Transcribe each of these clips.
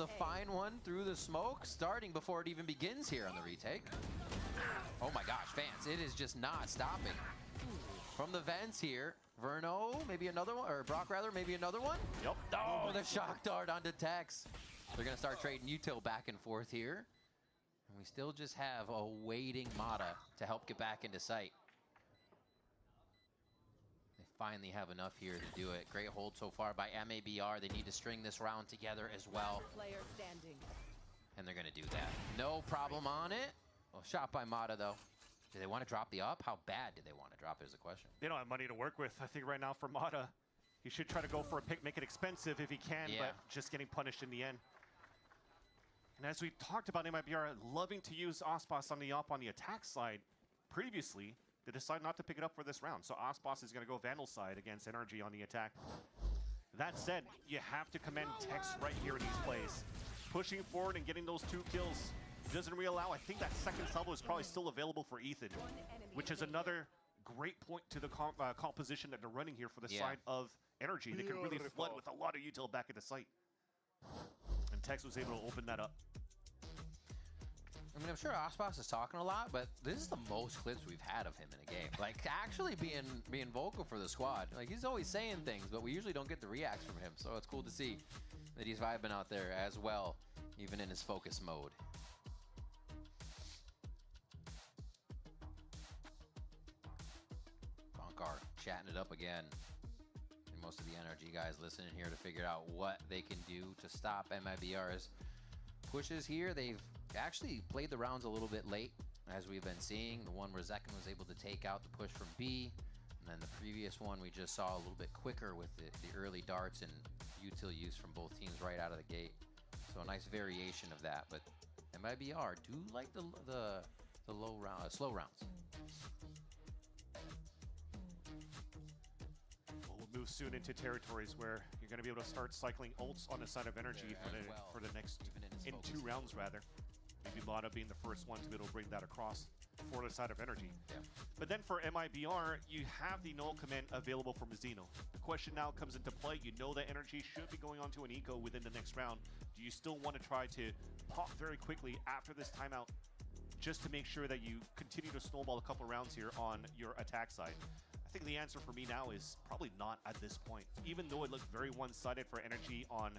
to find one through the smoke, starting before it even begins here on the retake. Oh my gosh, fans, it is just not stopping. From the vents here, Verno, maybe another one, or Brock rather, maybe another one? Yep. Oh, the shock dart onto Tex. They're gonna start trading util back and forth here. And we still just have a waiting Mata to help get back into sight. They finally have enough here to do it. Great hold so far by MIBR. They need to string this round together as well. Player standing. And they're gonna do that. No problem on it. Well, shot by Mata though. Do they want to drop the up? How bad do they want to drop is the question. They don't have money to work with. I think right now for Mata, he should try to go for a pick, make it expensive if he can, but just getting punished in the end. And as we talked about MIBR loving to use Ospas on the up on the attack side previously, they decide not to pick it up for this round. So Ospas is going to go Vandal side against NRG on the attack. That said, you have to commend Tex right here in these plays. Pushing forward and getting those 2 kills doesn't really allow. I think that second salvo is probably still available for Ethan, which is another great point to the composition that they're running here for the side of NRG. They can really flood with a lot of util back at the site. And Tex was able to open that up. I mean, I'm sure Ospas is talking a lot, but this is the most clips we've had of him in a game. Like, actually being vocal for the squad. Like, he's always saying things, but we usually don't get the reacts from him. So it's cool to see that he's vibing out there as well, even in his focus mode. Bonkar chatting it up again. And most of the NRG guys listening here to figure out what they can do to stop MIBR's pushes here. They've actually played the rounds a little bit late, as we've been seeing. The one where Zekken was able to take out the push from B, and then the previous one we just saw a little bit quicker with the early darts and util use from both teams right out of the gate. So a nice variation of that, but MIBR do like the low round, slow rounds. We'll move soon into territories where you're going to be able to start cycling ults on the side of NRG for the next, in 2 rounds rather. Maybe Mata being the first one to be able to bring that across for the side of NRG. Yeah. But then for MIBR, you have the null command available from Mazzino. The question now comes into play. You know that NRG should be going on to an eco within the next round. Do you still want to try to pop very quickly after this timeout just to make sure that you continue to snowball a couple rounds here on your attack side? I think the answer for me now is probably not at this point. Even though it looked very one-sided for NRG on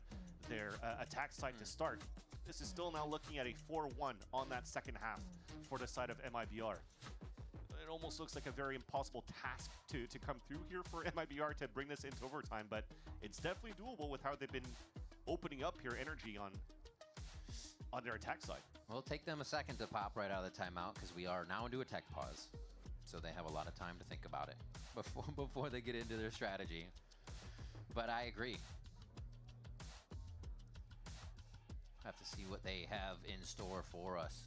their attack side to start, this is still now looking at a 4-1 on that second half for the side of MIBR. It almost looks like a very impossible task to come through here for MIBR to bring this into overtime, but it's definitely doable with how they've been opening up here NRG on their attack side. Well, it'll take them a second to pop right out of the timeout because we are now into a tech pause. So they have a lot of time to think about it before they get into their strategy. But I agree. Have to see what they have in store for us.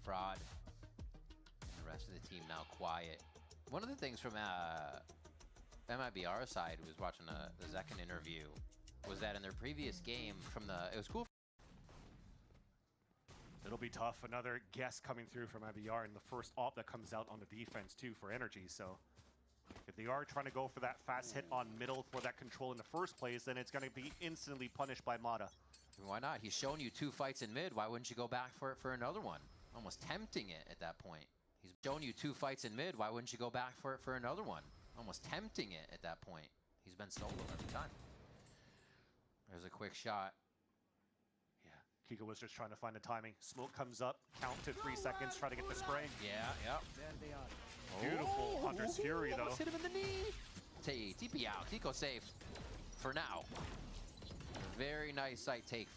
Fraud. And the rest of the team now quiet. One of the things from MIBR side, who was watching the Zekken interview, was that in their previous game it was cool. It'll be tough. Another guess coming through from MIBR and the first op that comes out on the defense too for NRG. So if they are trying to go for that fast hit on middle for that control in the first place, then it's going to be instantly punished by Mata. Why not? He's shown you 2 fights in mid. Why wouldn't you go back for another one? Almost tempting it at that point. He's shown you 2 fights in mid. Why wouldn't you go back for another one? Almost tempting it at that point. He's been solo every time. There's a quick shot. Yeah, Kiko was just trying to find the timing. Smoke comes up, count to 3 seconds, try to get the spray. Yeah, yep. There they are. Beautiful Hunter's Fury, though. Hit him in the knee. TP out. Kiko safe for now. Very nice site take.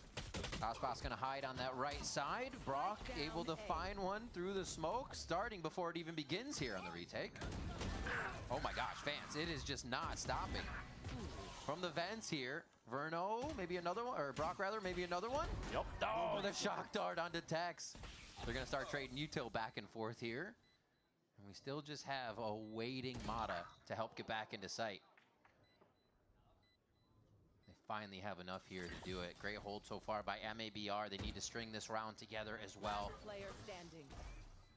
Ospas gonna hide on that right side. Brock able to find one through the smoke, starting before it even begins here on the retake. Oh my gosh, fans, it is just not stopping. From the vents here, Verno, maybe another one, or Brock rather, maybe another one? Yep. Oh, the shock dart onto Tex. They're gonna start trading util back and forth here. And we still just have a waiting Mata to help get back into sight. They finally have enough here to do it. Great hold so far by MIBR. They need to string this round together as well. Player standing.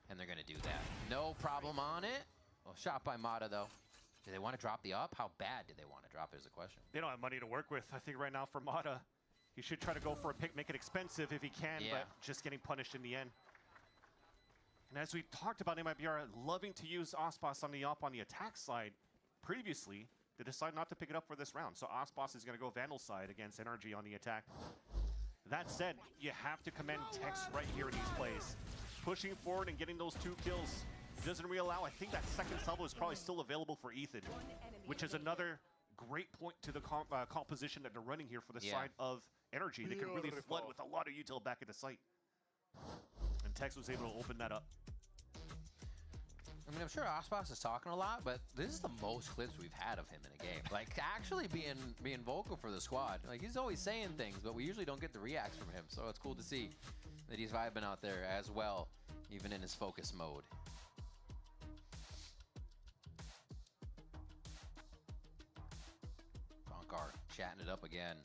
And they're gonna do that. No problem on it. Well, shot by Mata though. Do they want to drop the up? How bad do they want to drop is the question. They don't have money to work with. I think right now for Mata, He should try to go for a pick, make it expensive if he can, but just getting punished in the end. And as we talked about MIBR loving to use Ospas on the attack side previously, they decide not to pick it up for this round. So Ospas is going to go Vandal side against NRG on the attack. That said, you have to commend Tex right here in these plays. Pushing forward and getting those 2 kills doesn't really allow. I think that second salvo is probably still available for Ethan, which is another great point to the composition that they're running here for the side of NRG. They can really flood with a lot of util back at the site. And Tex was able to open that up. I mean, I'm sure Ospas is talking a lot, but this is the most clips we've had of him in a game. Like, actually being vocal for the squad. Like, he's always saying things, but we usually don't get the reacts from him. So it's cool to see that he's vibing out there as well, even in his focus mode. Bonkar chatting it up again.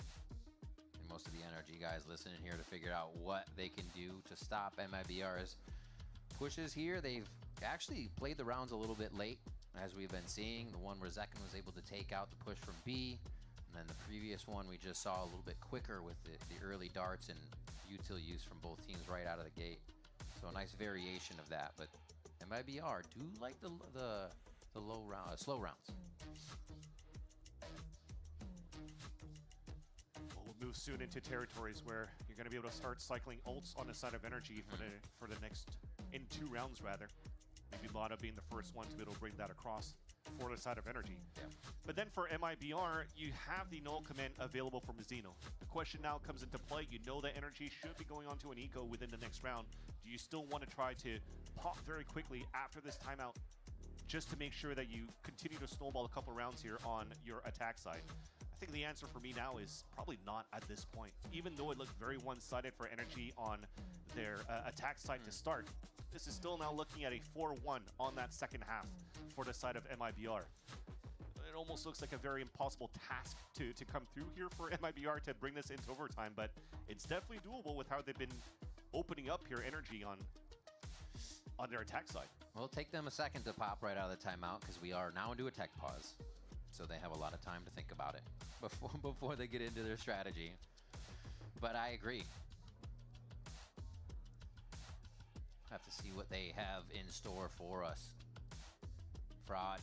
And most of the NRG guys listening here to figure out what they can do to stop MIBR's pushes here. They've actually played the rounds a little bit late, as we've been seeing. The one where Zekken was able to take out the push from B, and then the previous one we just saw a little bit quicker with the early darts and util use from both teams right out of the gate. So a nice variation of that, but MIBR do like the low round, slow rounds. We'll move soon into territories where you're going to be able to start cycling ults on the side of NRG for the next, in 2 rounds rather. Maybe Lada being the first one to be able to bring that across for the side of NRG. Yeah. But then for MIBR, you have the null command available from Zeno. The question now comes into play. You know that NRG should be going on to an eco within the next round. Do you still want to try to pop very quickly after this timeout, just to make sure that you continue to snowball a couple rounds here on your attack side? I think the answer for me now is probably not at this point. Even though it looked very one-sided for NRG on their attack side to start, this is still now looking at a 4-1 on that second half for the side of MIBR. It almost looks like a very impossible task to come through here for MIBR to bring this into overtime, but it's definitely doable with how they've been opening up here energy on their attack side. Well, it'll take them a second to pop right out of the timeout because we are now into a tech pause. So they have a lot of time to think about it before they get into their strategy. But I agree. Have to see what they have in store for us. Fraud.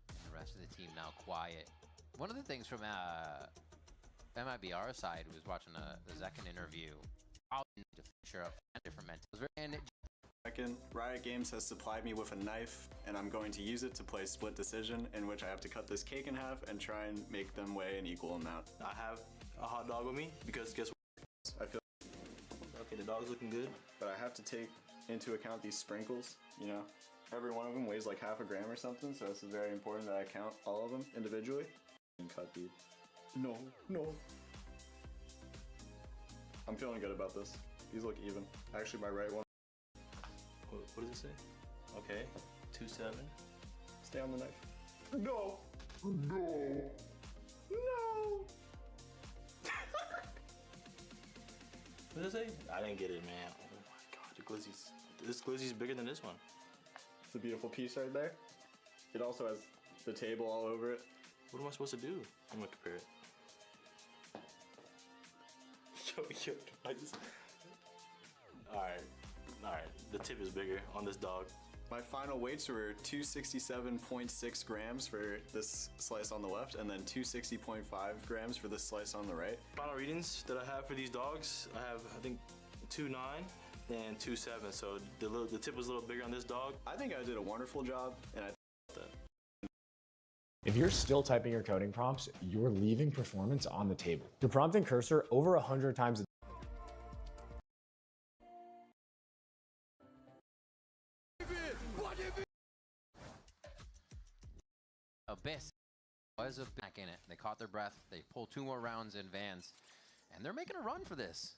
And the rest of the team now quiet. One of the things from MIBR side was watching the Zekken interview. To feature a different mentals. And Second, Riot Games has supplied me with a knife, and I'm going to use it to play split decision, in which I have to cut this cake in half and try and make them weigh an equal amount. I have a hot dog with me because guess what? I feel Okay, the dog's looking good. but I have to take into account these sprinkles, you know? Every one of them weighs like half a gram or something, so it's very important that I count all of them individually. And cut, dude. No. I'm feeling good about this. These look even. Actually, my right one. What does it say? Okay, 2-7. Stay on the knife. No! What does it say? I didn't get it, man. Oh my god, this glizzy's bigger than this one. It's a beautiful piece right there. It also has the table all over it. What am I supposed to do? I'm gonna compare it. Yo, I just... Alright, the tip is bigger on this dog. My final weights were 267.6 grams for this slice on the left, and then 260.5 grams for this slice on the right. Final readings that I have for these dogs, I have, I think, 2.9 and 2.7, so the tip was a little bigger on this dog. I think I did a wonderful job, and I that. If you're still typing your coding prompts, you're leaving performance on the table. You're prompting cursor over 100 times a day. Abyss was back in it. They caught their breath. They pulled 2 more rounds in Vans, and they're making a run for this.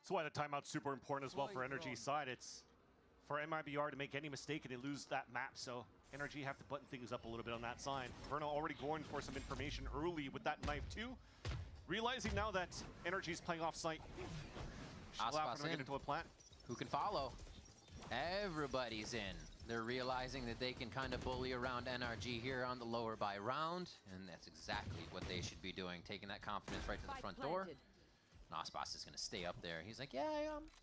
That's why the timeout's super important as well for NRG side. It's for MIBR to make any mistake and they lose that map, so NRG have to button things up a little bit on that side. Verno already going for some information early with that knife too. Realizing now that NRG's playing off site. Ospas Get into a plant. Who can follow? Everybody's in. They're realizing that they can kind of bully around NRG here on the lower by round, and that's exactly what they should be doing, taking that confidence right to the front door Nospas is going to stay up there. He's like, yeah,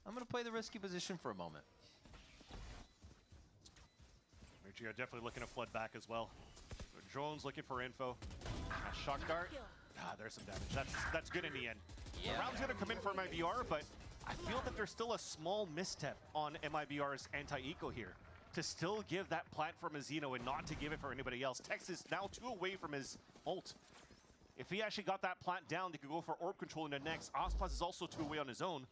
I'm going to play the risky position for a moment. NRG are definitely looking to flood back as well. Drones looking for info. Shock dart. There's some damage. That's good in the end. Yeah. The round's going to come in for MIBR, but I feel that there's still a small misstep on MIBR's anti-eco here. To still give that plant for Mizzino and not to give it for anybody else. Tex is now 2 away from his ult. If he actually got that plant down, they could go for orb control in the next. Ospas is also 2 away on his own.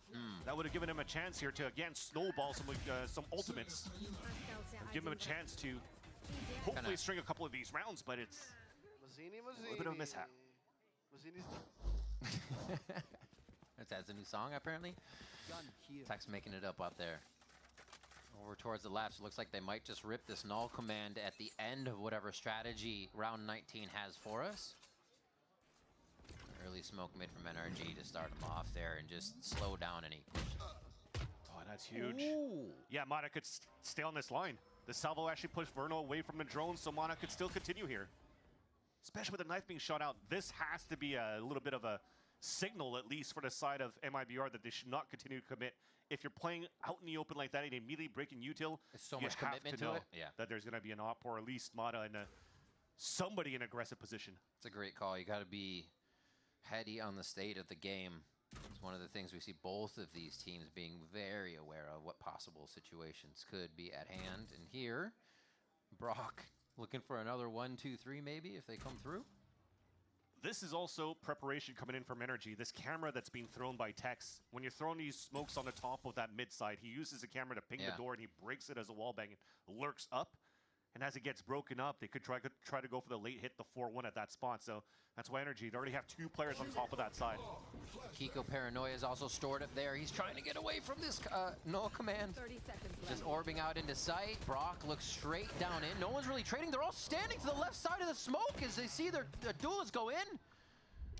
That would have given him a chance here to, again, snowball some ultimates. Give him a chance to hopefully string a couple of these rounds, but it's a little bit of a mishap. That's a new song, apparently. Tex making it up out there. Over towards the left, so it looks like they might just rip this null command at the end of whatever strategy round 19 has for us. Early smoke mid from NRG to start them off there and just slow down any push. Oh, that's huge. Ooh. Yeah, Mana could stay on this line. The salvo actually pushed Verno away from the drone, so Mana could still continue here. Especially with the knife being shot out, this has to be a little bit of a signal, at least for the side of MIBR, that they should not continue to commit. If you're playing out in the open like that and immediately breaking util, there's so much commitment to it. Yeah. That there's going to be an op, or at least Mana and somebody in aggressive position. It's a great call. You got to be heady on the state of the game. It's one of the things we see both of these teams being very aware of what possible situations could be at hand. And here, Brock looking for another 1, 2, 3 maybe if they come through. This is also preparation coming in from NRG. This camera that's being thrown by Tex. When you're throwing these smokes on the top of that mid side, he uses a camera to ping the door and he breaks it as a wallbang and lurks up. And as it gets broken up, they could try to go for the late hit, the 4-1 at that spot. So that's why NRG, they already have 2 players on top of that side. Kiko Paranoia is also stored up there. He's trying to get away from this null command. 30 seconds left. Just orbing out into sight. Brock looks straight down in. No one's really trading. They're all standing to the left side of the smoke as they see their duelists go in.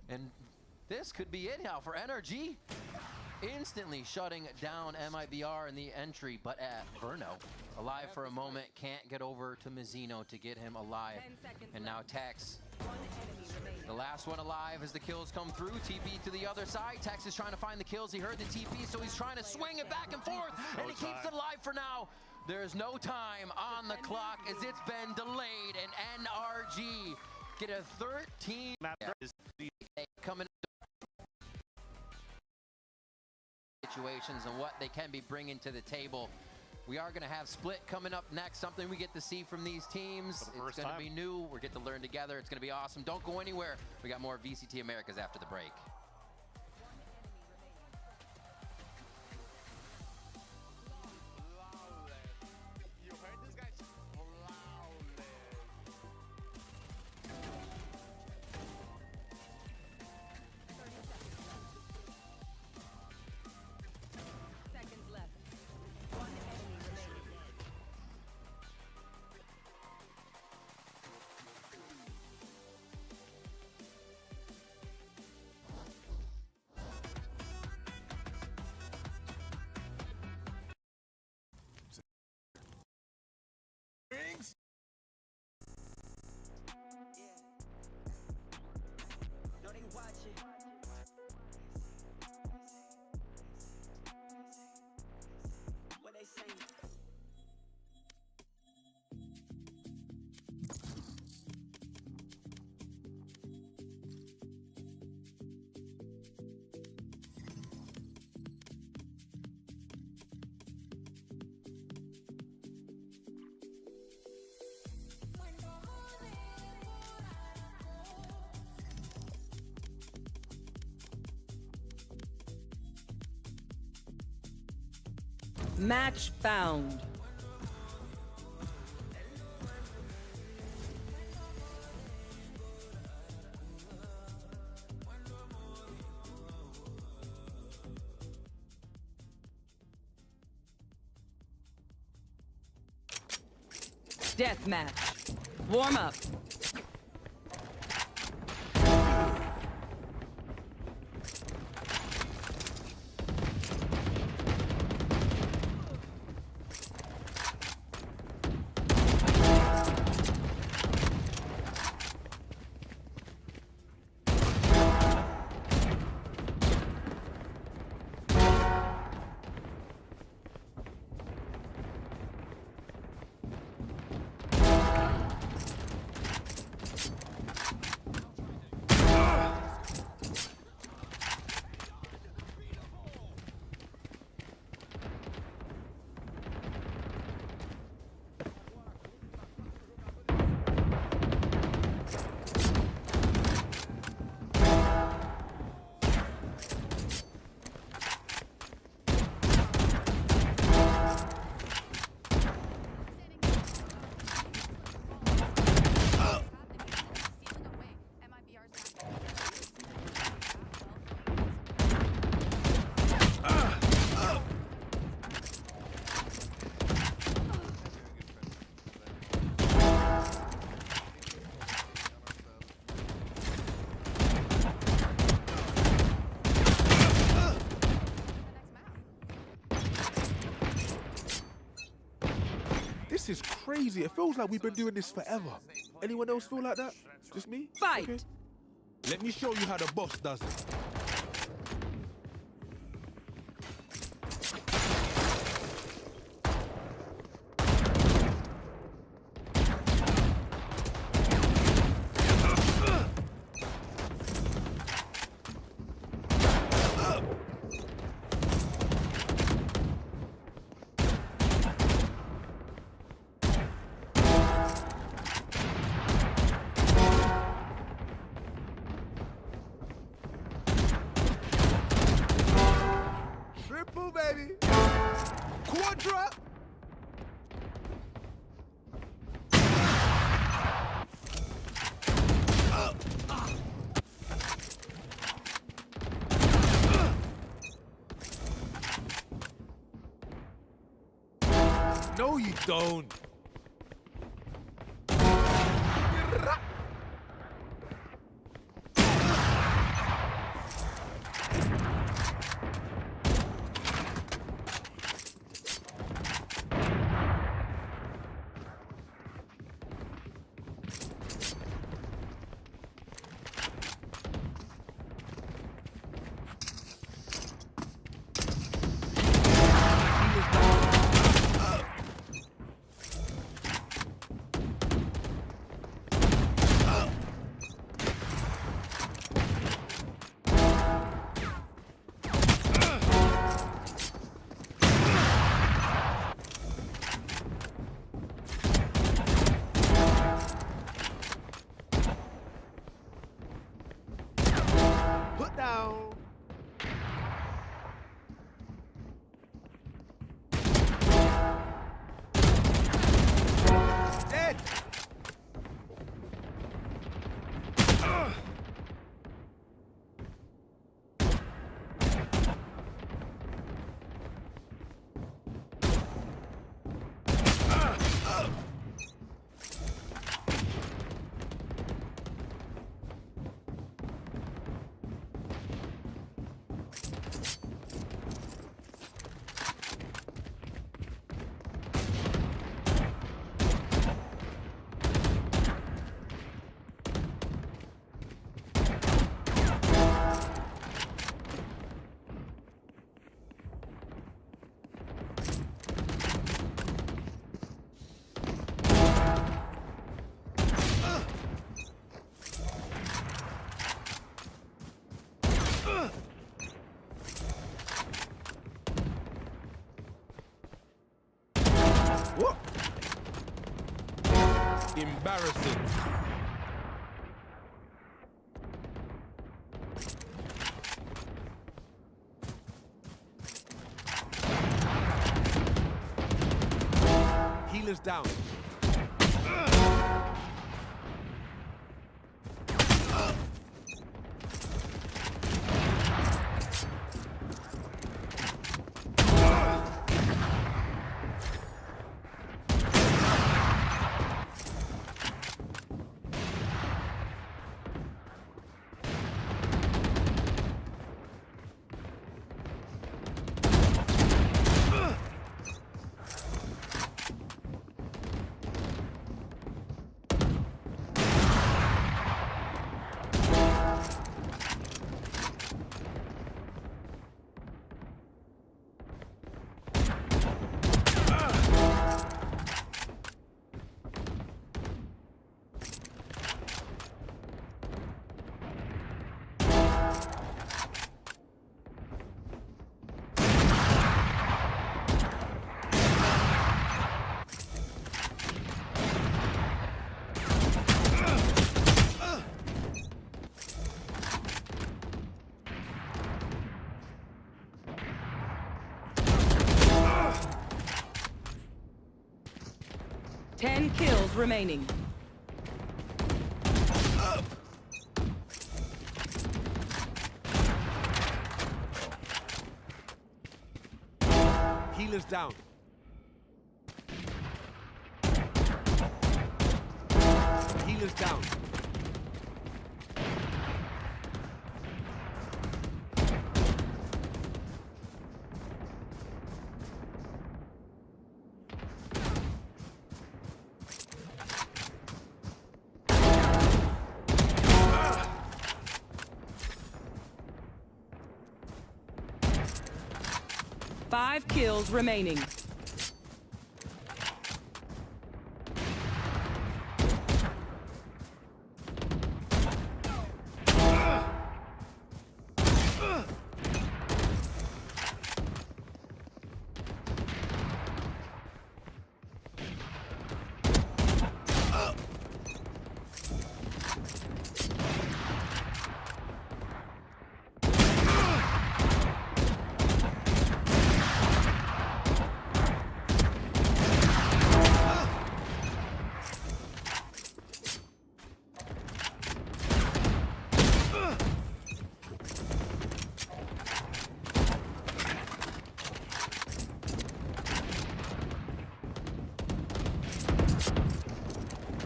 And this could be it now for NRG. Instantly shutting down MIBR in the entry, but Verno, alive for a moment, can't get over to Mizzino to get him alive. And now Tex, the last one alive as the kills come through. TP to the other side. Tex is trying to find the kills. He heard the TP, so he's trying to swing it back and forth, and he keeps it alive for now. There's no time on the clock as it's been delayed, and NRG get a 13 map coming situations and what they can be bringing to the table. We are going to have split coming up next, something we get to see from these teams. It's going to be new. We get to learn together. It's going to be awesome. Don't go anywhere. We got more VCT Americas after the break. Match found. Death match. Warm up. This is crazy. It feels like we've been doing this forever. Anyone else feel like that? Just me? Fight! Okay. Let me show you how the boss does it. Triple, baby. Quadra. No, you don't. Put down. Dead. What? Embarrassing. Healers down. Ten kills remaining. Healers down. Healers down. 5 kills remaining.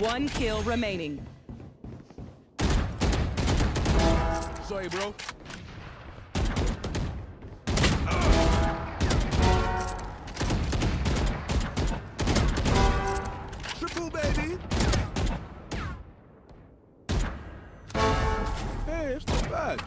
One kill remaining. Sorry, bro. Triple, baby. Hey, it's not bad.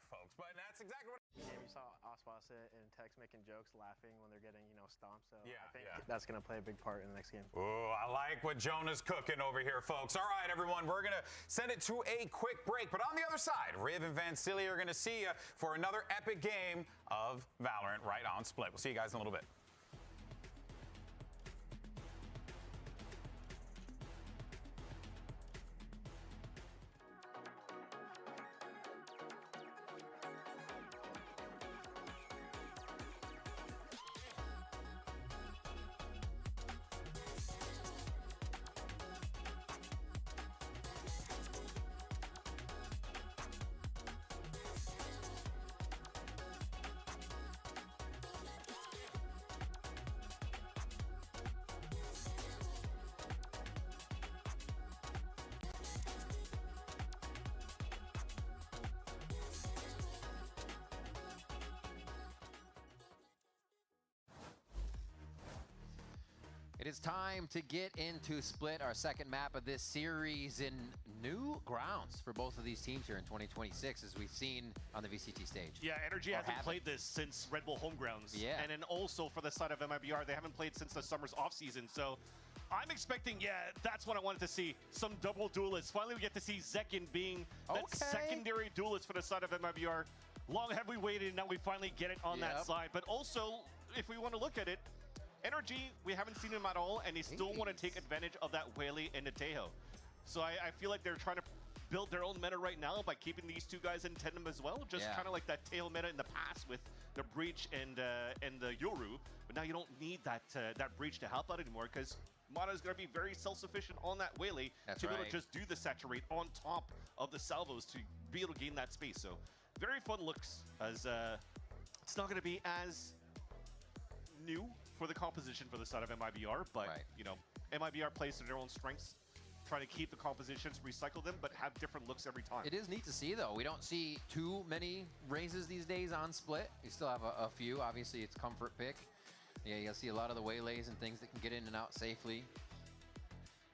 Folks, but that's exactly what. You saw Ospas and Tex making jokes, laughing when they're getting, stomped. So Yeah, I think yeah. that's going to play a big part in the next game. Ooh, I like what Jonah's cooking over here, folks. All right, everyone, we're going to send it to a quick break. But on the other side, Riv and Van Silly are going to see you for another epic game of Valorant right on Split. We'll see you guys in a little bit. It is time to get into Split, our second map of this series, in new grounds for both of these teams here in 2026, as we've seen on the VCT stage. Yeah, NRG Or hasn't haven't. played this since Red Bull Homegrounds. Yeah. And then also for the side of MIBR, they haven't played since the summer's offseason. So I'm expecting, that's what I wanted to see. Some double duelists. Finally, we get to see Zekin being that secondary duelist for the side of MIBR. Long have we waited, and now we finally get it on that side. But also, if we want to look at it, NRG, we haven't seen him at all, and they still want to take advantage of that Whaley and Nateo. So I feel like they're trying to build their own meta right now by keeping these two guys in tandem as well. Just kind of like that tail meta in the past with the Breach and the Yoru. But now you don't need that Breach to help out anymore, because Mata is going to be very self-sufficient on that Whaley to be able to just do the saturate on top of the salvos to be able to gain that space. So very fun looks, as it's not going to be as new for the composition for the side of MIBR, but MIBR plays to their own strengths, trying to keep the compositions, recycle them, but have different looks every time. It is neat to see, though. We don't see too many raises these days on Split. You still have a few. Obviously, it's comfort pick. Yeah, you'll see a lot of the waylays and things that can get in and out safely.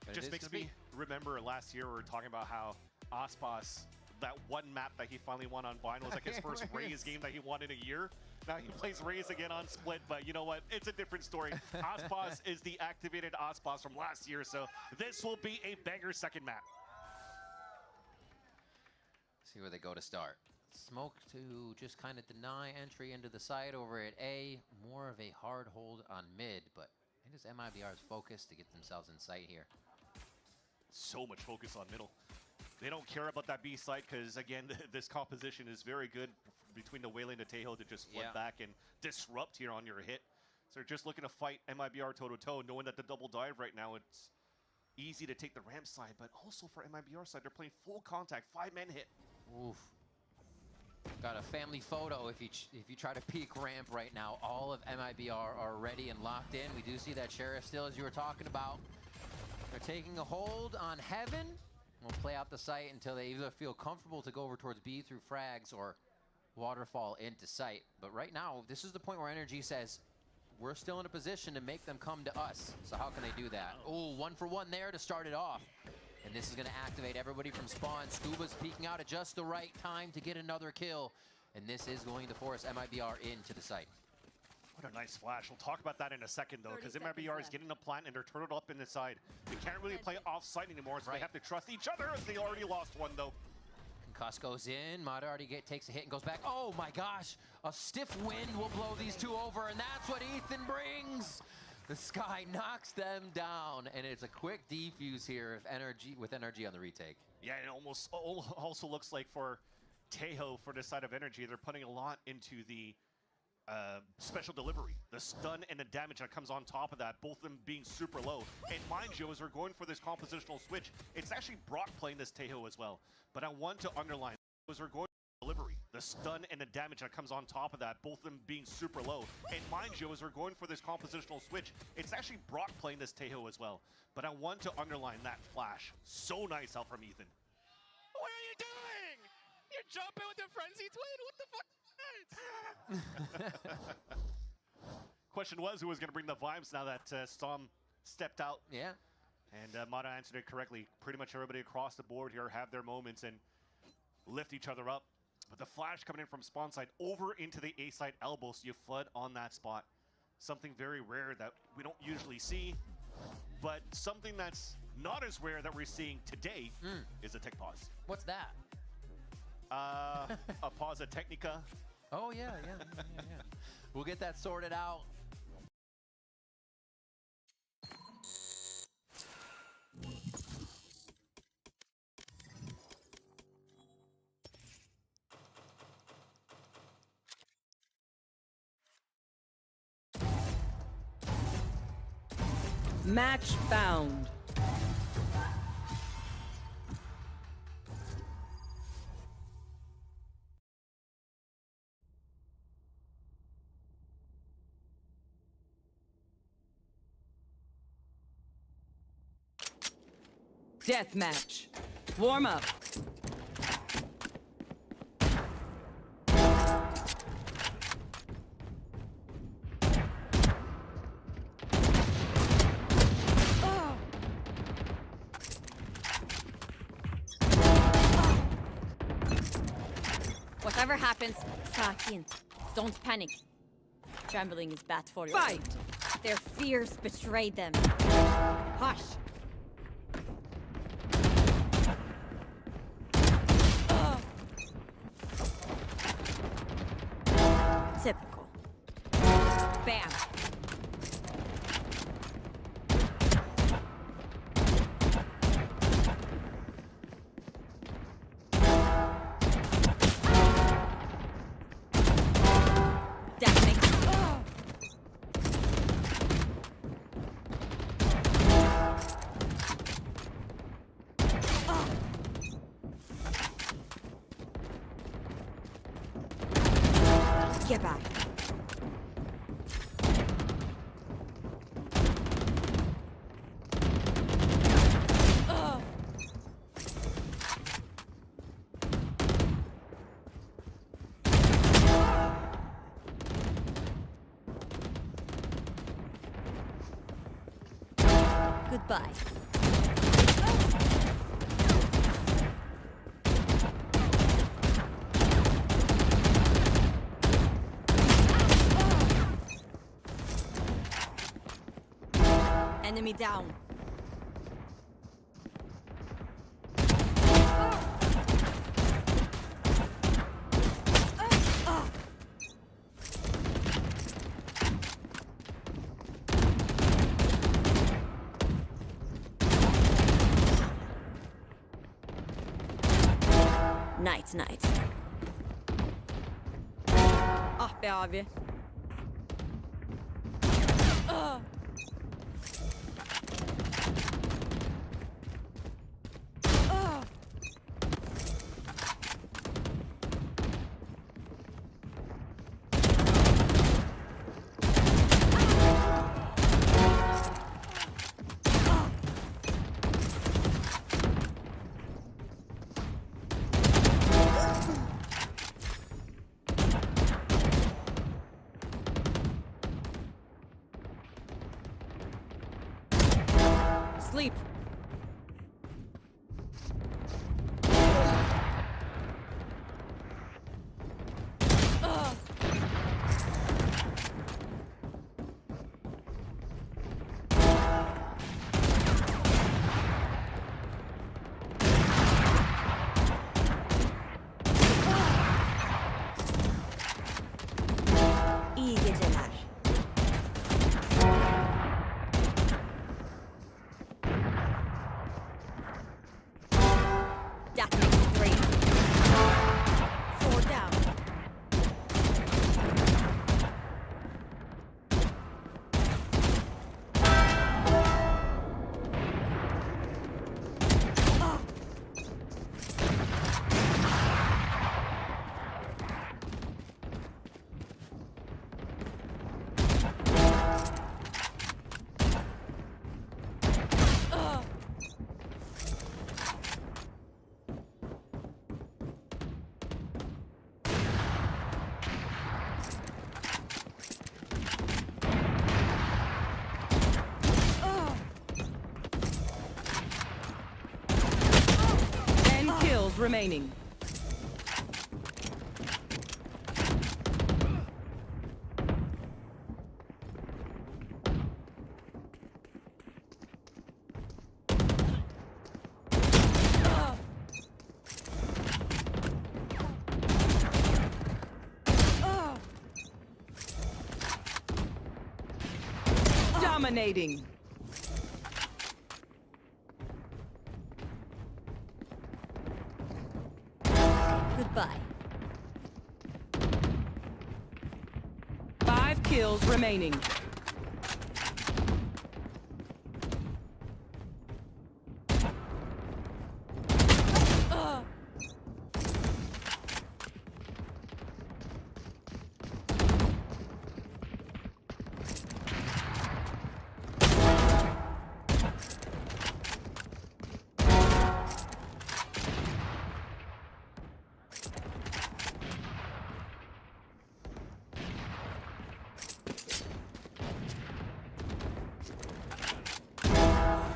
But Just makes me remember last year we were talking about how Ospas, that one map that he finally won on Bind, was like his first Raze game that he won in a year. Now he plays Raze again on Split, but you know what? It's a different story. Ospas is the activated Ospas from last year, so this will be a banger second map. See where they go to start. Smoke to just kind of deny entry into the site over at A. More of a hard hold on mid, but it is MIBR's focus to get themselves in sight here. So much focus on middle. They don't care about that B site because, again, this composition is very good between the Whaley and the Tejo to just flip back and disrupt here on your hit. So they're just looking to fight MIBR toe-to-toe, knowing that the double dive right now, it's easy to take the ramp side, but also for MIBR side, they're playing full contact, 5-man hit. Oof. Got a family photo if you try to peek ramp right now. All of MIBR are ready and locked in. We do see that Sheriff still, as you were talking about. They're taking a hold on Heaven. We'll play out the site until they either feel comfortable to go over towards B through frags or waterfall into sight. But right now, this is the point where NRG says, we're still in a position to make them come to us. So how can they do that? Oh, 1 for 1 there to start it off. And this is going to activate everybody from spawn. Scuba's peeking out at just the right time to get another kill. And this is going to force MIBR into the site. What a nice flash. We'll talk about that in a second, though, because MIBR is getting a plant and they're turtled up in the side. They can't really play off-site anymore, so they have to trust each other as they already lost one, though. Concuss goes in. Mata already takes a hit and goes back. Oh my gosh! A stiff wind will blow these two over, and that's what Ethan brings. The Sky knocks them down, and it's a quick defuse here with NRG on the retake. Yeah, and almost also looks like for Tejo, for the side of NRG, they're putting a lot into the special delivery, the stun and the damage that comes on top of that, both of them being super low. And mind you, as we're going for this compositional switch, it's actually Brock playing this Tejo as well. But I want to underline, as we're going for delivery, the stun and the damage that comes on top of that, both of them being super low. And mind you, as we're going for this compositional switch, it's actually Brock playing this Tejo as well. But I want to underline that flash. So nice out from Ethan. What are you doing? You're jumping with the frenzy twin? What the fuck? Question was who was going to bring the vibes now that Storm stepped out. Yeah. And Mata answered it correctly. Pretty much everybody across the board here have their moments and lift each other up. But the flash coming in from spawn side over into the A side elbow, so you flood on that spot. Something very rare that we don't usually see, but something that's not as rare that we're seeing today is a tech pause. What's that? A pausa technica. Oh, yeah. We'll get that sorted out. Match found. Deathmatch. Warm up. Whatever happens, sakin. Don't panic. Trembling is bad for you. Fight! Their fears betrayed them. Hush! Typical. Bam! Get back. Goodbye. Enemy down. Night. Ah be abi. remaining. Dominating. Goodbye. 5 kills remaining.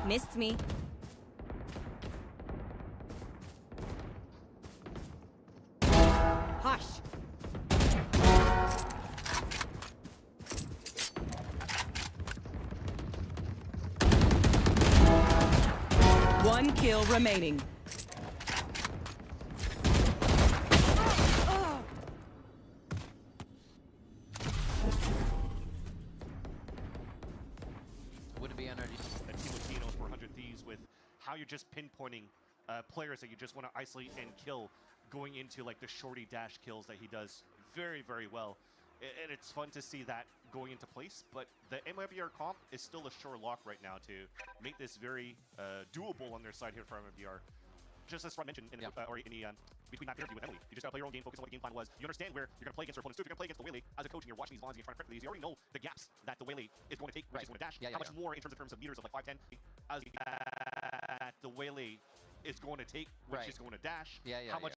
Missed me. Hush. One kill remaining. Wouldn't be NRG. And Latino for 100 Thieves with how you're just pinpointing players that you just want to isolate and kill, going into like the shorty dash kills that he does very, very well. And it's fun to see that going into place, but the MIBR comp is still a sure lock right now to make this very doable on their side here for MIBR. Just as Rod mentioned in the, or in the between that interview with Emily, you just gotta play your own game, focus on what the game plan was. You understand where you're gonna play against your opponents too. If you're gonna play against the Waylay as a coach and you're watching these lines and you're trying to prep for these, you already know the gaps that the Waylay is going to take, which is going to dash. How much more in terms of meters of like 5'10", as the Waylay is going to take, which is going to dash. How much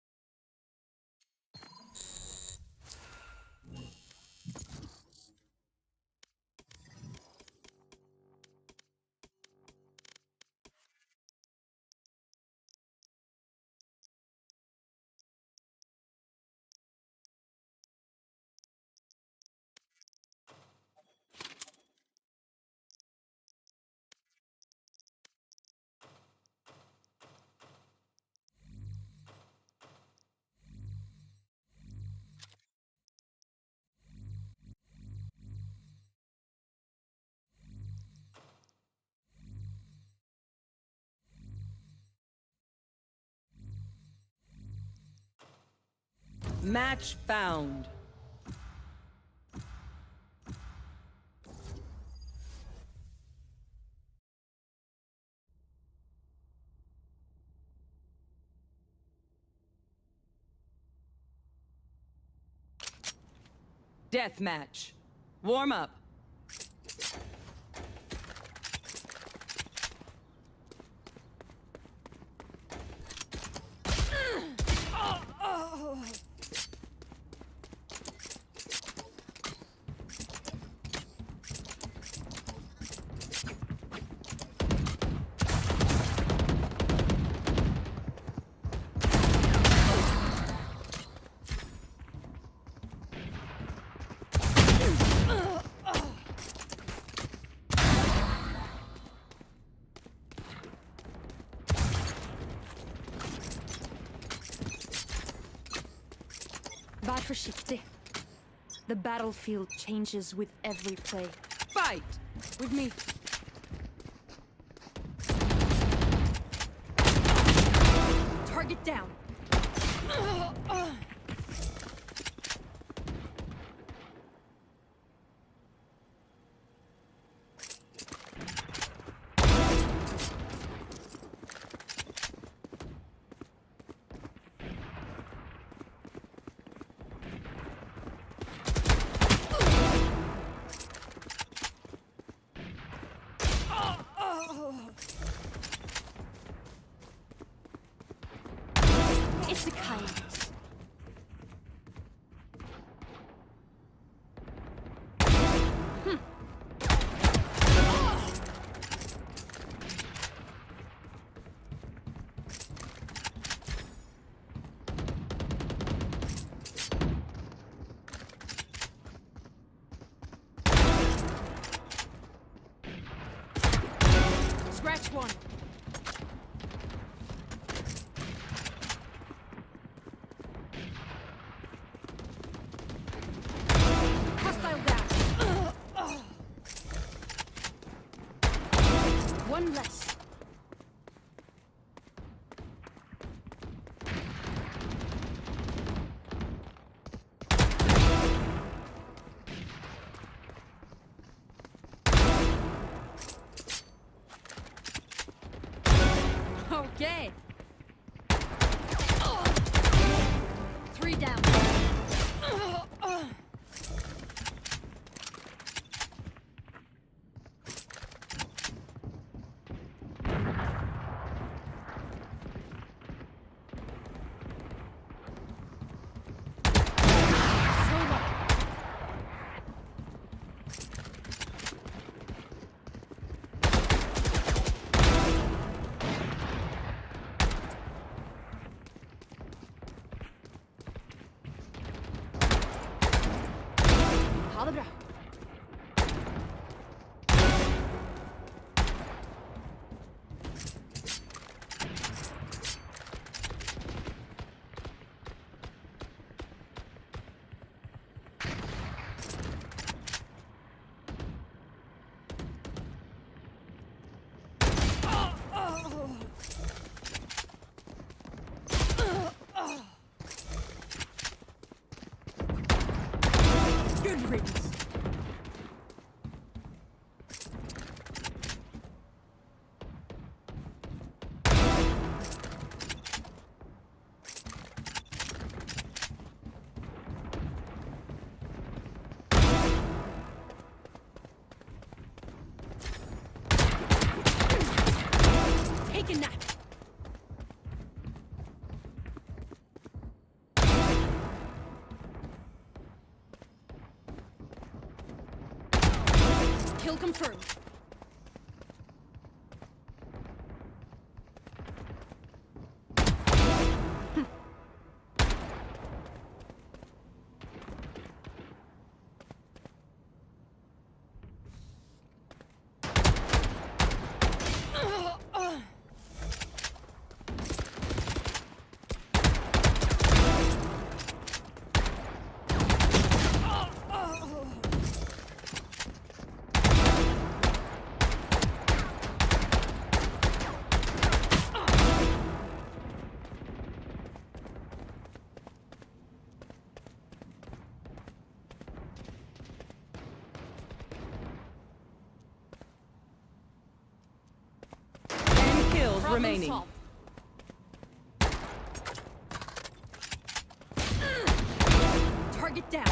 Match found. Death match. Warm up. Var försiktig. The battlefield changes with every play. Fight! With me. Target down. It's a kindness. Okay. 3 down. Ha det bra. Good riddance. Take a nap. Kill confirmed. Remaining. Solved. Target down.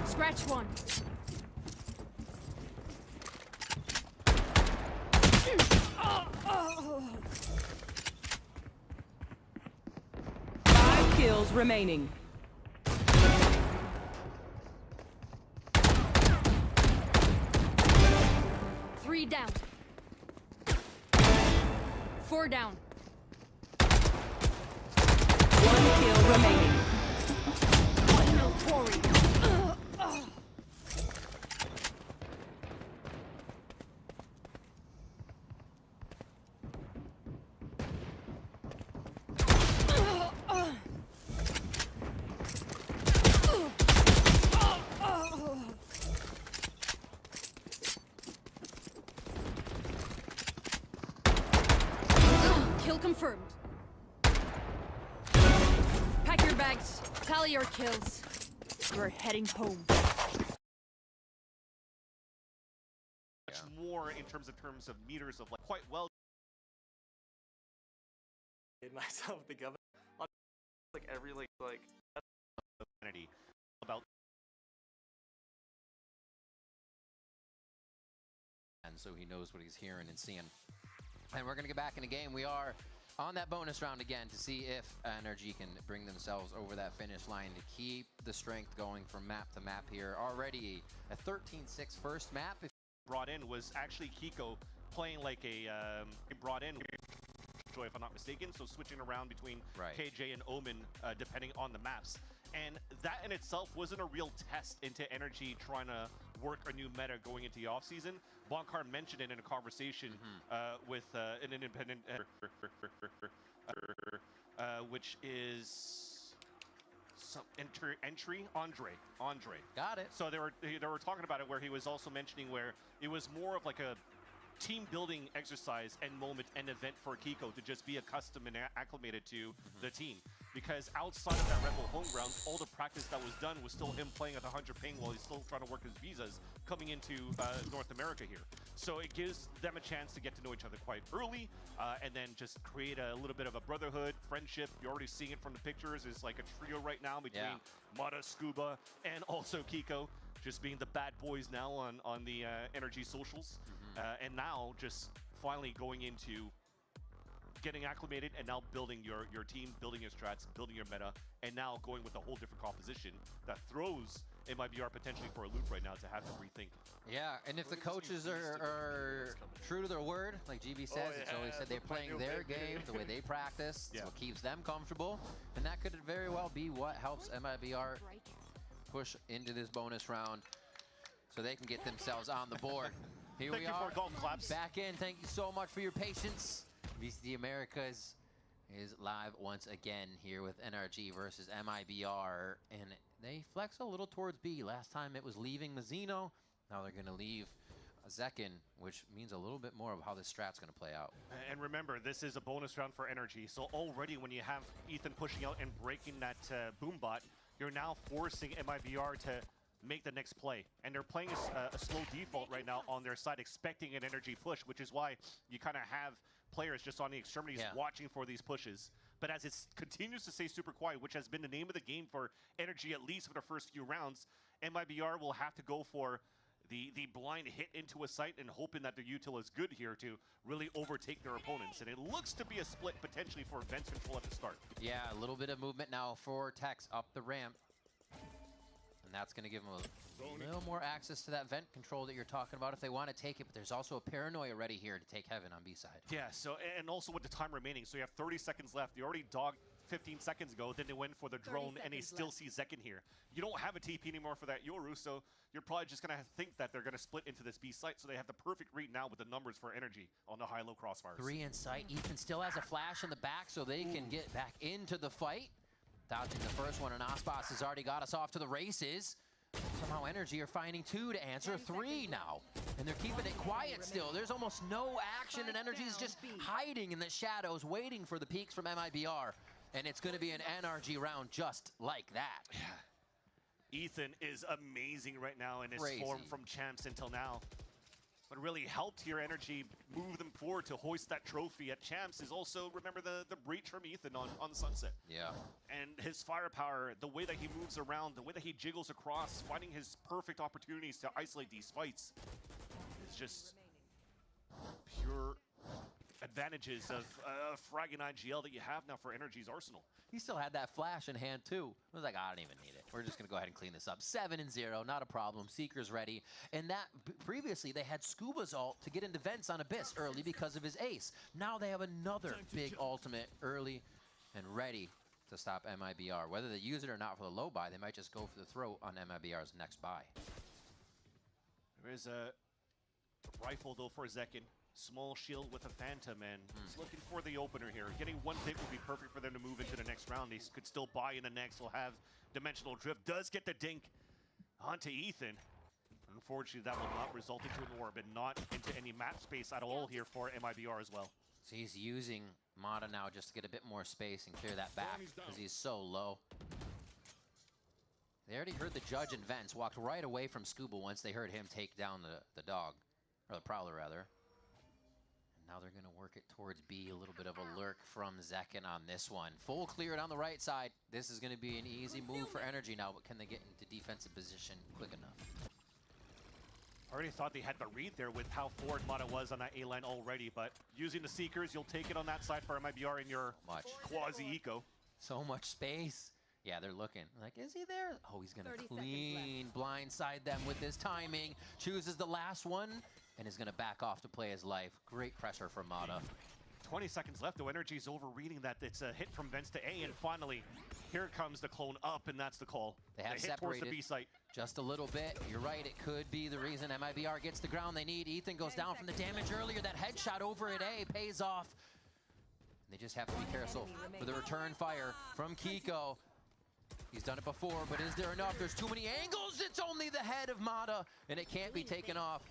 Scratch one. Five kills remaining. Three down. 4 down. One kill remaining. Final quarry. Kill confirmed. Pack your bags. Tally your kills. We're heading home. Much more in terms of meters of like quite well. Made myself think of it. Like every like about. And so he knows what he's hearing and seeing. And we're going to get back in the game. We are on that bonus round again to see if NRG can bring themselves over that finish line to keep the strength going from map to map here. Already a 13-6 first map. Brought in was actually Kiko playing like a brought in if I'm not mistaken, so switching around between KJ and Omen depending on the maps. And that in itself wasn't a real test into NRG trying to work a new meta going into the offseason. Bonkar mentioned it in a conversation with an independent, which is some entry Andre. Got it. So they were talking about it where he was also mentioning where it was more of like a team building exercise and moment and event for Kiko to just be accustomed and acclimated to the team. Because outside of that Red Bull home ground, all the practice that was done was still him playing at the 100 ping while he's still trying to work his visas coming into North America here. So it gives them a chance to get to know each other quite early and then just create a little bit of a brotherhood, friendship. You're already seeing it from the pictures. It's like a trio right now between Mata, Scuba, and also Kiko. Just being the bad boys now on the NRG socials. And now just finally going into getting acclimated and now building your team, building your strats, building your meta, and now going with a whole different composition that throws MIBR potentially for a loop right now to have to rethink. Yeah, and if the coaches are true to their word, like GB says, it's always said they're playing their game, the way they practice, it's what keeps them comfortable, and that could very well be what helps MIBR push into this bonus round so they can get themselves on the board. Here we are, back in. Thank you so much for your patience. VCT Americas is live once again here with NRG versus MIBR, and they flex a little towards B. Last time it was leaving Mazzino. Now they're going to leave Zekin, which means a little bit more of how this strat's going to play out. And remember, this is a bonus round for NRG, so already when you have Ethan pushing out and breaking that boom bot, you're now forcing MIBR to make the next play. And they're playing a slow default right now on their side, expecting an NRG push, which is why you kind of have players just on the extremities watching for these pushes. But as it continues to stay super quiet, which has been the name of the game for NRG at least for the first few rounds, MIBR will have to go for the blind hit into a site and hoping that the util is good here to really overtake their opponents. And it looks to be a split potentially for Vents Control at the start. Yeah, a little bit of movement now for Tex up the ramp. And that's going to give them a little more access to that vent control that you're talking about if they want to take it. But there's also a paranoia ready here to take Heaven on B side. Yeah, so and also with the time remaining. So you have 30 seconds left. You already dogged 15 seconds ago. Then they went for the drone and they still see Zekin here. You don't have a TP anymore for that Yoru, so you're probably just going to think that they're going to split into this B site. So they have the perfect read now with the numbers for NRG on the high-low crossfires. 3 in sight. Ethan still has a flash in the back so they can get back into the fight. Dodging the first one, and Ospas has already got us off to the races. Somehow NRG are finding 2 to answer 3 now. And they're keeping it quiet still. There's almost no action, and NRG is just hiding in the shadows, waiting for the peaks from MIBR. And it's going to be an NRG round just like that. Ethan is amazing right now in his form from champs until now. What really helped here, NRG move them forward to hoist that trophy at champs is also, remember, the breach from Ethan on Sunset. Yeah. And his firepower, the way that he moves around, the way that he jiggles across, finding his perfect opportunities to isolate these fights is just pure advantages of fragging IGL that you have now for NRG's arsenal. He still had that flash in hand too. I was like, I don't even need it. We're just gonna go ahead and clean this up. 7-0, not a problem. Seeker's ready. And that previously they had Scuba's ult to get into vents on Abyss early because of his ace. Now they have another big ultimate early and ready to stop MIBR. Whether they use it or not for the low buy, they might just go for the throat on MIBR's next buy. There is a rifle though for Zekin. Small shield with a Phantom, and he's looking for the opener here. Getting 1 pick would be perfect for them to move into the next round. They could still buy in the next. Will have Dimensional Drift. Does get the dink onto Ethan. Unfortunately, that will not result into an orb and not into any map space at all here for MIBR as well. So he's using Mata now just to get a bit more space and clear that back because he's so low. They already heard the judge and Vents, walked right away from Scuba once they heard him take down the dog, or the Prowler rather. Now they're going to work it towards B. A little bit of a lurk from Zekin on this one. Full clear down the right side. This is going to be an easy move for NRG now, but can they get into defensive position quick enough? I already thought they had the read there with how forward Mata was on that A line already, but using the Seekers, you'll take it on that side for MIBR in your quasi-eco. So much space. Yeah, they're looking. Like, is he there? Oh, he's going to clean blindside them with his timing. Chooses the last one and is going to back off to play his life. Great pressure from Mata. 20 seconds left, though. NRG's overreading that. It's a hit from Vents to A, and finally, here comes the clone up, and that's the call. They have hit towards the separated B site. just a little bit. You're right, it could be the reason MIBR gets the ground they need. Ethan goes down from the damage earlier. That headshot over at A pays off. They just have to be careful for the return fire from Kiko. He's done it before, but is there enough? There's too many angles. It's only the head of Mata, and it can't be taken off.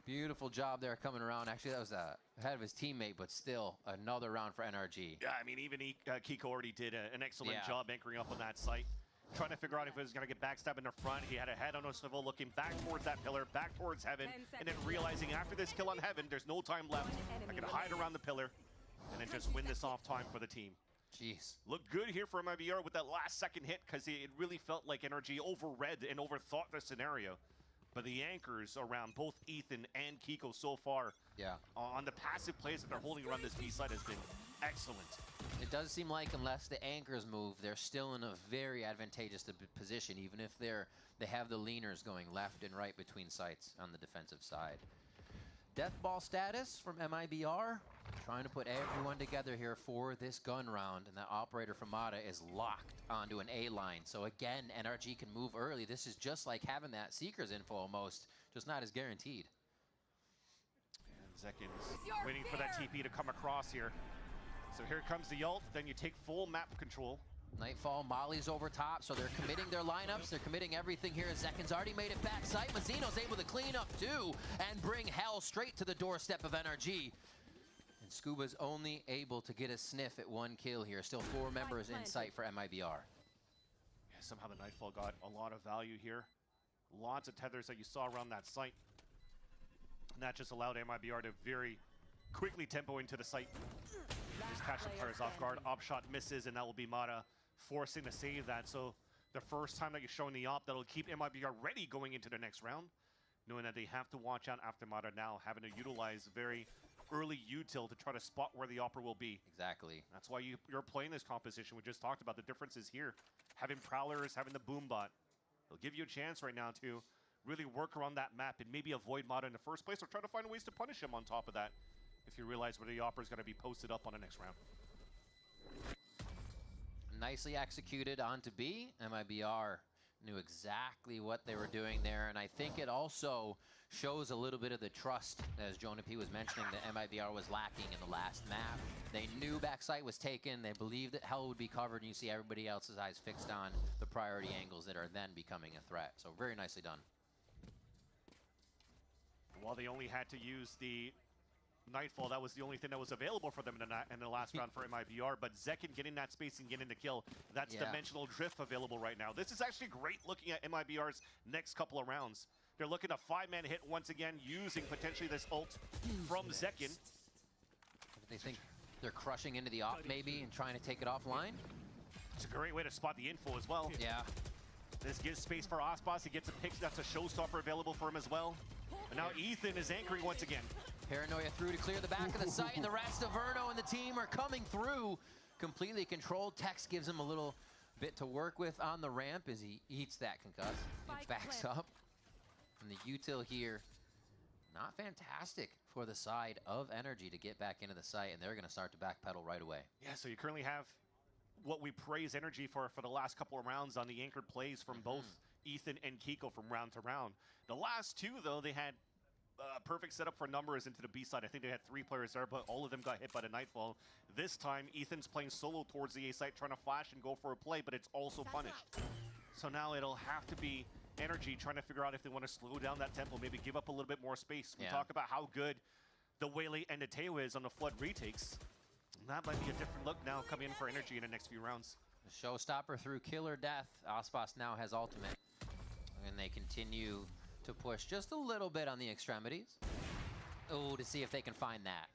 Beautiful job there coming around. Actually, that was ahead of his teammate, but still another round for NRG. Yeah, I mean, even Kiko already did an excellent job anchoring up on that site. Trying to figure out if he was going to get backstabbed in the front. He had a head on a swivel, looking back towards that pillar, back towards Heaven, and then realizing after this kill on Heaven, there's no time left. I can hide around the pillar and then just win this off time for the team. Jeez. Looked good here for MIBR with that last second hit, because it really felt like NRG overread and overthought the scenario. But the anchors around both Ethan and Kiko so far, on the passive plays that they're holding around this B side, has been excellent. It does seem like unless the anchors move, they're still in a very advantageous position, even if they have the leaners going left and right between sites on the defensive side. Death ball status from MIBR, trying to put everyone together here for this gun round, and that operator from Mata is locked onto an A line. So again, NRG can move early. This is just like having that Seeker's info almost, just not as guaranteed. And Zekkin's waiting for that TP to come across here. So here comes the ult, then you take full map control. Nightfall, Molly's over top, so they're committing their lineups. They're committing everything here. Zekkin's already made it back site. Mazzino's able to clean up too and bring hell straight to the doorstep of NRG. And Scuba's only able to get a sniff at one kill here. Still 4 members in sight for MIBR. Yeah, somehow the Nightfall got a lot of value here. Lots of tethers that you saw around that site. And that just allowed MIBR to very quickly tempo into the site. Just catch some players off guard. Op shot misses, and that will be Mata forcing to save that. So the first time that you're showing the op, that'll keep MIBR ready going into the next round, knowing that they have to watch out after Mata now, having to utilize very early util to try to spot where the opera will be. Exactly. That's why you're playing this composition. We just talked about the differences here. Having Prowlers, having the Boom Bot. It'll give you a chance right now to really work around that map and maybe avoid Mata in the first place, or try to find ways to punish him on top of that, if you realize where the opera is going to be posted up on the next round. Nicely executed onto B. MIBR knew exactly what they were doing there, and I think it also shows a little bit of the trust, as Jonah P was mentioning, that MIBR was lacking in the last map. They knew backside was taken, they believed that hell would be covered, and you see everybody else's eyes fixed on the priority angles that are then becoming a threat. So very nicely done. While they only had to use the Nightfall, that was the only thing that was available for them in the last round for MIBR, but Zekkin getting that space and getting the kill, that's dimensional drift available right now. This is actually great looking at MIBR's next couple of rounds. They're looking at a 5-man hit once again, using potentially this ult from Zekkin. They think they're crushing into the op maybe and trying to take it offline. It's a great way to spot the info as well. Yeah. This gives space for Osbos. He gets a pick. That's a showstopper available for him as well. And now Ethan is anchoring once again. Paranoia through to clear the back of the site, and the rest of Verno and the team are coming through. Completely controlled. Tex gives him a little bit to work with on the ramp as he eats that concuss. It backs up. And the util here, not fantastic for the side of NRG to get back into the site, and they're going to start to backpedal right away. Yeah, so you currently have what we praise NRG for the last couple of rounds on the anchored plays from both Ethan and Kiko from round to round. The last two, though, they had perfect setup for numbers into the B side. I think they had 3 players there, but all of them got hit by the Nightfall. This time, Ethan's playing solo towards the A site, trying to flash and go for a play, but it's also punished. So now it'll have to be NRG trying to figure out if they want to slow down that tempo, maybe give up a little bit more space. We talk about how good the Waylay and the Teo is on the Flood retakes. And that might be a different look now coming in for NRG in the next few rounds. The showstopper through kill or death. Osbos now has ultimate. And they continue to push just a little bit on the extremities. Oh, to see if they can find that.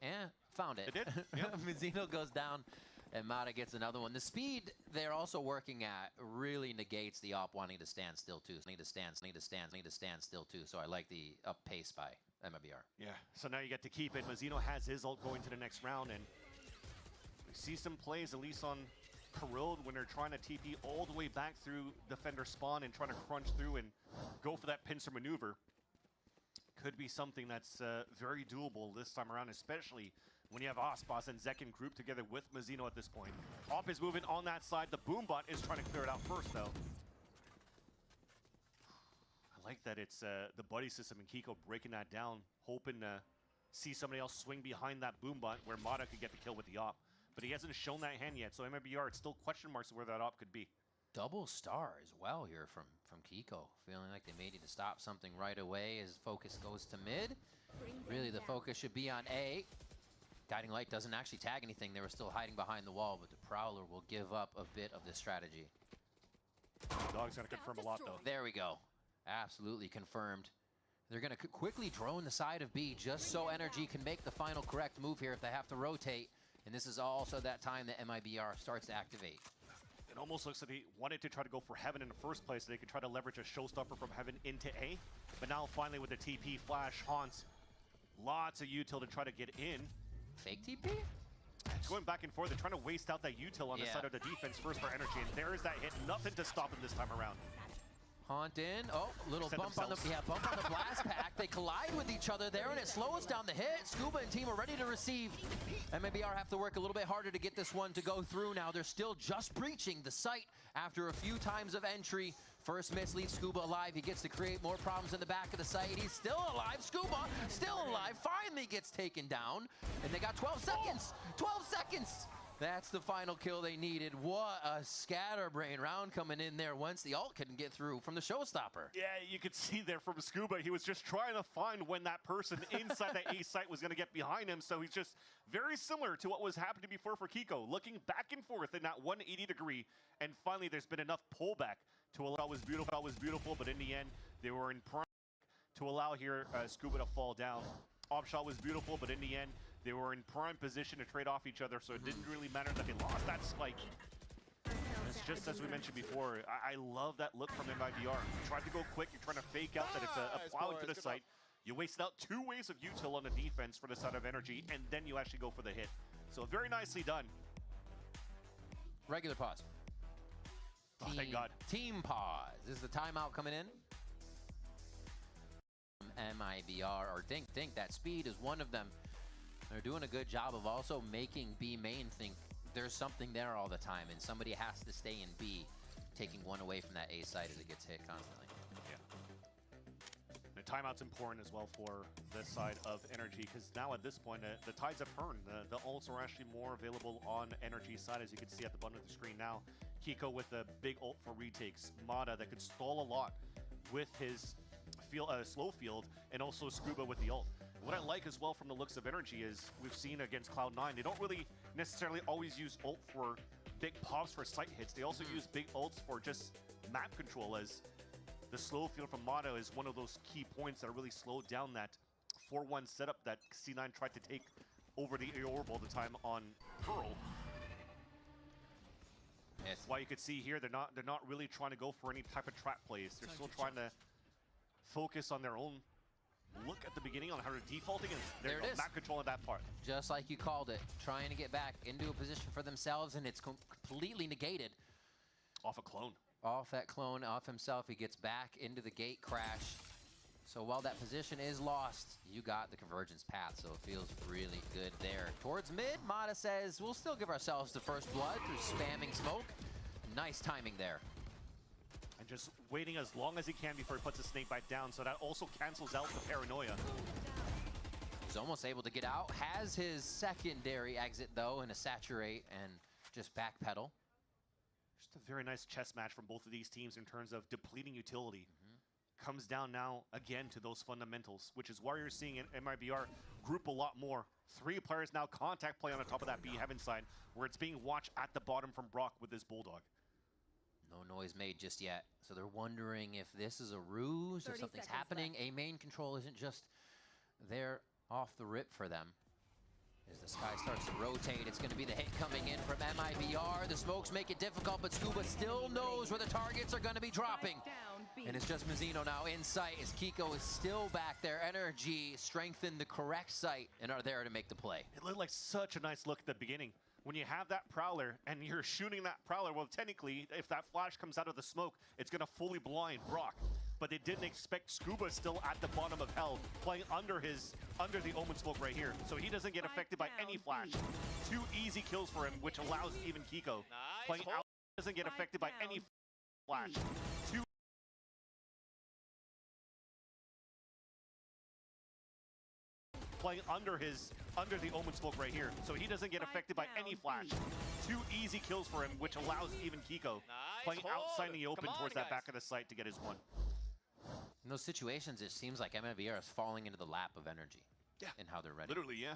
Found it. It did. Yep. Mazzino goes down, and Mata gets another one. The speed they're also working at really negates the op wanting to stand still too. Need to stand still too. So I like the up pace by MIBR. Yeah. So now you get to keep it. Mazzino has his ult going to the next round, and we see some plays, at least on Corrode, when they're trying to TP all the way back through defender spawn and trying to crunch through and go for that pincer maneuver. could be something that's very doable this time around, especially when you have Ospas and Zekin grouped together with Mazzino at this point. Op is moving on that side. The Boombot is trying to clear it out first, though. I like that it's the buddy system and Kiko breaking that down, hoping to see somebody else swing behind that Boombot where Mata could get the kill with the Op. But he hasn't shown that hand yet, so MIBR, it's still question marks where that Op could be. Double star as well here from Kiko. Feeling like they may need to stop something right away as focus goes to mid. Really, the focus should be on A. Guiding Light doesn't actually tag anything. They were still hiding behind the wall, but the Prowler will give up a bit of this strategy. Dog's gonna confirm a lot, though. There we go. Absolutely confirmed. They're gonna quickly drone the side of B just so NRG can make the final correct move here if they have to rotate. And this is also that time that MIBR starts to activate. It almost looks like they wanted to try to go for Heaven in the first place so they could try to leverage a showstopper from Heaven into A. But now finally with the TP flash, Haunts, lots of util to try to get in. Fake TP? It's going back and forth. They're trying to waste out that util on the side of the defense first for NRG. And there is that hit. Nothing to stop him this time around. Haunt in. Oh, little bump on the blast pack. They collide with each other there, and it slows down the hit. Scuba and team are ready to receive. MIBR have to work a little bit harder to get this one to go through now. They're still just breaching the site after a few times of entry. First miss leaves Scuba alive. He gets to create more problems in the back of the site. He's still alive. Scuba still alive. Finally gets taken down, and they got 12 seconds. 12 seconds. That's the final kill they needed. What a scatterbrain round coming in there once the ult couldn't get through from the showstopper. Yeah, you could see there from Scuba, he was just trying to find when that person inside that A site was going to get behind him. So he's just very similar to what was happening before for Kiko, looking back and forth in that 180 degree. And finally, there's been enough pullback to allow it was beautiful, but in the end, they were in prime to allow here Scuba to fall down. Op shot was beautiful, but in the end, they were in prime position to trade off each other, so it didn't really matter that they lost that spike. It's just as we mentioned before, I love that look from MIBR. You tried to go quick, you're trying to fake out that it's a plow into the site. You wasted out 2 ways of util on the defense for the side of NRG, and then you actually go for the hit. So very nicely done. Regular pause. Oh, thank God. Team pause. This is the timeout coming in. MIBR, or think that speed is one of them. They're doing a good job of also making B main think there's something there all the time, and somebody has to stay in B, taking one away from that A side as it gets hit constantly. Yeah. The timeout's important as well for this side of NRG, because now at this point, the tides have turned. The ults are actually more available on NRG's side, as you can see at the bottom of the screen now. Kiko with a big ult for retakes. Mata that could stall a lot with his slow field, and also Scuba with the ult. What I like as well from the looks of NRG is we've seen against Cloud9, they don't really necessarily always use ult for big pops for site hits. They also use big ults for just map control, as the slow field from Mata is one of those key points that really slowed down that 4-1 setup that C9 tried to take over the orb all the time on Pearl. Yes. That's why you could see here they're not really trying to go for any type of trap plays. They're still trying to focus on their own look at the beginning on how they're defaulting, and there it is. Map control in that part. Just like you called it, trying to get back into a position for themselves, and it's completely negated. Off a clone. Off that clone, off himself, he gets back into the gate crash. So while that position is lost, you got the convergence path, so it feels really good there. Towards mid, Mata says, we'll still give ourselves the first blood through spamming smoke. Nice timing there. And just waiting as long as he can before he puts his snake back down, so that also cancels out the paranoia. He's almost able to get out. Has his secondary exit, though, in a saturate and just backpedal. Just a very nice chess match from both of these teams in terms of depleting utility. Comes down now, again, to those fundamentals, which is why you're seeing MIBR group a lot more. 3 players now contact play on the top of that B Heaven side, where it's being watched at the bottom from Brock with this Bulldog. No noise made just yet, so they're wondering if this is a ruse, if something's happening. A main control isn't just there off the rip for them. As the sky starts to rotate, it's going to be the hit coming in from MIBR. The smokes make it difficult, but Scuba still knows where the targets are going to be dropping. And it's just Mazzino now in sight as Kiko is still back there. NRG strengthened the correct site and are there to make the play. It looked like such a nice look at the beginning. When you have that Prowler and you're shooting that Prowler, well, technically, if that flash comes out of the smoke, it's going to fully blind Brock. but they didn't expect Scuba still at the bottom of hell, playing under the Omen smoke right here. So he doesn't get affected by any flash. 2 easy kills for him, which allows even Kiko playing out. Doesn't get affected by any flash. 2 playing under the Omen smoke right here. So he doesn't get affected by any flash. 2 easy kills for him, which allows even Kiko playing outside in the open towards that back of the site to get his 1. In those situations, it seems like MIBR is falling into the lap of energy. Yeah. And how they're ready. Literally, yeah.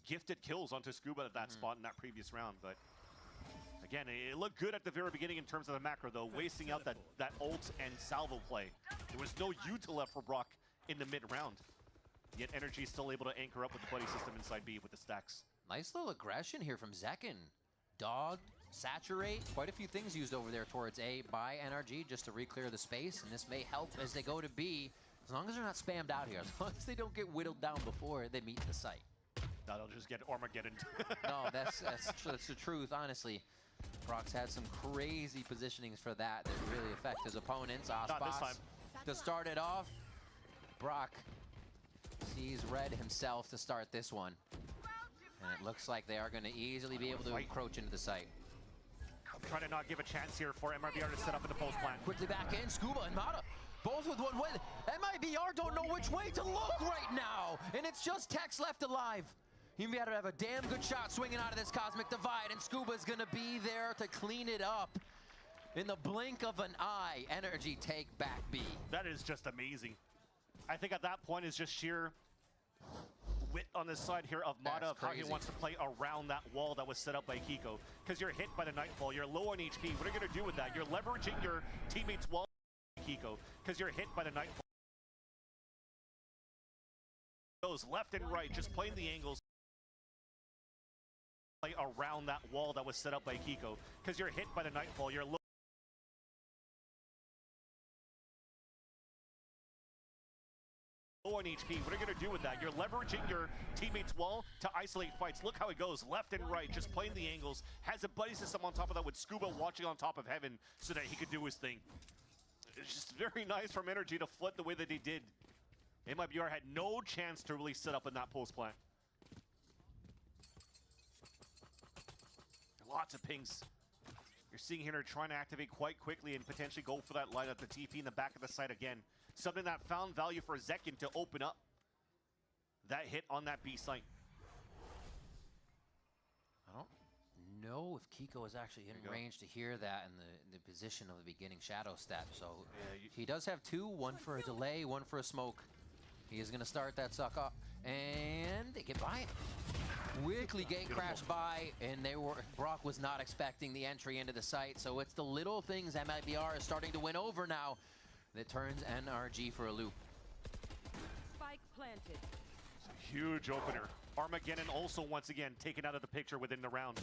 Gifted kills onto Scuba at that spot in that previous round, but again, it looked good at the very beginning in terms of the macro, though, wasting out that ult and salvo play. There was no util left for Brock in the mid-round. Yet Energy is still able to anchor up with the buddy system inside B with the stacks. Nice little aggression here from Zekin. Dog, saturate, quite a few things used over there towards A by NRG just to re-clear the space, and this may help as they go to B, as long as they're not spammed out here, as long as they don't get whittled down before they meet the site. That'll just get Armageddon. No, that's the truth, honestly. Brock's had some crazy positionings for that really affect his opponents. Not this time. To start it off, Brock sees red himself to start this one. And it looks like they are going to easily be able to encroach into the site. I'm trying to not give a chance here for MIBR to set up in the post plan. Quickly back in, Scuba and Mata, both with 1 win. MIBR don't know which way to look right now, and it's just Tex left alive. You better have a damn good shot swinging out of this Cosmic Divide, and Scuba's gonna be there to clean it up. In the blink of an eye, Energy take back B. That is just amazing. I think at that point is just sheer wit on this side here of Mata, of how he wants to play around that wall that was set up by Kiko. Because you're hit by the Nightfall, you're low on HP. What are you gonna do with that? You're leveraging your teammate's wall, Kiko, because you're hit by the Nightfall. Goes left and right, just playing the angles. Play around that wall that was set up by Kiko. Because you're hit by the Nightfall, you're low on HP. What are you gonna do with that? You're leveraging your teammate's wall to isolate fights. Look how it goes, left and right, just playing the angles. Has a buddy system on top of that with Scuba watching on top of Heaven so that he could do his thing. It's just very nice from Energy to flood the way that they did. MIBR had no chance to really set up in that post plant. Lots of pings. You're seeing here they're trying to activate quite quickly and potentially go for that line at the TP in the back of the site again. Something that found value for Zekin to open up that hit on that B site. I don't know if Kiko is actually in range to hear that in the position of the beginning shadow step. So he does have 2, 1 for a delay, 1 for a smoke. He is going to start that suck up, and they get by it. Quickly gate crashed by, and Brock was not expecting the entry into the site. So it's the little things MIBR is starting to win over now that turns NRG for a loop. Spike planted. It's a huge opener. Armageddon also once again taken out of the picture within the round.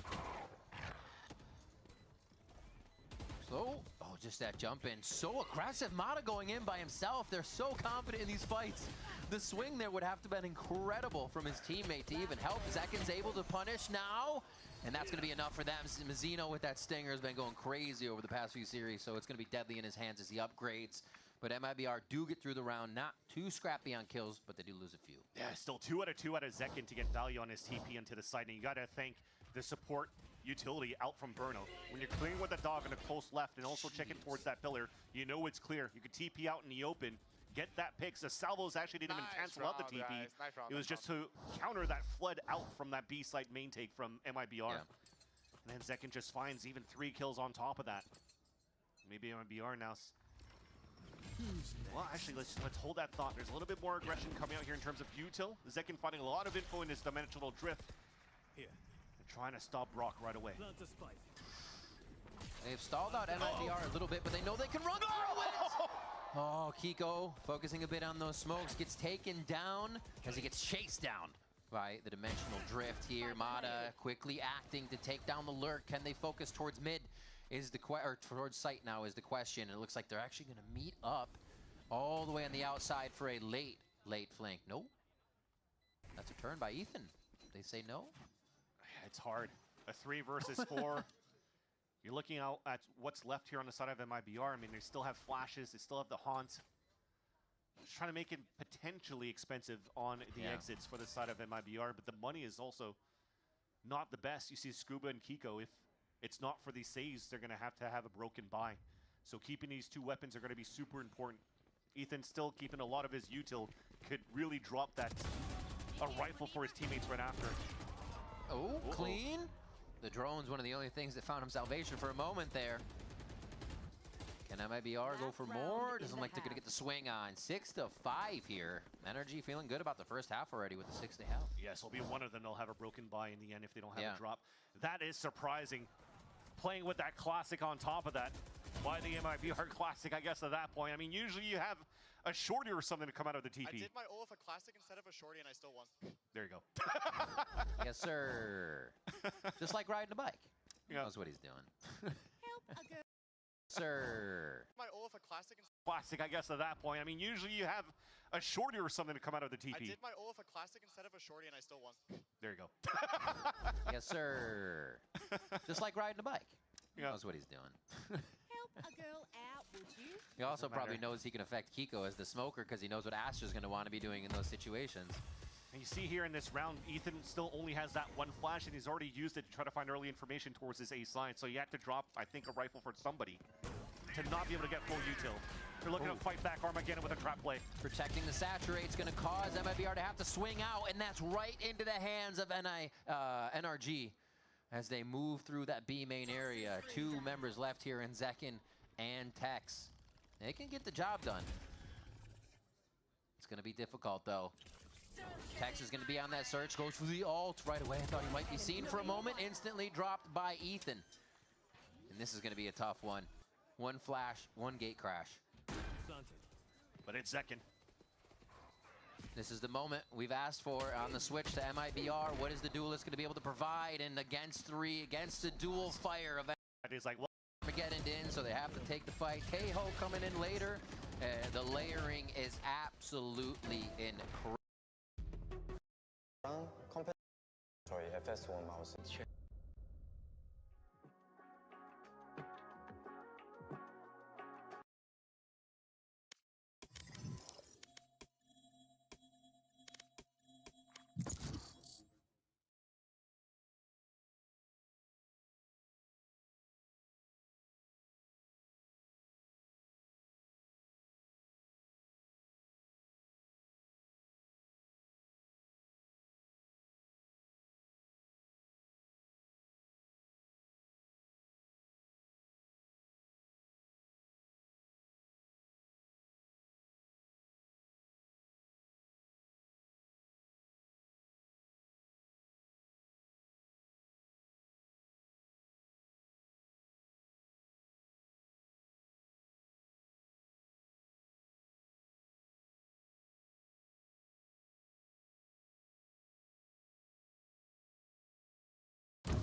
So, just that jump in. So aggressive. Mata going in by himself. They're so confident in these fights. The swing there would have to have been incredible from his teammate to even help. Zekin's able to punish now, and that's going to be enough for them. Mazzino with that stinger has been going crazy over the past few series, so it's going to be deadly in his hands as he upgrades. But MIBR do get through the round, not too scrappy on kills, but they do lose a few. Yeah, still 2 out of 2 out of Zekin to get value on his TP into the side, and you got to thank the support utility out from Burno. When you're clearing with the dog in a close left and also checking towards that pillar, you know it's clear. You could TP out in the open, get that pick. The salvos actually didn't even cancel out the TP. It was just to counter that flood out from that B site main take from MIBR. Yeah. And then Zekin just finds even 3 kills on top of that. Maybe MIBR now. Well, actually, let's hold that thought. There's a little bit more aggression coming out here in terms of util. Zekin finding a lot of info in his dimensional drift. Here. Trying to stop Brock right away. They've stalled out MIBR a little bit, but they know they can run through it! Oh, Kiko focusing a bit on those smokes, gets taken down as he gets chased down by the dimensional drift here. Mata quickly acting to take down the lurk. Can they focus towards mid? Or towards site now is the question. And it looks like they're actually going to meet up all the way on the outside for a late flank. Nope. That's a turn by Ethan. They say no. It's hard. A 3 versus 4. You're looking out at what's left here on the side of MIBR. I mean, they still have flashes. They still have the haunt. Just trying to make it potentially expensive on the exits for the side of MIBR, but the money is also not the best. You see Scuba and Kiko, if it's not for these saves, they're going to have a broken buy. So keeping these two weapons are going to be super important. Ethan still keeping a lot of his util, could really drop that a rifle for his teammates right after. Oh, clean. The drone's one of the only things that found him salvation for a moment there. Can MIBR go for more? Doesn't like they're going to get the swing on. 6-5 here. NRG feeling good about the first half already with the 6 they have. Yes, it'll be one of them. They'll have a broken buy in the end if they don't have a drop. That is surprising. Playing with that classic on top of that. Why the MIBR classic, I guess, at that point? I mean, usually you have a shorty or something to come out of the TP. I did my ult with a classic instead of a shorty, and I still won. There you go. Yes, sir. Just like riding a bike. He knows what he's doing. Help a girl. Sir. My ult with a classic. Classic, I guess, at that point. I mean, usually you have a shorty or something to come out of the TP. I did my ult with a classic instead of a shorty, and I still won. There you go. Yes, sir. Just like riding a bike. He knows what he's doing. Help a girl out, would you? He also probably knows he can affect Kiko as the smoker because he knows what Astra's going to want to be doing in those situations. And you see here in this round, Ethan still only has that one flash, and he's already used it to try to find early information towards his ace line. So he had to drop, I think, a rifle for somebody to not be able to get full util. They're looking to fight back Armageddon with a trap play. Protecting the saturate's going to cause MIBR to have to swing out, and that's right into the hands of NRG as they move through that B main area. 2 members left here in Zekin and Tex. They can get the job done. It's going to be difficult, though. Tex is going to be on that search, goes for the ult right away. I thought he might be seen for a moment, instantly dropped by Ethan. And this is going to be a tough one. 1 flash, 1 gate crash. But it's Zekin. This is the moment we've asked for on the switch to MIBR. What is the duelist going to be able to provide? And against 3, against the dual fire of He's like, well, getting in, so they have to take the fight. K-Ho coming in later. The layering is absolutely incredible. 저희 FS1 마우스.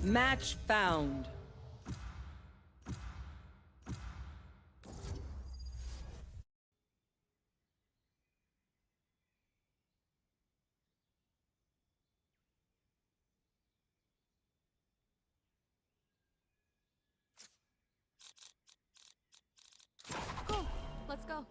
Match found. Go. Let's go.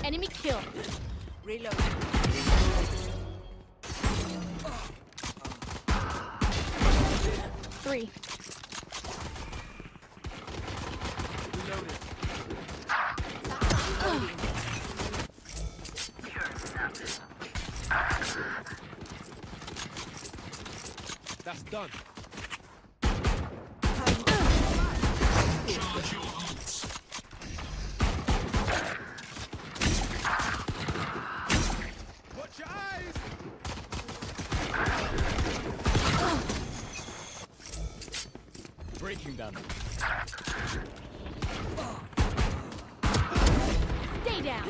Enemy kill. Reload. 3. That's done. Charge your ults. Watch your eyes. Breaking them. Stay down.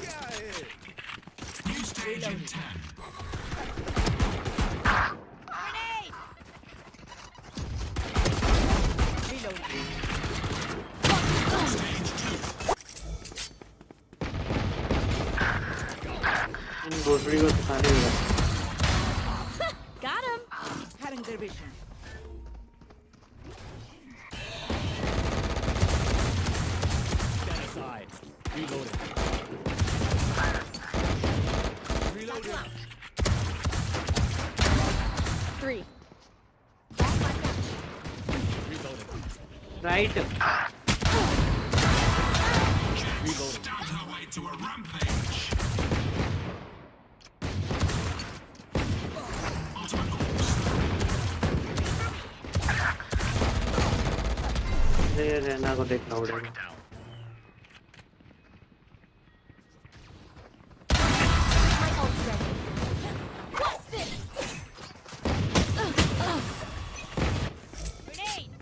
Get out of here. New stage in 10. Grenade! Reload. Stage 2. Got him. Cutting their vision. Stand aside. Reloading. Reloading. 3. Reloading. Right. Reloading. Stabbed her way to a rampage. Ultimate ult. There रहना को देखना पड़ेगा. My ult's ready. What's this? Grenade!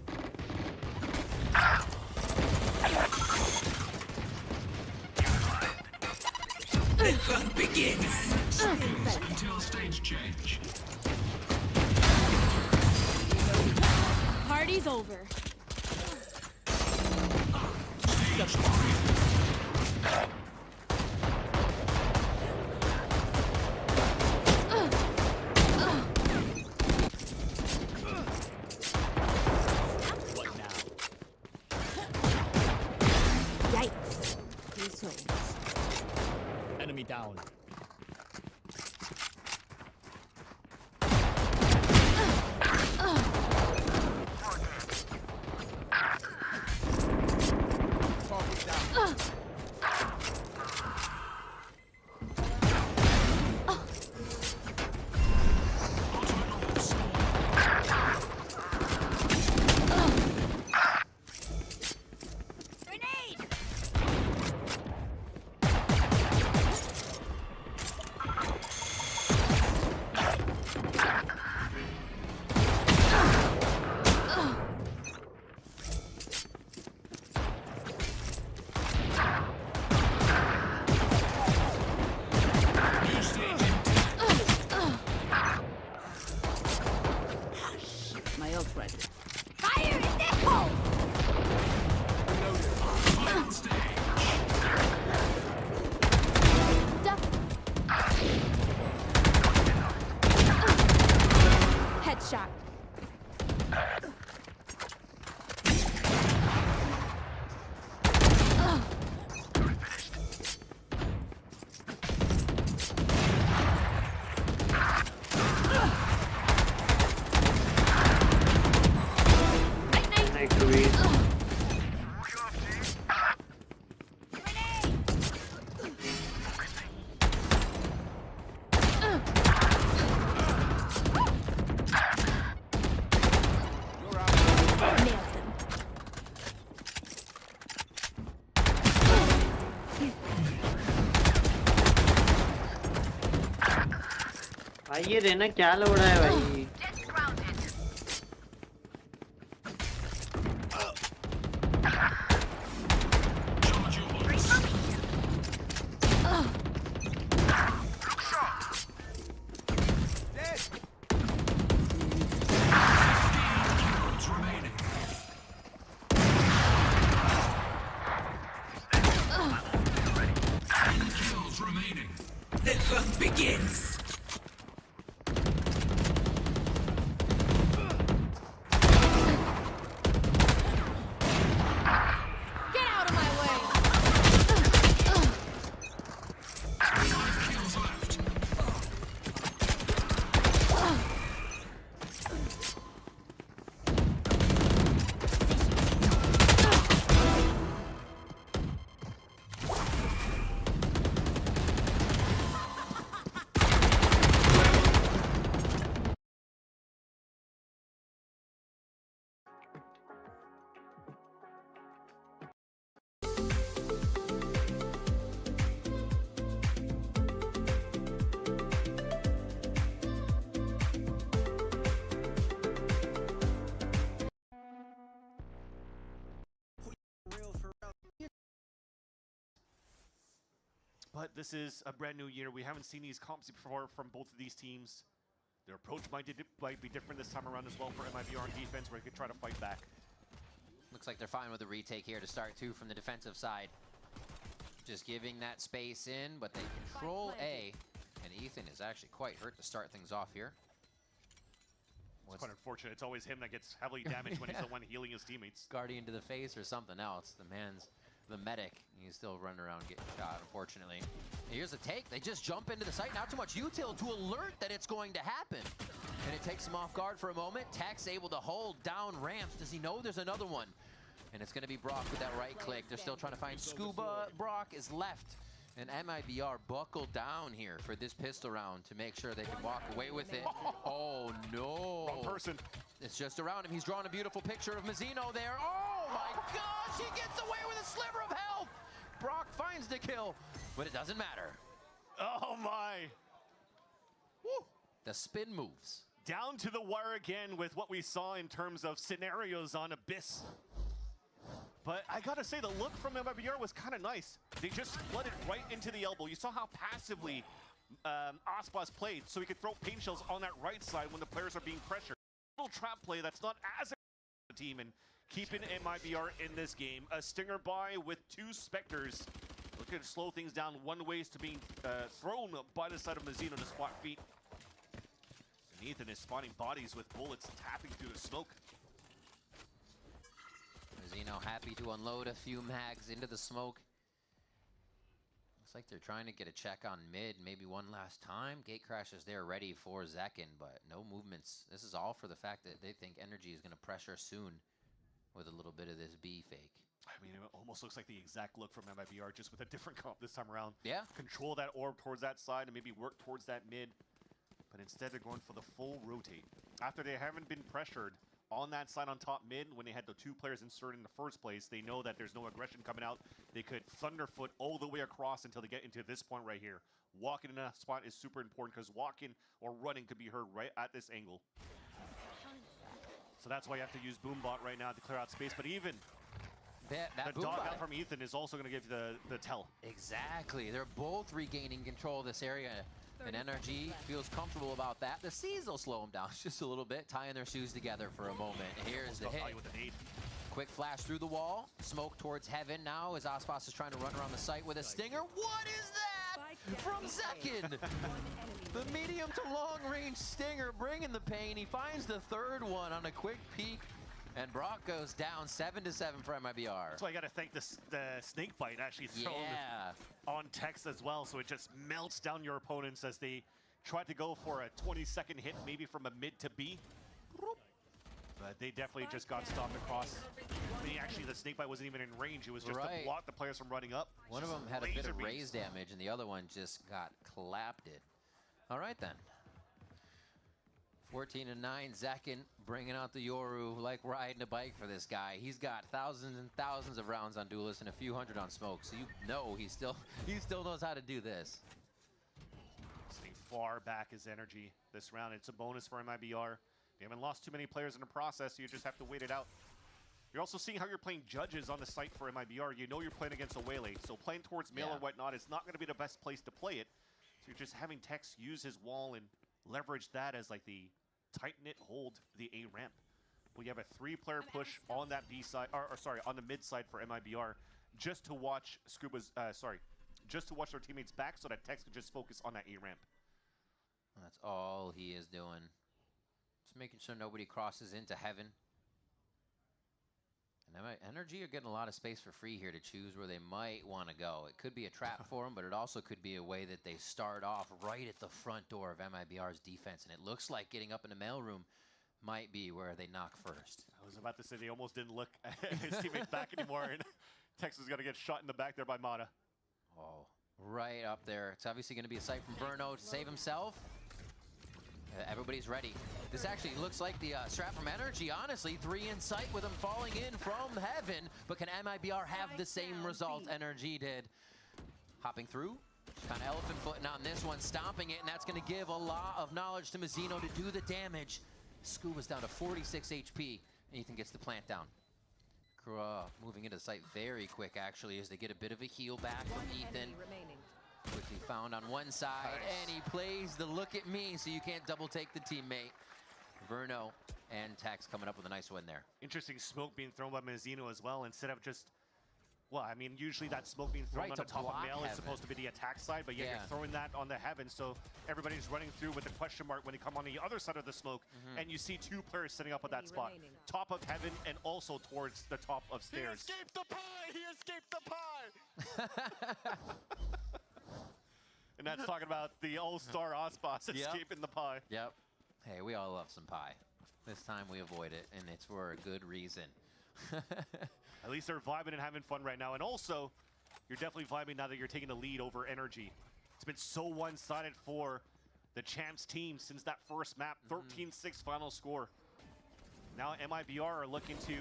The hunt begins. Seconds until stage change. Party's over. Stage 3. What now? Yikes. Enemy down. Target down. Ultimate ult. Grenade! New stage in 10. My ult ready. Fire in the hole! Final stage. Duck. Headshot. Nice to meet. You're out. Nailed them. भाई ये रहना क्या लौड़ा है भाई. Charge your ults. Dead. 15 kills remaining. Kills remaining. The hunt begins. But this is a brand new year. We haven't seen these comps before from both of these teams. Their approach might be different this time around as well for MIBR on defense, where they could try to fight back. Looks like they're fine with the retake here to start too from the defensive side. Just giving that space in, but they control A. And Ethan is actually quite hurt to start things off here. It's quite unfortunate. It's always him that gets heavily damaged when he's the one healing his teammates. Guardian to the face or something else. The medic. He's still running around getting shot, unfortunately. Here's a take. They just jump into the site. Not too much util to alert that it's going to happen. And it takes him off guard for a moment. Tech's able to hold down ramps. Does he know there's another one? And it's going to be Brock with that right click. They're still trying to find Scuba. Brock is left. And MIBR buckled down here for this pistol round to make sure they can walk away with it. Oh, no. Wrong person. It's just around him. He's drawn a beautiful picture of Mazzino there. Oh, my gosh. He gets away with a sliver of health. Brock finds the kill, but it doesn't matter. Oh, my. Woo. The spin moves. Down to the wire again with what we saw in terms of scenarios on Abyss. But I gotta say, the look from MIBR was kind of nice. They just flooded right into the elbow. You saw how passively Aspas played, so he could throw paint shells on that right side when the players are being pressured. Little trap play that's not as a team and keeping MIBR in this game. A stinger by with 2 Spectres. Looking to slow things down. One way is to being thrown by the side of Mazzino to spot feet. And Ethan is spotting bodies with bullets tapping through the smoke. Mazzino happy to unload a few mags into the smoke. Looks like they're trying to get a check on mid, maybe one last time. Gate crashes there ready for Zekin, but no movements. This is all for the fact that they think NRG is going to pressure soon with a little bit of this B fake. I mean, it almost looks like the exact look from MIBR, just with a different comp this time around. Yeah. Control that orb towards that side and maybe work towards that mid. But instead, they're going for the full rotate. After they haven't been pressured on that side on top mid, when they had the 2 players inserted in the first place, they know that there's no aggression coming out. They could thunderfoot all the way across until they get into this point right here. Walking in a spot is super important because walking or running could be heard right at this angle. So that's why you have to use Boombot right now to clear out space. But even that the dog out from Ethan is also going to give you the tell. Exactly. They're both regaining control of this area. And NRG feels comfortable about that. The C's will slow them down just a little bit, tying their shoes together for a moment. Here's the hit. Quick flash through the wall. Smoke towards heaven now as Aspas is trying to run around the site with a stinger. What is that from Zekin? The medium to long range stinger bringing the pain. He finds the 3rd one on a quick peek. And Brock goes down 7-7 for MIBR. That's why I got to thank the snake bite actually thrown on text as well. So it just melts down your opponents as they try to go for a 20-second hit, maybe from a mid to B. But they definitely just got stopped across. I mean, actually, the snake bite wasn't even in range. It was just to block the players from running up. One of them had a bit of raise damage, and the other one just got clapped it. All right, then. 14-9, Zekin bringing out the Yoru like riding a bike for this guy. He's got thousands and thousands of rounds on Duelist and a few hundred on Smoke, so you know he still knows how to do this. Staying far back is energy this round. It's a bonus for MIBR. They haven't lost too many players in the process, so you just have to wait it out. You're also seeing how you're playing judges on the site for MIBR. You know you're playing against a Waylay, so playing towards mail or whatnot is not going to be the best place to play it. So you're just having Tex use his wall and leverage that as like the tight-knit hold the A ramp. We have a 3-player push on that B side, or sorry, on the mid side for MIBR, just to watch just to watch their teammates back so that Tex can just focus on that A ramp. That's all he is doing. Just making sure nobody crosses into heaven. And NRG are getting a lot of space for free here to choose where they might want to go. It could be a trap for them, but it also could be a way that they start off right at the front door of MIBR's defense. And it looks like getting up in the mailroom might be where they knock first. I was about to say they almost didn't look at his teammates back anymore, and Tex is going to get shot in the back there by Mata. Oh, right up there. It's obviously going to be a sight from Burno to save himself. Everybody's ready. This actually looks like the strap from NRG, honestly. 3 in sight with him falling in from heaven. But can MIBR have the same result NRG did? Hopping through. Kind of elephant footing on this one, stomping it, and that's going to give a lot of knowledge to Mazzino to do the damage. Scuba's down to 46 HP, and Ethan gets the plant down. Moving into the site very quick, actually, as they get a bit of a heal back from Ethan. Quickly found on one side, and he plays the look at me, so you can't double take the teammate. Verno and Tex coming up with a nice win there. Interesting smoke being thrown by Mazzino as well, instead of just, well, I mean, usually that smoke being thrown on the top of Mail is supposed to be the attack side, but yeah, you're throwing that on the Heaven, so everybody's running through with a question mark when they come on the other side of the smoke, and you see two players sitting up at that spot. Top of Heaven and also towards the top of stairs. He escaped the pie! He escaped the pie! And that's talking about the all-star Osboss escaping the pie. Yep. Hey, we all love some pie. This time we avoid it, and it's for a good reason. At least they're vibing and having fun right now. And also, you're definitely vibing now that you're taking the lead over NRG. It's been so one-sided for the Champs team since that first map, 13-6 final score. Now MIBR are looking to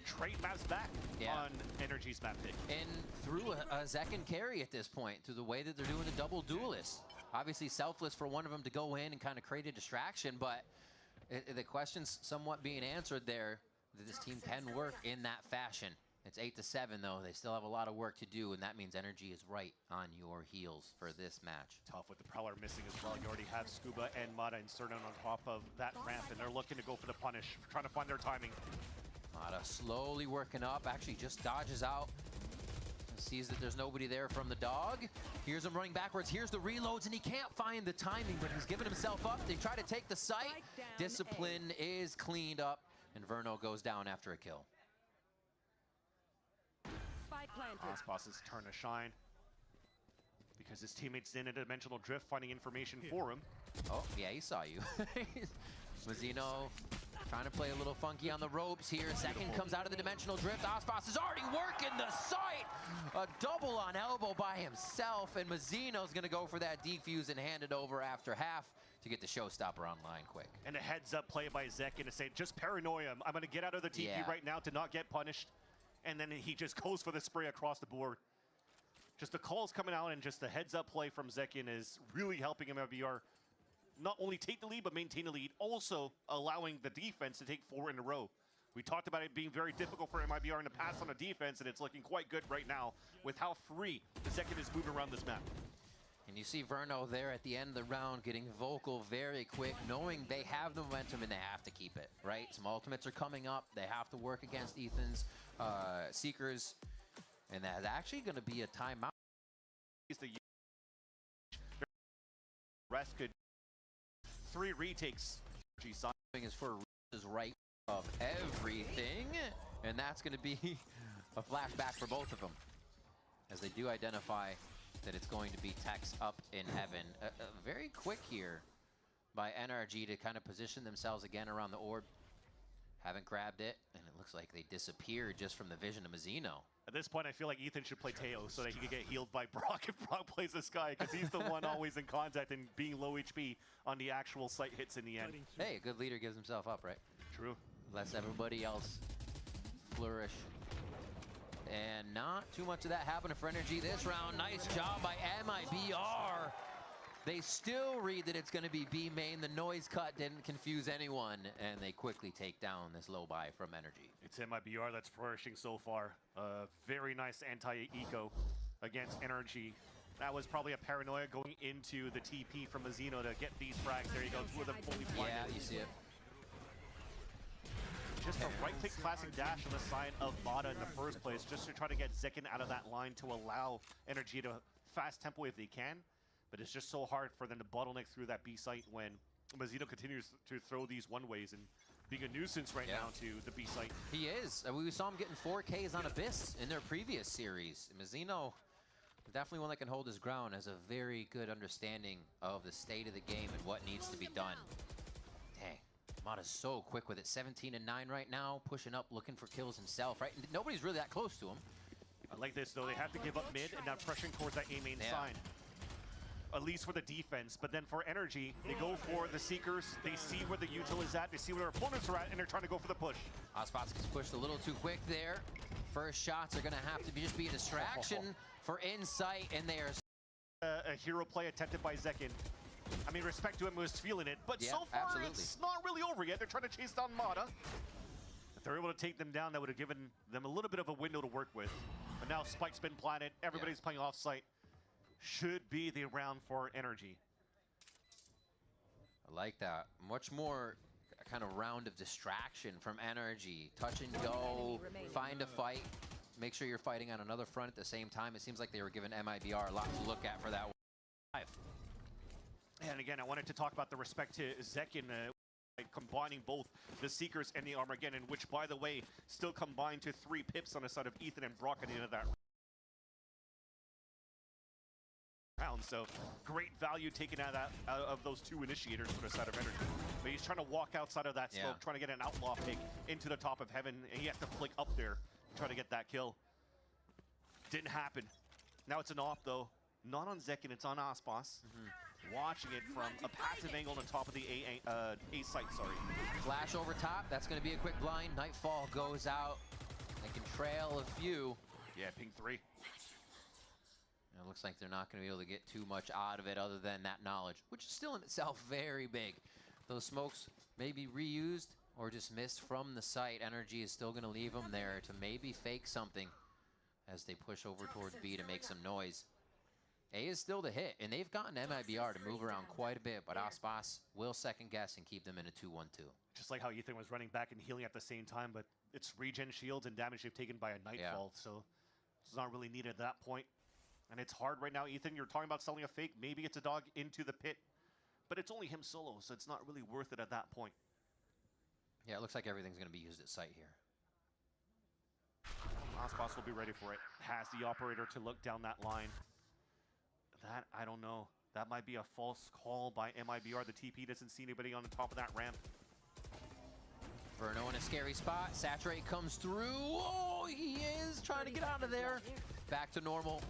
trade maps back on NRG's map pick. And through a second carry at this point, through the way that they're doing the double duelist. Obviously selfless for one of them to go in and kind of create a distraction, but the question's somewhat being answered there, that this team can work in that fashion. It's 8-7 though. They still have a lot of work to do, and that means NRG is right on your heels for this match. Tough with the Prowler missing as well. You already have Scuba and Mata inserted on top of that ramp, and they're looking to go for the punish, trying to find their timing. Mata slowly working up, actually just dodges out. Sees that there's nobody there from the dog. Here's him running backwards. Here's the reloads, and he can't find the timing, but he's giving himself up. They try to take the site. Discipline is cleaned up, and Verno goes down after a kill. Osboss's turn to shine because his teammates in a dimensional drift, finding information for him. Oh, yeah, he saw you. Mazzino trying to play a little funky on the ropes here. Second comes out of the dimensional drift. Osboss is already working the site. A double on elbow by himself, and Mazzino's gonna go for that defuse and hand it over after half to get the showstopper online quick. And a heads up play by Zekin to say, just paranoia. I'm gonna get out of the TP right now to not get punished. And then he just goes for the spray across the board. Just the calls coming out and just the heads up play from Zekin is really helping MIBR not only take the lead, but maintain the lead, also allowing the defense to take 4 in a row. We talked about it being very difficult for MIBR in the past on the defense, and it's looking quite good right now with how free the Zekin is moving around this map. And you see Verno there at the end of the round getting vocal very quick, knowing they have the momentum and they have to keep it, right? Some ultimates are coming up. They have to work against Ethan's Seekers, and that's actually going to be a timeout. Rest could 3 retakes. Is for is right of everything, and that's going to be a flashback for both of them, as they do identify that it's going to be Tex up in Heaven. Very quick here by NRG to kind of position themselves again around the orb. Haven't grabbed it, and it looks like they disappeared just from the vision of Mazzino. At this point, I feel like Ethan should play Teo so that he can get healed by Brock if Brock plays this guy, because he's the one always in contact and being low HP on the actual site hits in the end. Hey, a good leader gives himself up, right? True. Lets everybody else flourish. And not too much of that happening for NRG this round. Nice job by MIBR. They still read that it's going to be B main. The noise cut didn't confuse anyone, and they quickly take down this low buy from NRG. It's MIBR that's flourishing so far. Very nice anti-eco against NRG. That was probably a paranoia going into the TP from Mazzino to get these frags. There you go, 2 of them fully blinded. Yeah, you see it. Just a right-click classic dash on the side of Mata in the first place, just to try to get Zekin out of that line to allow NRG to fast tempo if they can. But it's just so hard for them to bottleneck through that B site when Mazzino continues to throw these one-ways and being a nuisance right now to the B site. He is. We saw him getting 4Ks on Abyss in their previous series. Mazzino is definitely one that can hold his ground, has a very good understanding of the state of the game and what needs to be done. Dang, Mata's so quick with it. 17-9 right now, pushing up, looking for kills himself, right? Nobody's really that close to him. I like this, though. They have to give up mid and now pressuring towards that A main side. At least for the defense, but then for NRG, they go for the Seekers. They see where the util is at, they see where their opponents are at, and they're trying to go for the push. Osboss gets pushed a little too quick there. First shots are going to have to just be a distraction for Insight, and they are... A hero play attempted by Zekin. I mean, respect to him, who's feeling it, but so far it's not really over yet. They're trying to chase down Mata. If they're able to take them down, that would have given them a little bit of a window to work with. But now Spike's been planted, everybody's playing off-site. should be the round for NRG. I like that. Much more kind of round of distraction from NRG. Touch and go, find a fight. Make sure you're fighting on another front at the same time. It seems like they were giving MIBR a lot to look at for that one. And again, I wanted to talk about the respect to Zekin, combining both the Seekers and the Armageddon, which, by the way, still combined to 3 pips on the side of Ethan and Brock at the end of that round. So great value taken out of those 2 initiators for the side of NRG. But he's trying to walk outside of that smoke, trying to get an outlaw pick into the top of heaven, and he has to flick up there to try to get that kill. Didn't happen. Now it's an op though. Not on Zekin, it's on Aspas. Watching it from a passive angle on the top of the A site, sorry. Flash over top, that's gonna be a quick blind. Nightfall goes out. They can trail a few. Yeah, ping 3. It looks like they're not going to be able to get too much out of it other than that knowledge, which is still in itself very big. Those smokes may be reused or just missed from the site. NRG is still going to leave them there to maybe fake something as they push over towards B to make some noise. A is still the hit, and they've gotten MIBR to move around quite a bit, but Aspas will second guess and keep them in a 2-1-2. Just like how Ethan was running back and healing at the same time, but it's regen shields and damage they've taken by a Nightfall, so it's not really needed at that point. And it's hard right now, Ethan. You're talking about selling a fake. Maybe it's a dog into the pit, but it's only him solo, so it's not really worth it at that point. Yeah, it looks like everything's going to be used at site here. Aspas will be ready for it. Has the operator to look down that line. That, I don't know. That might be a false call by MIBR. The TP doesn't see anybody on the top of that ramp. Verno in a scary spot. Saturate comes through. Oh, he is trying to get out of there. Back to normal.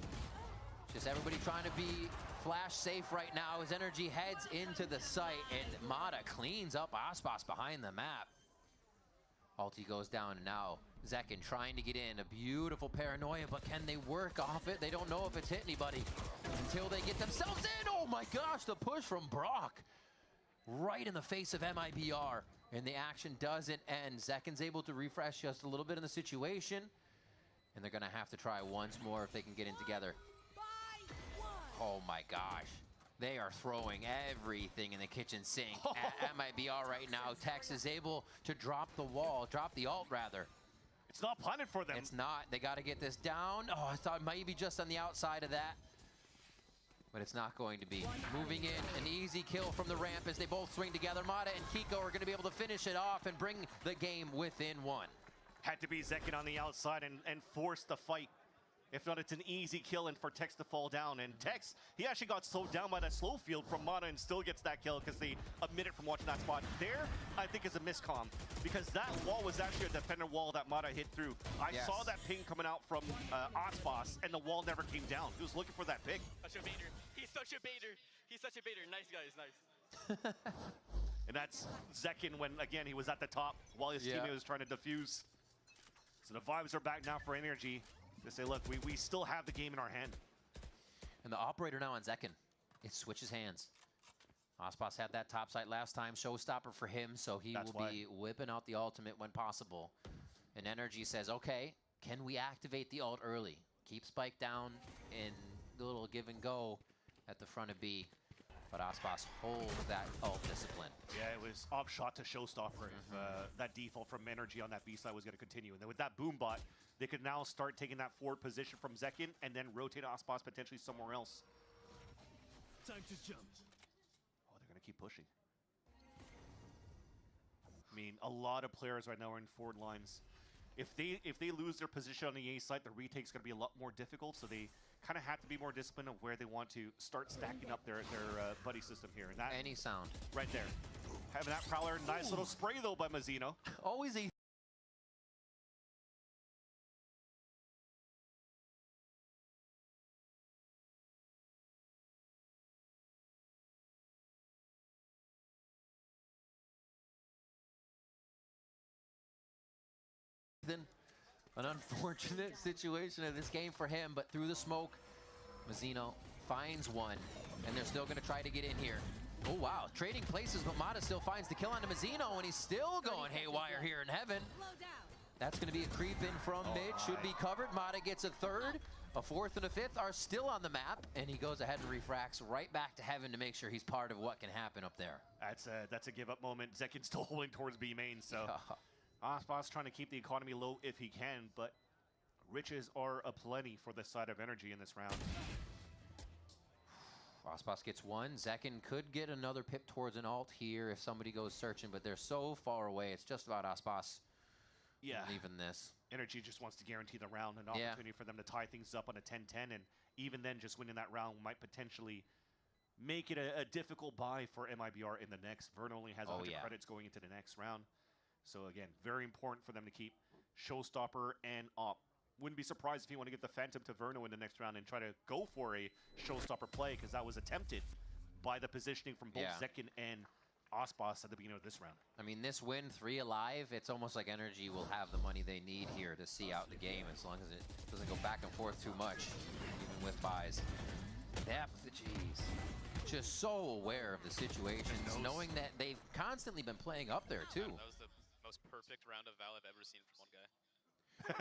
Just everybody trying to be flash safe right now as NRG heads into the site, and Mata cleans up Aspas behind the map. Ulti goes down, and now Zekin trying to get in. A beautiful paranoia, but can they work off it? They don't know if it's hit anybody until they get themselves in. Oh my gosh, the push from Brock. Right in the face of MIBR, and the action doesn't end. Zekin's able to refresh just a little bit in the situation, and they're gonna have to try once more if they can get in together. Oh my gosh. They are throwing everything in the kitchen sink at MIBR right now. Tex is able to drop the wall, drop the ult rather. It's not planted for them. It's not. They got to get this down. Oh, I thought maybe just on the outside of that, but it's not going to be. Moving in, an easy kill from the ramp as they both swing together. Mata and Kiko are going to be able to finish it off and bring the game within 1. Had to be Zekin on the outside and force the fight. If not, it's an easy kill and for Tex to fall down. And Tex, he actually got slowed down by that slow field from Mata and still gets that kill because they omitted from watching that spot. There, I think, is a miscomm because that wall was actually a defender wall that Mata hit through. I saw that ping coming out from Aspas, and the wall never came down. He was looking for that pick. Such a baiter. He's such a baiter. He's such a baiter. Nice, guys. Nice. And that's Zekin when, again, he was at the top while his teammate was trying to defuse. So the vibes are back now for NRG. They say, look, we still have the game in our hand. And the operator now on Zekin, it switches hands. Aspas had that top site last time, showstopper for him, so he will be whipping out the ultimate when possible. And NRG says, okay, can we activate the ult early? Keep Spike down in the little give and go at the front of B. But Aspas holds that ult discipline. Yeah, it was off shot to showstopper if that default from NRG on that B side was going to continue. And then with that boom bot, they could now start taking that forward position from Zekin and then rotate Aspas potentially somewhere else. Time to jump. Oh, they're going to keep pushing. I mean, a lot of players right now are in forward lines. If they lose their position on the A side, the retake's going to be a lot more difficult, so they kind of have to be more disciplined of where they want to start stacking up their buddy system here. And that any sound. Right there. Having that Prowler, nice little spray though by Mazzino. Always a an unfortunate situation of this game for him, but through the smoke, Mazzino finds one, and they're still going to try to get in here. Oh wow, trading places, but Mata still finds the kill onto Mazzino, and he's still going haywire here in heaven. That's going to be a creep in from mid, should be covered. Mata gets a third, A fourth and a fifth are still on the map, and he goes ahead and refracts right back to heaven to make sure he's part of what can happen up there. That's a give-up moment. Zekin's still holding towards B main, so Aspas trying to keep the economy low if he can, but riches are aplenty for the side of NRG in this round. Aspas gets one. Zekin could get another pip towards an ult here if somebody goes searching, but they're so far away. It's just about Aspas leaving this. NRG just wants to guarantee the round, an opportunity for them to tie things up on a 10-10, and even then just winning that round might potentially make it a difficult buy for MIBR in the next. Vern only has 100 credits going into the next round. So again, very important for them to keep Showstopper and Op. Wouldn't be surprised if you want to get the Phantom to Verno in the next round and try to go for a Showstopper play, because that was attempted by the positioning from both Zekin and Aspas at the beginning of this round. I mean, this win, 3 alive, it's almost like NRG will have the money they need here to see out the game, as long as it doesn't go back and forth too much, even with buys. Depth, jeez. Just so aware of the situations, knowing that they've constantly been playing up there, too. That was the most perfect round of Val I've ever seen from one guy.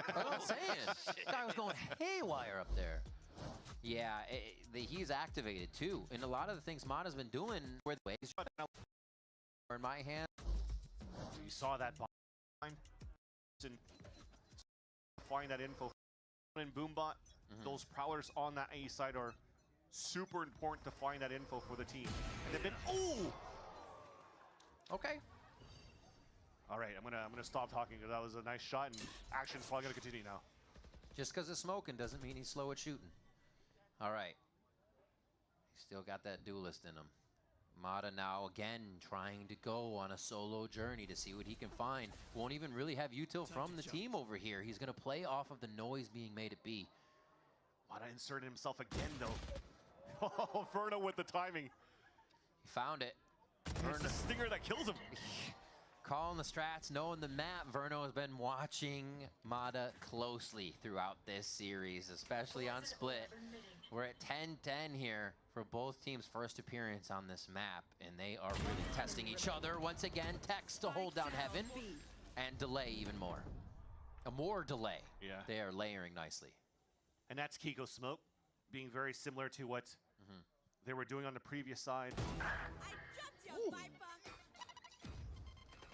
That's what I'm saying. Guy was going haywire up there. Yeah, he's activated, too. And a lot of the things Mata's been doing were the ways in my hand. You saw that behind and find that info in Boombot. Those prowlers on that A side are super important to find that info for the team. And they've been okay. All right, I'm gonna stop talking because that was a nice shot, and action's probably gonna continue now. Just because it's smoking doesn't mean he's slow at shooting. All right. He's still got that duelist in him. Mata now again trying to go on a solo journey to see what he can find. Won't even really have util from the team over here. He's going to play off of the noise being made at B. Mata inserted himself again, though. Oh, Verno with the timing. He found it. It's the stinger that kills him. Calling the strats, knowing the map. Verno has been watching Mata closely throughout this series, especially on Split. We're at 10-10 here for both teams' first appearance on this map, and they are really testing each other. Once again, Tex to hold down Heaven and delay even more. A more delay. Yeah. They are layering nicely. And that's Kiko Smoke, being very similar to what they were doing on the previous side.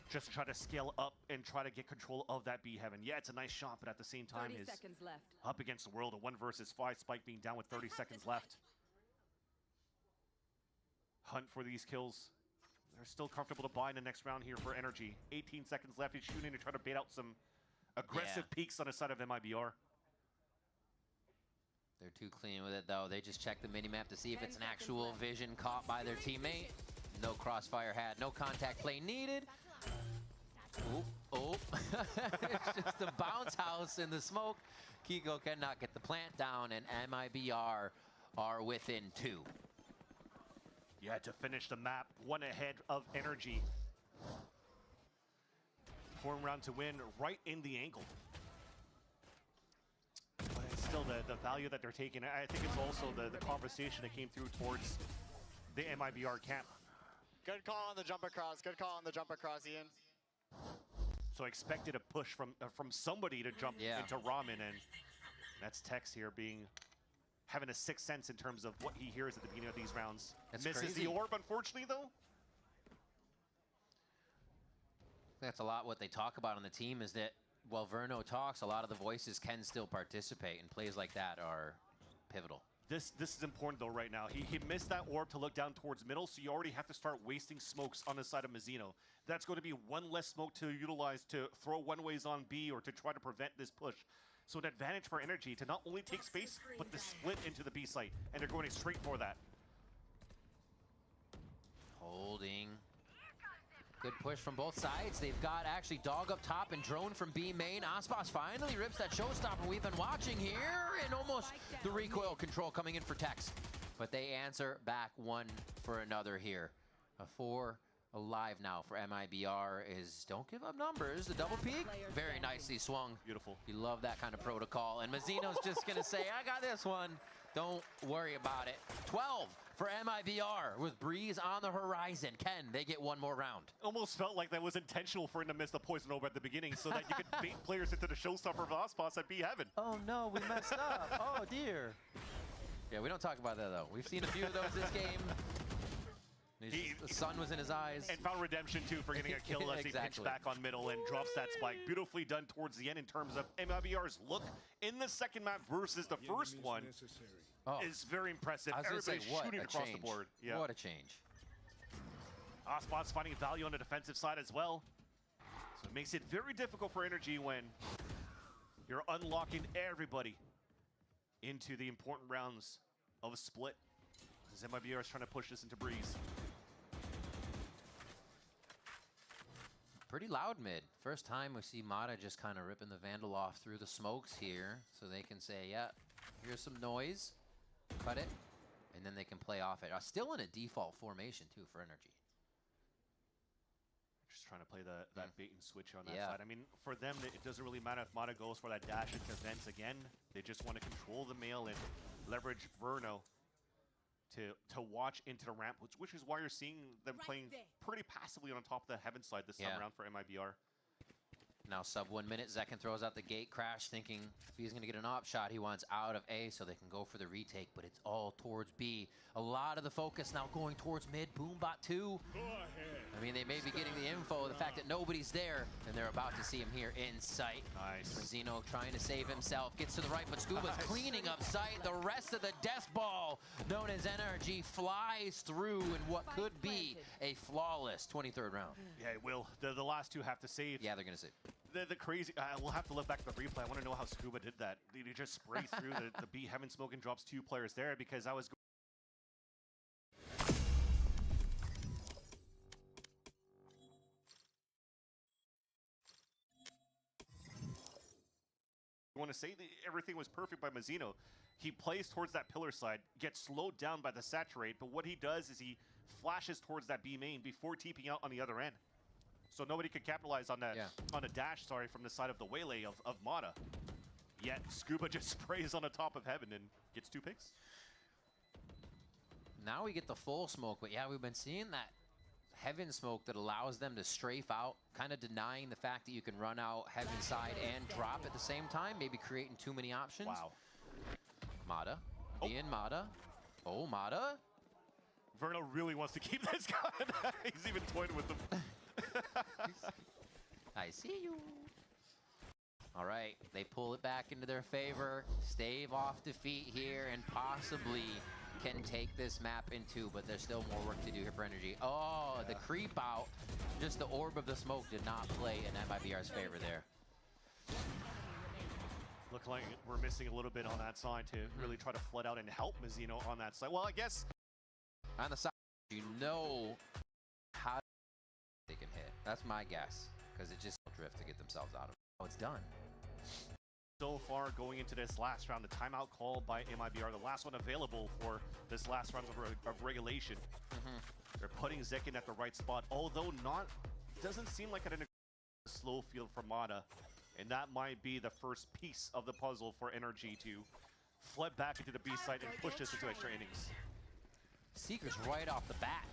Just to try to scale up and try to get control of that B Heaven. Yeah, it's a nice shot, but at the same time is up against the world. A 1 versus 5, Spike being down with 30 seconds left. Hunt for these kills. They're still comfortable to buy in the next round here for NRG. 18 seconds left. He's shooting to try to bait out some aggressive peaks on the side of MIBR. They're too clean with it, though. They just check the minimap to see if it's an actual vision caught by their teammate. No crossfire had, no contact play needed. Oh, it's just a bounce house in the smoke. Kiko cannot get the plant down, and MIBR are within 2. Yeah, to finish the map, 1 ahead of NRG. Form round to win right in the angle. But it's still the value that they're taking. I think it's also the conversation that came through towards the MIBR camp. Good call on the jump across. Good call on the jump across, Ian. So expected a push from somebody to jump into Ramen, and that's Tex here having a sixth sense in terms of what he hears at the beginning of these rounds. Misses crazy. the orb, unfortunately, though. That's a lot what they talk about on the team, is that while Verno talks, a lot of the voices can still participate, and plays like that are pivotal. This is important, though, right now. He missed that orb to look down towards middle, so you already have to start wasting smokes on the side of Mizzino. That's going to be 1 less smoke to utilize to throw one-ways on B or to try to prevent this push. So an advantage for NRG to not only take space, but to split into the B site, and they're going straight for that. Holding. Good push from both sides. They've got actually Dog up top and Drone from B main. Aspas finally rips that showstopper we've been watching here, and almost the recoil control coming in for Tex. But they answer back 1 for another here. A 4 alive now for MIBR is don't give up numbers. The double peek, very nicely swung. Beautiful. You love that kind of protocol. And Mazzino's just gonna say, I got this one. Don't worry about it. 12 for MIBR with Breeze on the horizon. Can they get one more round? Almost felt like that was intentional for him to miss the poison over at the beginning so that you could bait players into the showstopper of Ospas at B Heaven. Oh no, we messed up. Oh dear. Yeah, we don't talk about that though. We've seen a few of those this game. The sun was in his eyes. And found redemption too for getting a kill as he pitched back on middle and drops that spike. Beautifully done towards the end in terms of MIBR's look in the second map versus the first one. Is very impressive. Everybody's shooting across the board. Yeah. What a change. Ospas finding value on the defensive side as well. So it makes it very difficult for NRG when you're unlocking everybody into the important rounds of a split. As MIBR is trying to push this into Breeze. Pretty loud mid. First time we see Mata just kind of ripping the Vandal off through the smokes here. So they can say, yeah, here's some noise. Cut it, and then they can play off it. Still in a default formation, too, for NRG. Just trying to play that bait and switch on that side. I mean, for them, it doesn't really matter if Mata goes for that dash into vents again. They just want to control the mail and leverage Verno to watch into the ramp, which is why you're seeing them playing pretty passively on top of the Heaven side this time around for MIBR. Now sub 1 minute, Zekken throws out the gate crash, thinking if he's going to get an op shot, he wants out of A so they can go for the retake, but it's all towards B. A lot of the focus now going towards mid. Boombot 2. I mean, they may be getting the info, the fact that nobody's there, and they're about to see him here in sight. Nice. Mazzino trying to save himself, gets to the right, but Scuba's cleaning up sight. The rest of the death ball, known as NRG, flies through in what could be a flawless 23rd round. Yeah, it will. The last two have to save. Yeah, they're going to save. The crazy, we'll have to look back at the replay. I want to know how Scuba did that. Did he just spray through the B Heaven smoke and drops 2 players there? Because I was I want to say that everything was perfect by Mazzino. He plays towards that pillar side, gets slowed down by the saturate, but what he does is he flashes towards that B main before TPing out on the other end. So nobody could capitalize on that on a dash, from the side of the waylay of Mata. Yet Scuba just sprays on the top of Heaven and gets 2 picks. Now we get the full smoke, but yeah, we've been seeing that Heaven smoke that allows them to strafe out, kind of denying the fact that you can run out Heaven side and drop at the same time, maybe creating too many options. Wow. Mata, being Mata. Oh, Mata. Verno really wants to keep this guy. He's even toying with them. I see you. All right, they pull it back into their favor, stave off defeat here, and possibly can take this map in 2, but there's still more work to do here for NRG. Oh, the creep out. Just the orb of the smoke did not play in MIBR's favor there. Look like we're missing a little bit on that side to really try to flood out and help Mazzino on that side. Well, I guess on the side, you know how they can hit. That's my guess, because it just drift to get themselves out of it. Oh, it's done. So far, going into this last round, the timeout called by MIBR, the last one available for this last round of regulation. They're putting Zekken at the right spot, although doesn't seem like a slow field for Mata, and that might be the first piece of the puzzle for NRG to flood back into the B side and push this into extra innings. Seeker's right off the bat.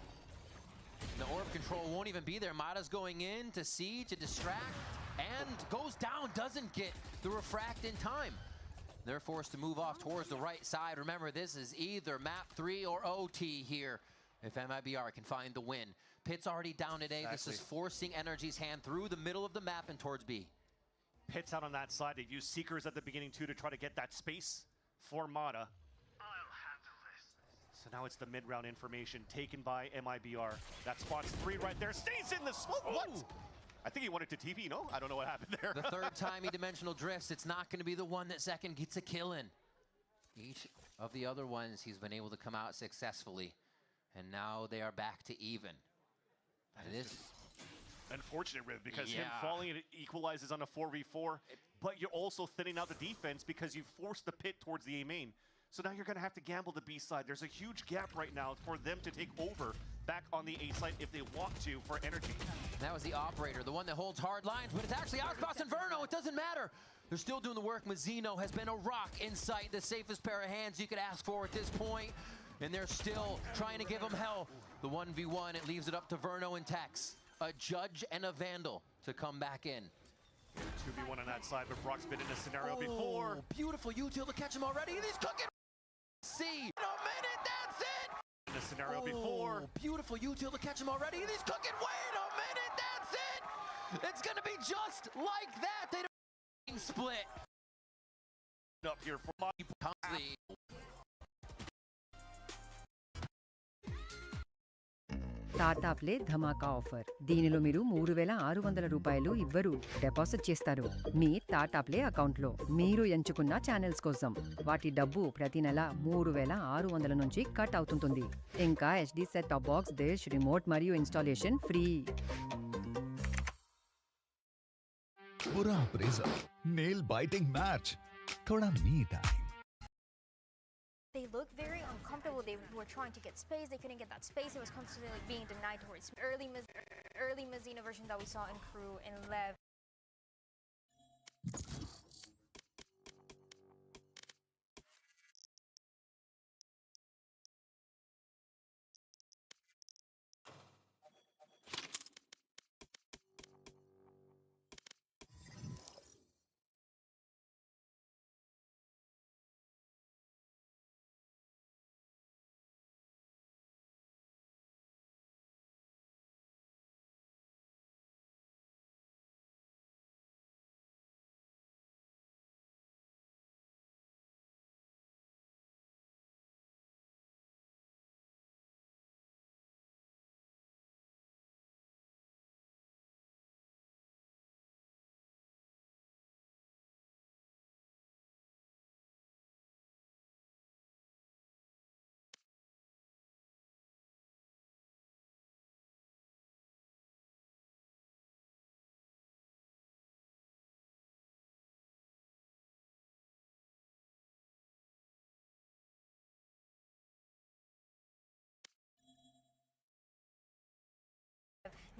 And the orb control won't even be there. Mata's going in to see, to distract, and goes down, doesn't get the refract in time. They're forced to move off towards the right side. Remember, this is either map 3 or OT here if MIBR can find the win. Pit's already down today. This is forcing NRG's hand through the middle of the map and towards B. Pit's out on that side. They use Seekers at the beginning too to try to get that space for Mata. So now it's the mid-round information taken by MIBR. That spots 3 right there. Stays in the smoke. What? I think he wanted to TP, no? I don't know what happened there. The 3rd time he dimensional drifts, it's not going to be the one that Zekken gets a kill in. Each of the other ones, he's been able to come out successfully. And now they are back to even. It is unfortunate, Riv, because him falling, it equalizes on a 4v4. But you're also thinning out the defense because you forced the pit towards the A main. So now you're going to have to gamble the B side. There's a huge gap right now for them to take over back on the A side if they want to for NRG. That was the operator, the one that holds hard lines, but it's actually Ospas and Verno. It doesn't matter. They're still doing the work. Mazzino has been a rock in sight, the safest pair of hands you could ask for at this point. and they're still trying to give him hell. The 1v1, it leaves it up to Verno and Tex, a judge and a vandal to come back in. 2v1 on that side, but Brock's been in this scenario before. Beautiful util to catch him already, and he's cooking. See, in a minute, that's it. In this scenario before. Beautiful util to catch him already, and he's cooking. Wait a minute, that's it. It's gonna be just like that. They don't split. Up here for my Tata play Dhamaka offer. దీనిలో మీరు 3,600 రూపాయలు ఇవ్వరు deposit చేస్తారు మీ Tata play అకౌంట్లో. మీరు ఎంచుకున్న channels కోసం వాటి డబ్బు ప్రతి నెల 3,600 నుంచి కట్ అవుతుంటుంది. ఇంకా HD set top box, dish, remote మరియు ఇన్స్టాలేషన్ ఫ్రీ. पूरा अप्रेजल, नेल बाइटिंग मैच, थोड़ा me time. They look very uncomfortable. They were trying to get space. They couldn't get that space. It was constantly like being denied towards early Mazina version that we saw in Crew and Lev.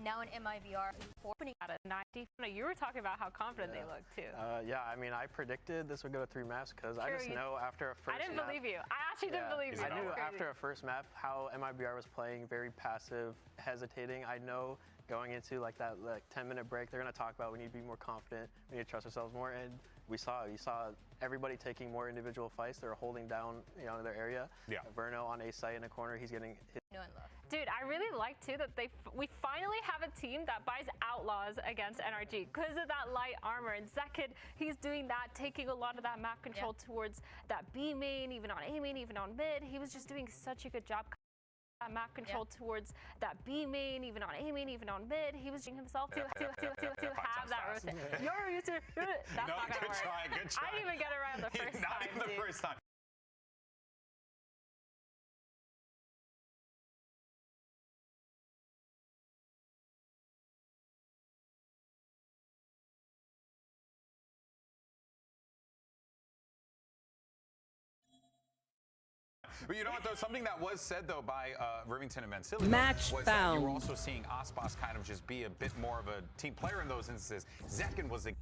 Now in MIBR, opening at a 90. You were talking about how confident they looked too. Yeah, I mean, I predicted this would go to 3 maps because I just know after a first I didn't believe you. I actually didn't believe you. I knew after a first map how MIBR was playing, very passive, hesitating. I know going into like that 10-minute break, they're going to talk about we need to be more confident, we need to trust ourselves more, and you saw everybody taking more individual fights. They're holding down, their area. Yeah. Verno on A site in the corner, he's getting hit. Dude, I really like too that we finally have a team that buys outlaws against NRG because of that light armor. And Zekid, he's doing that, taking a lot of that map control towards that B main, even on A main, even on mid. He was just doing such a good job. That map control towards that B main, even on A main, even on mid. He was doing himself to have that rotate. Your user, that's not gonna work. Good try. I didn't even get it right the first time. Not even the first time. But you know what, though? Something that was said, though, by Rivington and Vancilio Match was found. that you were also seeing Aspas kind of just be a bit more of a team player in those instances. Zekin was the...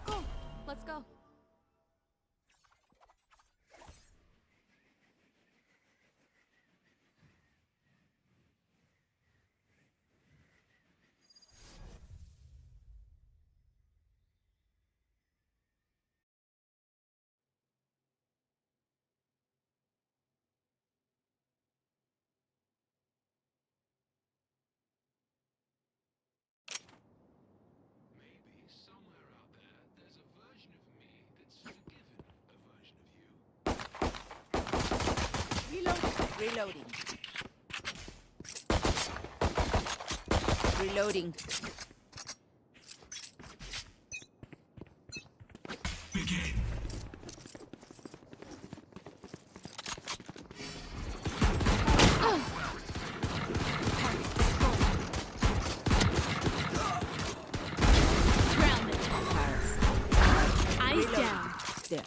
Go. Let's go. Reloading. Reloading. Begin. Grounded. Eyes down. There.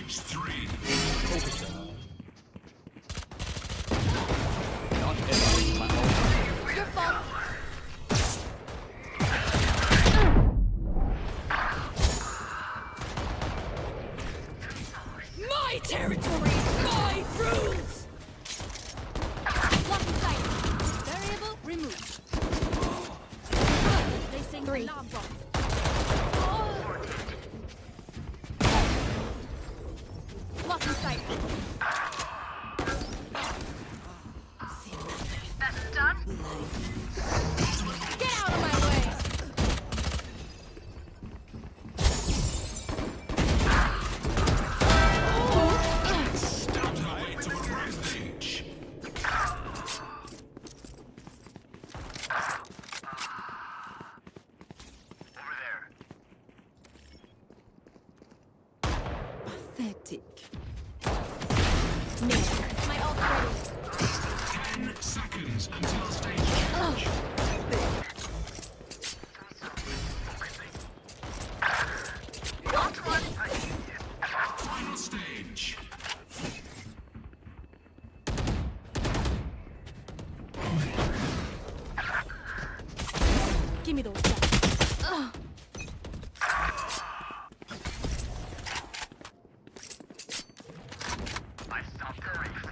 Stage 3. Focus on. Not everything my own. Your fault. My territory, my rules! Blocking sight. Variable removed. Placing 3. Alarm bomb. Blocking sight. That's done. Get out of my way. Downtight to a rampage. Over there. Pathetic. My ult's ready. 10 seconds until stage change. Final stage. Give me those shots. I stopped the race.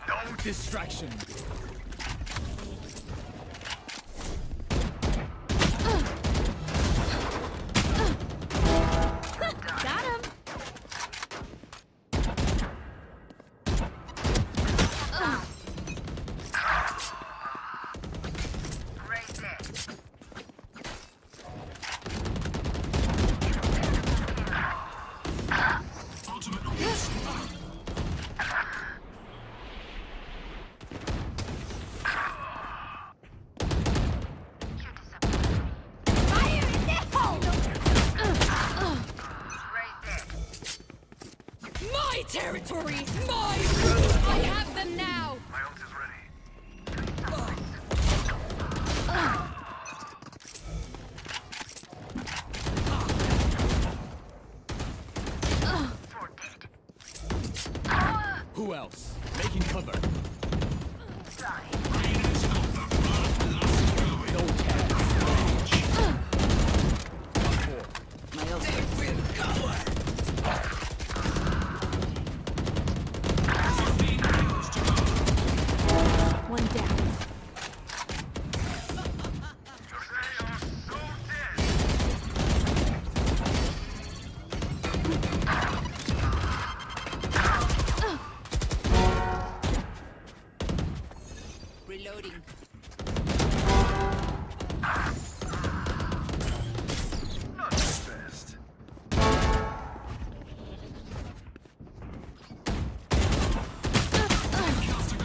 No distraction. Got him. Ultimate ult. Fire in the hole. My territory, my rules! I have them now! My ult is ready. Who else? Making cover. Green is not the bloodlust going. No chance. Top 4. My ult. They will cover. 15 kills to go. One down. They are so dead. Reloading. Not the best. Kills to go.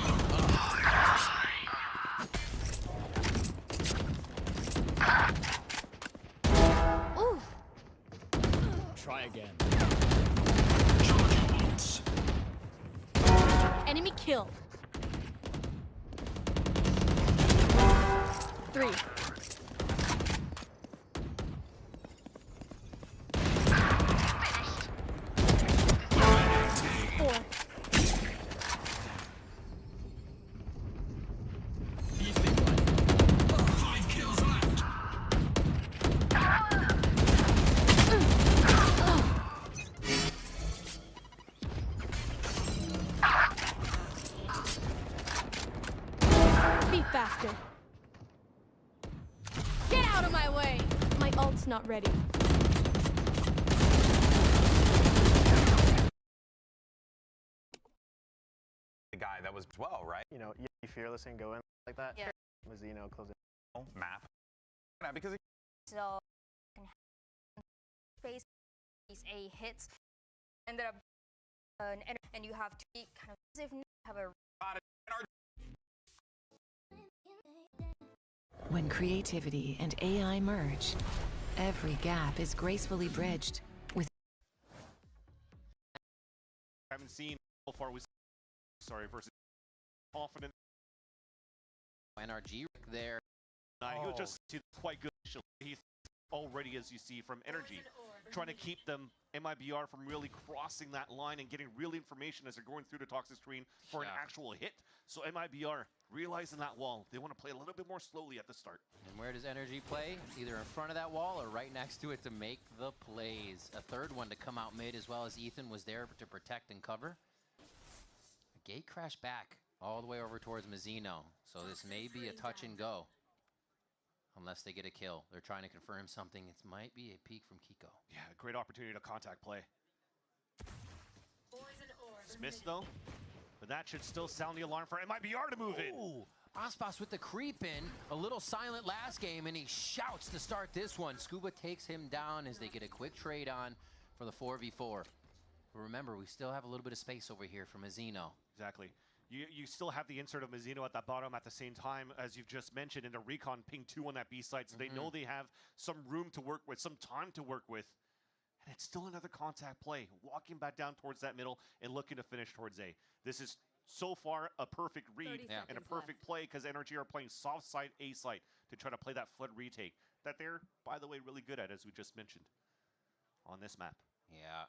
Ooh. Try again. Charge your ults. Enemy killed. 3. Dominating. 4. Easy one. 5 kills left. Be faster. Get out of my way. My ult's not ready. The guy that was well, right? You know, you be fearless and go in like that. Yeah. Mazzino close it. Map. Yeah, because So space these A hits ended up and you have to be kind of if you have a When creativity and AI merge, every gap is gracefully bridged seen so far was versus confident. NRG there. He was just quite good. He's already, as you see, from NRG, trying to keep them, MIBR, from really crossing that line and getting real information as they're going through the toxic screen for an actual hit. So MIBR, realizing that wall, they want to play a little bit more slowly at the start. And where does NRG play? Either in front of that wall or right next to it to make the plays. A third one to come out mid, as well as Ethan was there to protect and cover. A gate crash back all the way over towards Mazzino. So this may be a touch and go. Unless they get a kill. They're trying to confirm something. It might be a peek from Kiko. Yeah, great opportunity to contact play. Smith though, but that should still sound the alarm for MIBR to move in. Ooh, Aspas with the creep in. A little silent last game, and he shouts to start this one. Scuba takes him down as they get a quick trade on for the 4v4. But remember, we still have a little bit of space over here for Mazzino. Exactly. You still have the insert of Mazzino at the bottom at the same time, as you've just mentioned, in the recon ping 2 on that B side, so they know they have some room to work with, some time to work with. And it's still another contact play, walking back down towards that middle and looking to finish towards A. This is so far a perfect read and a perfect play, because NRG are playing soft side A side to try to play that flood retake that they're, by the way, really good at, as we just mentioned on this map. Yeah.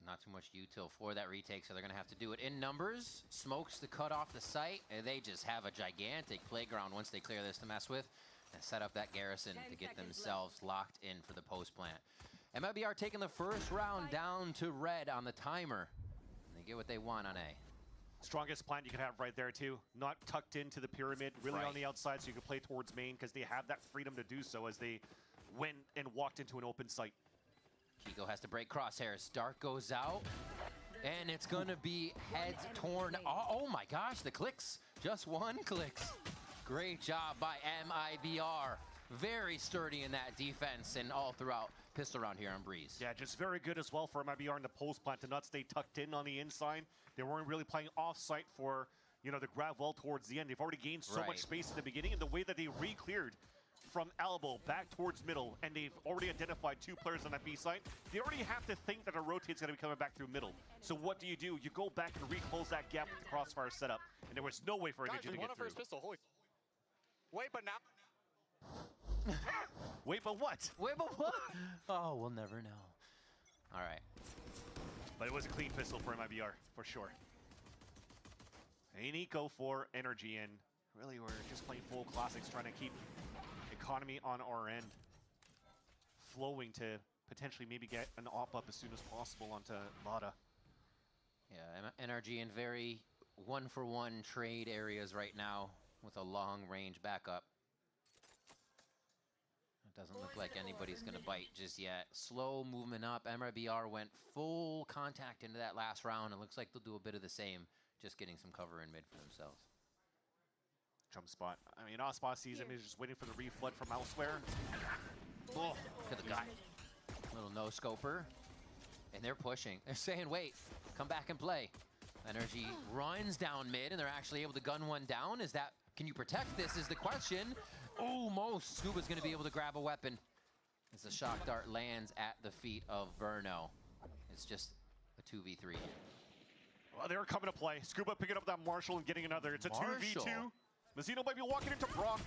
Not too much util for that retake, so they're going to have to do it in numbers. Smokes to cut off the site, and they just have a gigantic playground once they clear this to mess with and set up that garrison to get themselves locked in for the post plant. MIBR taking the first round down to red on the timer. And they get what they want on A. Strongest plant you could have right there too. Not tucked into the pyramid, really on the outside, so you can play towards main, because they have that freedom to do so as they went and walked into an open site. Kiko has to break crosshairs. Dark goes out, and it's gonna be heads torn. Oh my gosh, the clicks. Just one clicks. Great job by MIBR. Very sturdy in that defense and all throughout pistol round here on Breeze. Yeah, just very good as well for MIBR in the post plant to not stay tucked in on the inside. They weren't really playing off site for, you know, the grab well towards the end. They've already gained so much space in the beginning, and the way that they re-cleared from elbow back towards middle, and they've already identified 2 players on that B side. They already have to think that a rotate's going to be coming back through middle. So what do? You go back and reclose that gap with the crossfire setup, and there was no way for NRG to get through. Pistol. Holy. Wait, but now. Wait, but what? Wait, but what? Oh, we'll never know. All right. But it was a clean pistol for MIBR, for sure. An eco for NRG, and really we're just playing full classics, trying to keep economy on our end flowing to potentially maybe get an op up as soon as possible onto Lada. Yeah, NRG in very one-for-one trade areas right now with a long-range backup. It doesn't look like anybody's going to bite just yet. Slow movement up. MIBR went full contact into that last round. It looks like they'll do a bit of the same, just getting some cover in mid for themselves. Jump spot. I mean, Aspas sees him. He's just waiting for the reflood from elsewhere. Oh, could have got little no-scoper. And they're pushing. They're saying, wait, come back and play. NRG runs down mid, and they're actually able to gun one down. Is that, can you protect this is the question. Almost. Scuba's going to be able to grab a weapon as the shock dart lands at the feet of Verno. It's just a 2v3. Well, they're coming to play. Scuba picking up that Marshall and getting another. It's a 2v2. Mazzino might be walking into Brock.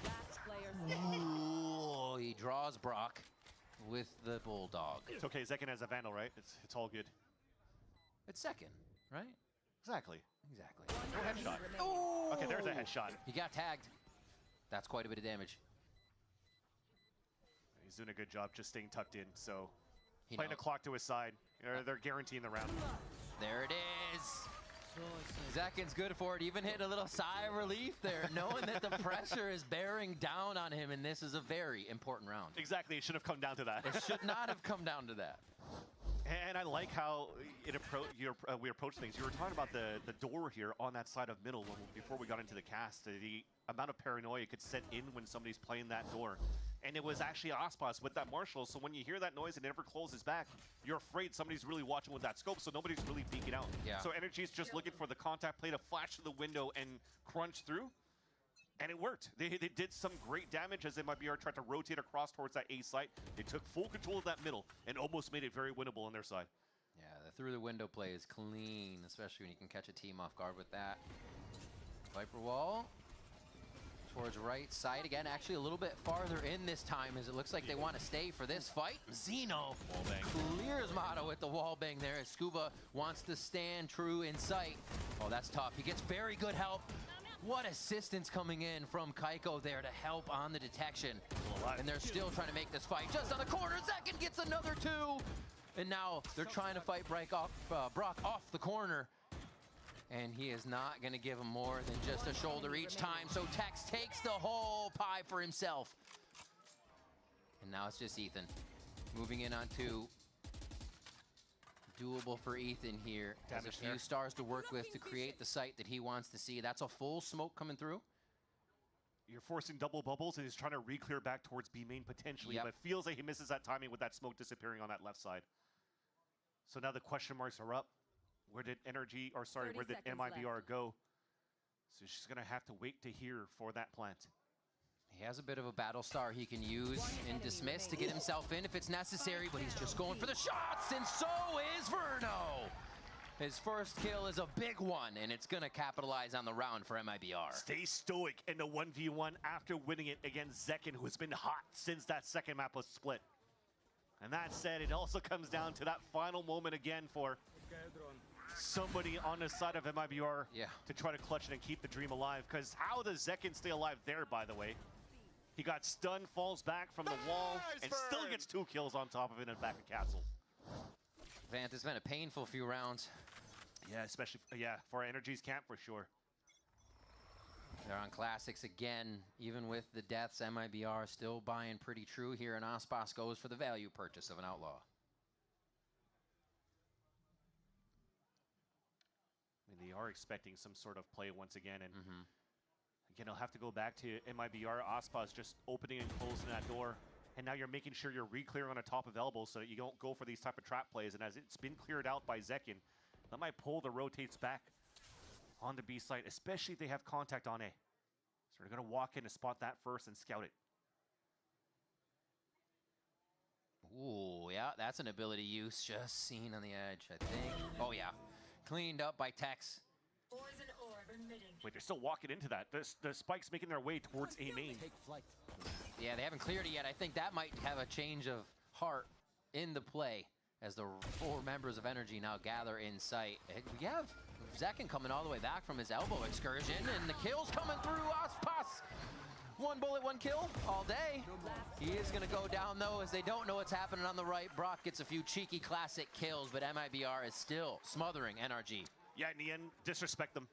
Ooh, he draws Brock with the Bulldog. It's okay, Zekin has a Vandal, right? It's all good. It's second, right? Exactly. Exactly. No headshot. Oh! Okay, there's a headshot. He got tagged. That's quite a bit of damage. He's doing a good job just staying tucked in, so playing the clock to his side. They're guaranteeing the round. There it is. Zekin's good for it. Even hit a little sigh of relief there, knowing that the pressure is bearing down on him, and this is a very important round. Exactly. It should have come down to that. It should not have come down to that. And I like how we approach things. You were talking about the door here on that side of middle before we got into the cast. The amount of paranoia could set in when somebody's playing that door. And it was actually Aspas with that Marshall, so when you hear that noise and it never closes back, you're afraid somebody's really watching with that scope, so nobody's really peeking out. Yeah. So NRG's just looking for the contact play to flash to the window and crunch through. And it worked. They did some great damage as MIBR tried to rotate across towards that A site. They took full control of that middle and almost made it very winnable on their side. Yeah, the through the window play is clean, especially when you can catch a team off guard with that. Viper wall towards right side again, actually a little bit farther in this time as it looks like they want to stay for this fight. Zeno clears Mata with the wall bang there as Scuba wants to stand true in sight. Oh, that's tough. He gets very good help. What assistance coming in from Kaiko there to help on the detection. And they're still trying to make this fight just on the corner. Zekin gets another 2. And now they're trying to fight Brock off the corner. And he is not going to give him more than just a shoulder each time. So Tex takes the whole pie for himself. And now it's just Ethan. Moving in on 2. Doable for Ethan here. Has a few stars to work with to create the site that he wants to see. That's a full smoke coming through. You're forcing double bubbles, and he's trying to re-clear back towards B main potentially, but feels like he misses that timing with that smoke disappearing on that left side. So now the question marks are up. Where did NRG, or sorry, where did MIBR go? So she's gonna have to wait to hear for that plant. He has a bit of a battle star he can use in Dismiss to get himself in if it's necessary, but he's just going for the shots, and so is Verno. His first kill is a big one, and it's gonna capitalize on the round for MIBR. Stay stoic in the 1v1 after winning it against Zekin, who has been hot since that second map was split. And that said, it also comes down to that final moment again for somebody on the side of MIBR to try to clutch it and keep the dream alive. Because how does Zekin stay alive there, by the way? He got stunned, falls back from the wall, and still gets 2 kills on top of it and back to Castle. Vant, it's been a painful few rounds. Yeah, especially, for NRG's camp for sure. They're on Classics again. Even with the deaths, MIBR still buying pretty true here, and Aspas goes for the value purchase of an Outlaw. I mean, they are expecting some sort of play once again, and again, I'll have to go back to MIBR. Aspas just opening and closing that door, and now you're making sure you're re-clearing on the top of elbows so that you don't go for these type of trap plays, and as it's been cleared out by Zekin, that might pull the rotates back on the B site, especially if they have contact on A. So they're going to walk in to spot that first and scout it. Ooh, yeah, that's an ability use just seen on the edge, I think. Oh, yeah. Cleaned up by Tex. Wait, they're still walking into that. The spikes making their way towards A main. Yeah, they haven't cleared it yet. I think that might have a change of heart in the play as the 4 members of Energy now gather in sight. We have Zekin coming all the way back from his elbow excursion, and the kills coming through. Aspas, 1 bullet, 1 kill all day. He is going to go down, though, as they don't know what's happening on the right. Brock gets a few cheeky classic kills, but MIBR is still smothering NRG. Yeah, in the end, disrespect them.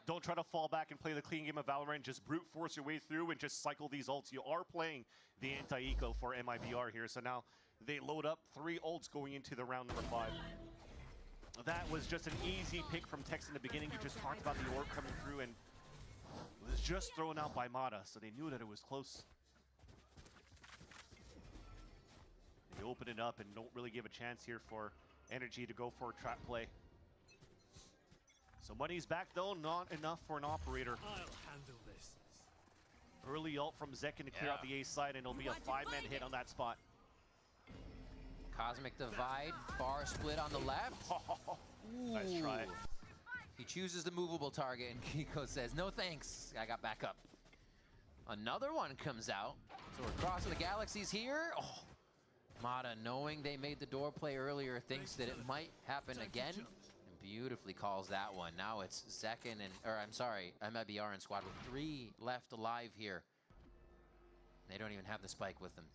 Don't try to fall back and play the clean game of Valorant. Just brute force your way through and just cycle these ults. You are playing the anti-eco for MIBR here, so now they load up 3 ults going into the round number 5. That was just an easy pick from Tex in the beginning. You just talked about the orb coming through, and it was just thrown out by Mata, so they knew that it was close. They open it up and don't really give a chance here for Energy to go for a trap play. So money's back, though, not enough for an operator. I'll handle this. Early ult from Zekin to clear out the A side, and it'll be a 5-man hit on that spot. Cosmic Divide, far split on the left. Nice try. He chooses the movable target, and Kiko says, no thanks, I got back up. Another one comes out, so we're crossing the galaxies here. Oh, Mata, knowing they made the door play earlier, thinks that it might happen again, and beautifully calls that one. Now it's Zekin MIBR and squad with 3 left alive here. They don't even have the spike with them.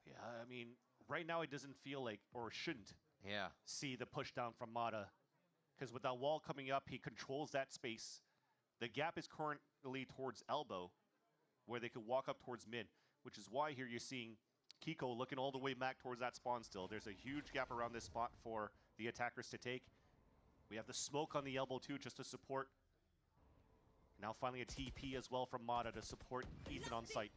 Yeah, I mean, right now it doesn't feel like, or shouldn't, see the push down from Mata. Because with that wall coming up, he controls that space. The gap is currently towards elbow, where they could walk up towards mid, which is why here you're seeing Kiko looking all the way back towards that spawn still. There's a huge gap around this spot for the attackers to take. We have the smoke on the elbow too, just to support. Now finally a TP as well from Mata to support Ethan on site.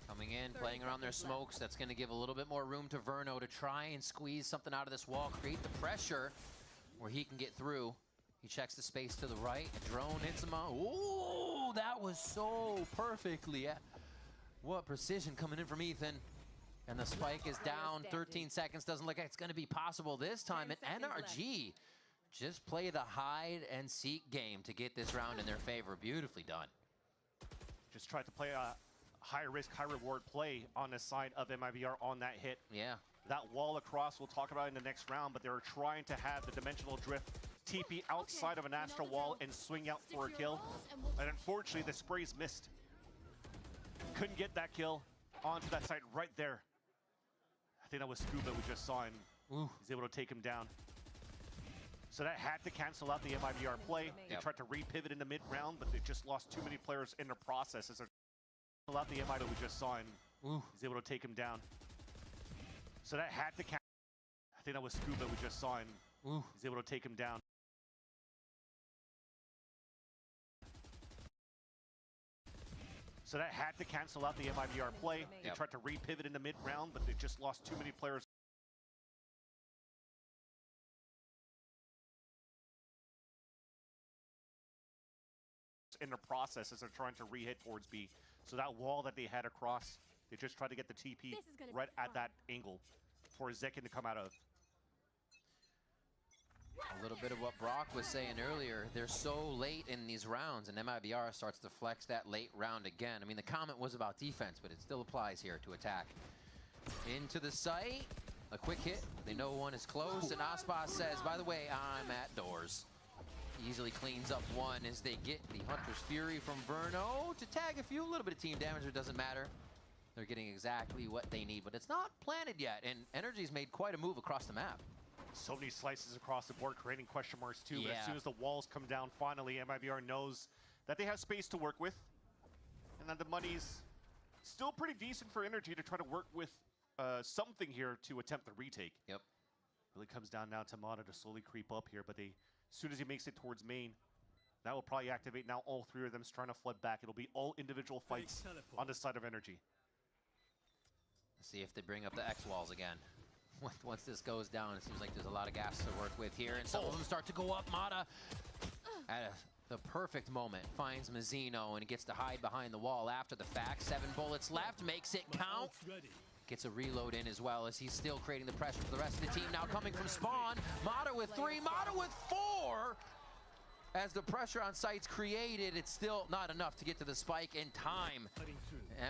Coming in, playing around their smokes. That's going to give a little bit more room to Verno to try and squeeze something out of this wall, create the pressure where he can get through. He checks the space to the right. A drone hits him out. Ooh, that was so perfectly. What precision coming in from Ethan. And the spike is down. 13 seconds. Doesn't look like it's going to be possible this time. And NRG just play the hide and seek game to get this round in their favor. Beautifully done. Just tried to play a high risk, high reward play on the side of MIBR on that hit. Yeah. That wall across, we'll talk about in the next round, but they were trying to have the dimensional drift TP outside of an Astral wall and swing out for a kill. And unfortunately, the sprays missed. Couldn't get that kill onto that side right there. I think that was Scuba we just saw, and he's able to take him down. So that had to cancel out the MIBR play. They tried to re-pivot in the mid-round, but they just lost too many players in the process as they cancel out the MIBR we just saw, and he's able to take him down. So that had to cancel. I think that was Scuba we just saw, and he's able to take him down. So that had to cancel out the MIBR play. They tried to re-pivot in the mid-round, but they just lost too many players in the process as they're trying to re-hit towards B. So that wall that they had across, they just tried to get the TP right at that angle for Zekin to come out of. A little bit of what Brock was saying earlier, they're so late in these rounds, and MIBR starts to flex that late round again. I mean, the comment was about defense, but it still applies here to attack. Into the site, a quick hit. They know one is close, and Aspas says, by the way, I'm at doors. Easily cleans up one as they get the Hunter's Fury from Verno to tag a few. A little bit of team damage, it doesn't matter. They're getting exactly what they need, but it's not planted yet, and NRG's made quite a move across the map. So many slices across the board, creating question marks too. But as soon as the walls come down, finally, MIBR knows that they have space to work with, and that the money's still pretty decent for NRG to try to work with something here to attempt the retake. Yep. Really comes down now to Mata to slowly creep up here, but as soon as he makes it towards main, that will probably activate. Now all three of them trying to flood back. It'll be all individual fights on the side of NRG. Let's see if they bring up the X walls again. Once this goes down, it seems like there's a lot of gas to work with here, and some of them start to go up. Mata, at the perfect moment, finds Mazzino and gets to hide behind the wall after the fact. 7 bullets left, makes it count. Gets a reload in as well as he's still creating the pressure for the rest of the team. Now coming from spawn, Mata with 3, Mata with 4. As the pressure on site's created, it's still not enough to get to the spike in time.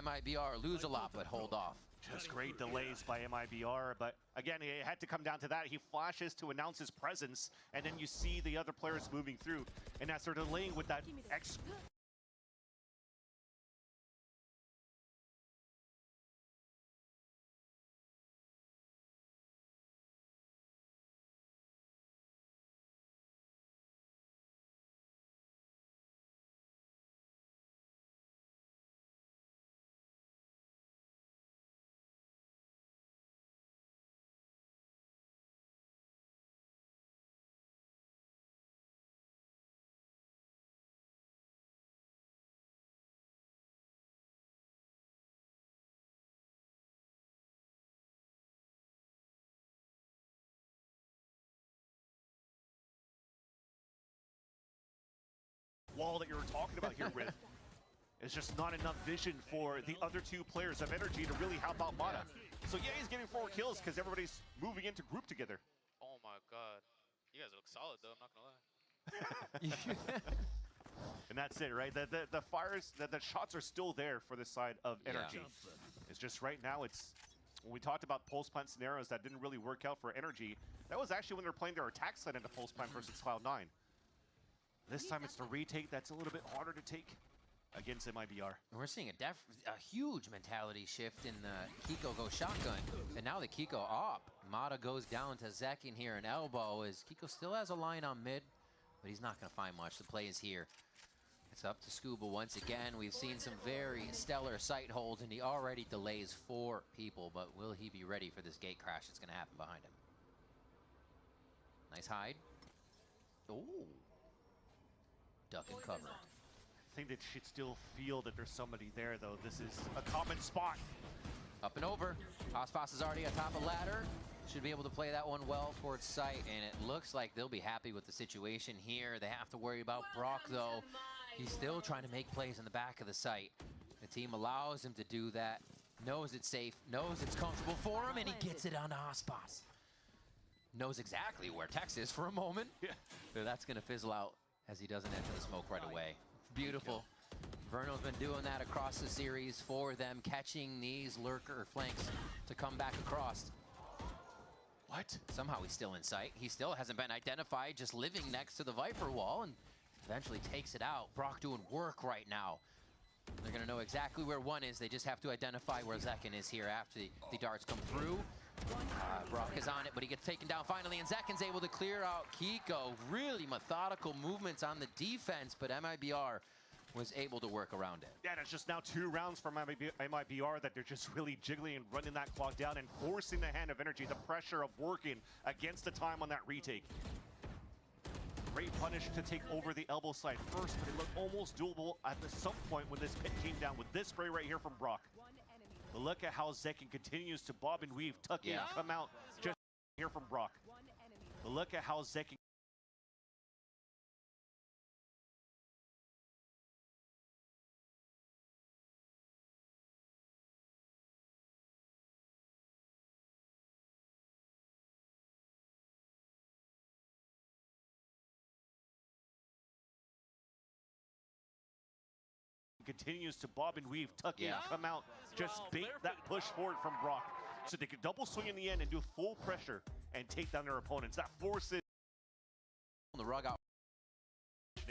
MIBR lose a lot, but hold off. Just great delays by MIBR, but again, it had to come down to that. He flashes to announce his presence, and then you see the other players moving through. And as they're delaying with that X. Wall that you were talking about here with. It's just not enough vision for the other two players of NRG to really help out Mata. So yeah, he's getting 4 kills because everybody's moving into group together. Oh my god. You guys look solid though, I'm not gonna lie. And that's it, right? The fires, the shots are still there for this side of NRG. It's just right now, when we talked about pulse plant scenarios that didn't really work out for NRG, that was actually when they were playing their attack side into pulse plant versus Cloud9. This time it's the retake that's a little bit harder to take against MIBR. And we're seeing a huge mentality shift in the Kiko go shotgun. And now the Kiko op. Mata goes down to Zekin here and elbow as Kiko still has a line on mid, but he's not going to find much. The play is here. It's up to Scuba once again. We've seen some very stellar sight holds, and he already delays 4 people, but will he be ready for this gate crash that's going to happen behind him? Nice hide. Ooh. Duck and cover. I think they should still feel that there's somebody there, though. This is a common spot. Up and over. Aspas is already atop a ladder. Should be able to play that one well towards sight, and it looks like they'll be happy with the situation here. They have to worry about Brock, though. He's still trying to make plays in the back of the site. The team allows him to do that. Knows it's safe, knows it's comfortable for him, and he gets it on Aspas. Knows exactly where Tex is for a moment. Yeah. But that's going to fizzle out as he doesn't enter the smoke right away. Beautiful. Verno's been doing that across the series for them, catching these lurker flanks to come back across. What? Somehow he's still in sight. He still hasn't been identified, just living next to the Viper wall, and eventually takes it out. Brock doing work right now. They're going to know exactly where one is. They just have to identify where Zekin is here after the darts come through. Brock is on it, but he gets taken down finally, and Zekin's able to clear out Kiko. Really methodical movements on the defense, but MIBR was able to work around it. Yeah, and it's just now 2 rounds from MIBR that they're just really jiggling and running that clock down and forcing the hand of energy, the pressure of working against the time on that retake. Great punish to take over the elbow side first, but it looked almost doable at some point when this pit came down with this spray right here from Brock. But look at how Zekin continues to bob and weave, tuck in, come out, just here from Brock. But look at how Zekin continues to bob and weave, tuck in, come out, just bait that push forward from Brock. So they could double swing in the end and do full pressure and take down their opponents. That forces the rug out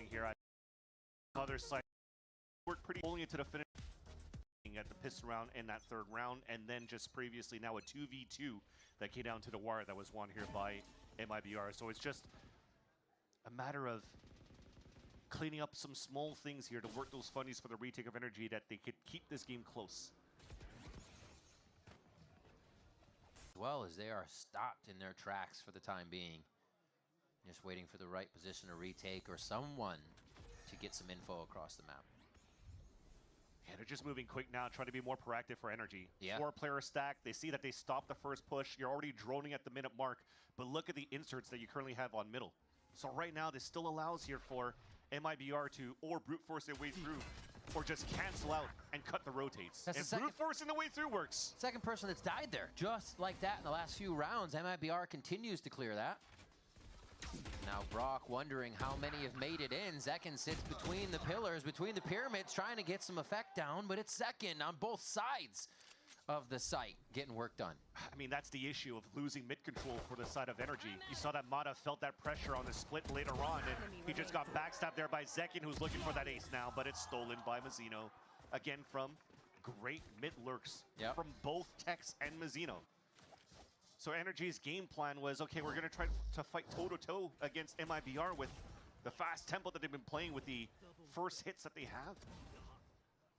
here at the other side. Worked pretty only into the finish at the pistol round in that 3rd round, and then just previously now a 2v2 that came down to the wire that was won here by MIBR. So it's just a matter of cleaning up some small things here to work those funnies for the retake of energy that they could keep this game close. As well as they are stopped in their tracks for the time being. Just waiting for the right position to retake or someone to get some info across the map. Yeah, they're just moving quick now, trying to be more proactive for energy. Yeah. 4-player stack. They see that they stopped the first push. You're already droning at the minute mark, but look at the inserts that you currently have on middle. So right now, this still allows here for MIBR to or brute force their way through, or just cancel out and cut the rotates. That's and brute forcing the way through works. Second person that's died there, just like that in the last few rounds. MIBR continues to clear that. Now Brock wondering how many have made it in. Zekin sits between the pillars, between the pyramids, trying to get some effect down, but it's Zekin on both sides of the site getting work done. I mean, that's the issue of losing mid control for the side of energy. You saw that Mata felt that pressure on the split later on, and he just got backstabbed there by Zekin, who's looking for that ace now, but it's stolen by Mazzino. Again, from great mid lurks from both Tex and Mazzino. So Energy's game plan was, okay, we're going to try to fight toe-to-toe against MIBR with the fast tempo that they've been playing with the first hits that they have.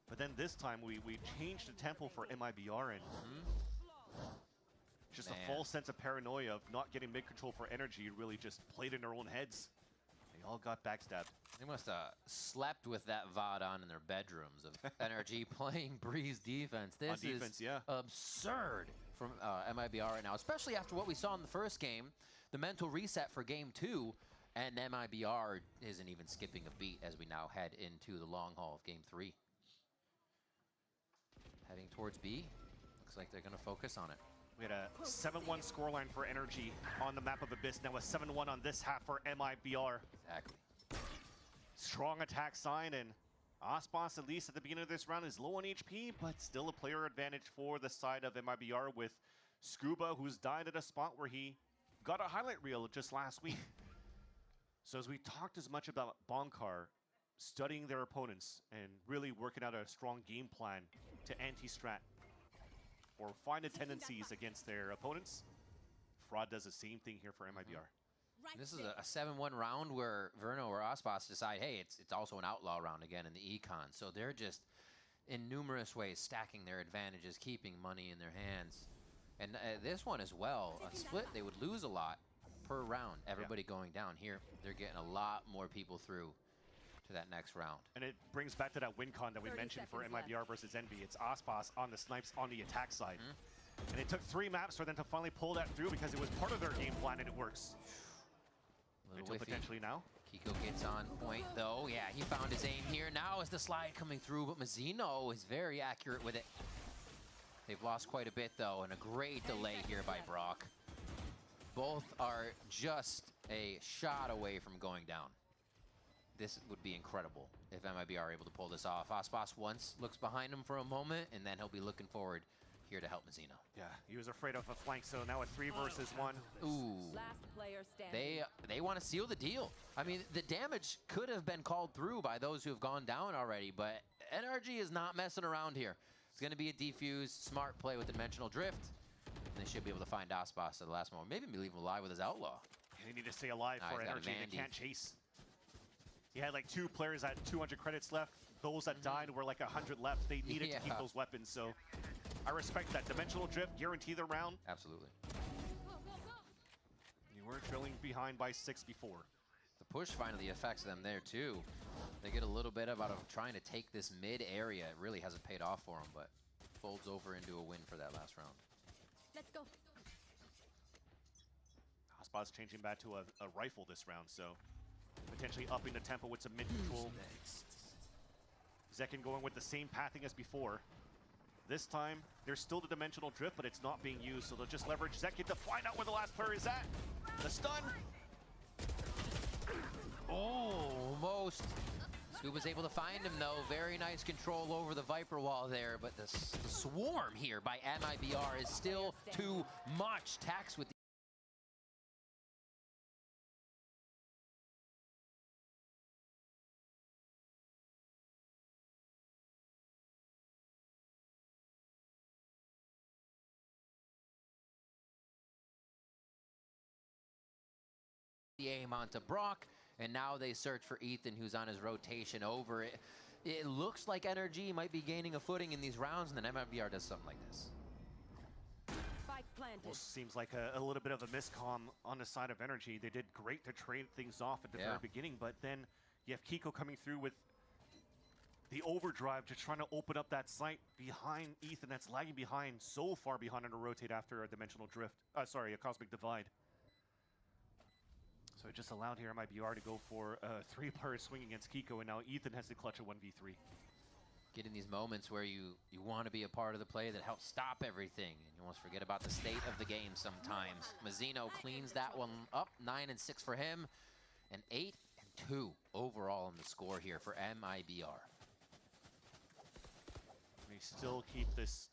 But then this time we changed the tempo for MIBR, and just a false sense of paranoia of not getting mid-control for Energy really just played in their own heads. They all got backstabbed. They must have slept with that VOD on in their bedrooms of NRG playing Breeze defense. This is absurd from MIBR right now, especially after what we saw in the first game, the mental reset for game 2, and MIBR isn't even skipping a beat as we now head into the long haul of game 3. Heading towards B, looks like they're going to focus on it. We had a 7-1 scoreline for Energy on the map of Abyss. Now a 7-1 on this half for MIBR. Exactly. Strong attack sign, and Aspas, at least at the beginning of this round, is low on HP, but still a player advantage for the side of MIBR with Scuba, who's died at a spot where he got a highlight reel just last week. So as we talked as much about Bonkar studying their opponents and really working out a strong game plan to anti-strat or find the tendencies against their opponents, Fraud does the same thing here for MIBR. This is a 7-1 round where Verno or Aspas decide, hey, it's also an outlaw round again in the econ. So they're just in numerous ways stacking their advantages, keeping money in their hands. And this one as well, a split, they would lose a lot per round. Everybody going down here, they're getting a lot more people through to that next round. And it brings back to that win con that we mentioned for MIBR versus Envy. It's Aspas on the snipes on the attack side. And it took 3 maps for them to finally pull that through because it was part of their game plan and it works. Until potentially now. Kiko gets on point though. Yeah, he found his aim here. Now is the slide coming through, but Mazzino is very accurate with it. They've lost quite a bit, though, and a great delay here by Brock. Both are just a shot away from going down. This would be incredible if MIBR are able to pull this off. Aspas once looks behind him for a moment, and then he'll be looking forward here to help Mazzino. Yeah, he was afraid of a flank, so now a 3 versus 1. Ooh. They want to seal the deal. I mean, the damage could have been called through by those who have gone down already, but NRG is not messing around here. It's going to be a defuse, smart play with Dimensional Drift. And they should be able to find Aspas at the last moment. Maybe leave him alive with his Outlaw. They need to stay alive for NRG. They can't chase. He had like 2 players at 200 credits left. Those that died were like 100 left. They needed to keep those weapons, so I respect that. Dimensional Drift, guarantee the round. Absolutely. You were trailing behind by 6 before. The push finally affects them there too. They get a little bit out of trying to take this mid area. It really hasn't paid off for them, but folds over into a win for that last round. Let's go. Aspas changing back to a rifle this round, so potentially upping the tempo with some mid control. Zekin going with the same pathing as before. This time, there's still the Dimensional Drift, but it's not being used, so they'll just leverage Zekin to find out where the last player is at. The stun. Almost. Scoop was able to find him, though. Very nice control over the Viper wall there, but the swarm here by MIBR is still too much. Tax with the aim onto Brock, and now they search for Ethan, who's on his rotation over it. It looks like NRG might be gaining a footing in these rounds, and then MIBR does something like this. Almost seems like a little bit of a miscomm on the side of NRG. They did great to trade things off at the very beginning, but then you have Kiko coming through with the overdrive, just trying to open up that site behind Ethan that's lagging behind, so far behind on a rotate after a Dimensional Drift. Sorry, a Cosmic Divide. So it just allowed here MIBR to go for a 3-player swing against Kiko, and now Ethan has to clutch a 1v3. Get in these moments where you want to be a part of the play that helps stop everything, and you almost forget about the state of the game sometimes. Mazzino cleans that one up, 9-6 for him, and 8-2 overall in the score here for MIBR. They still keep this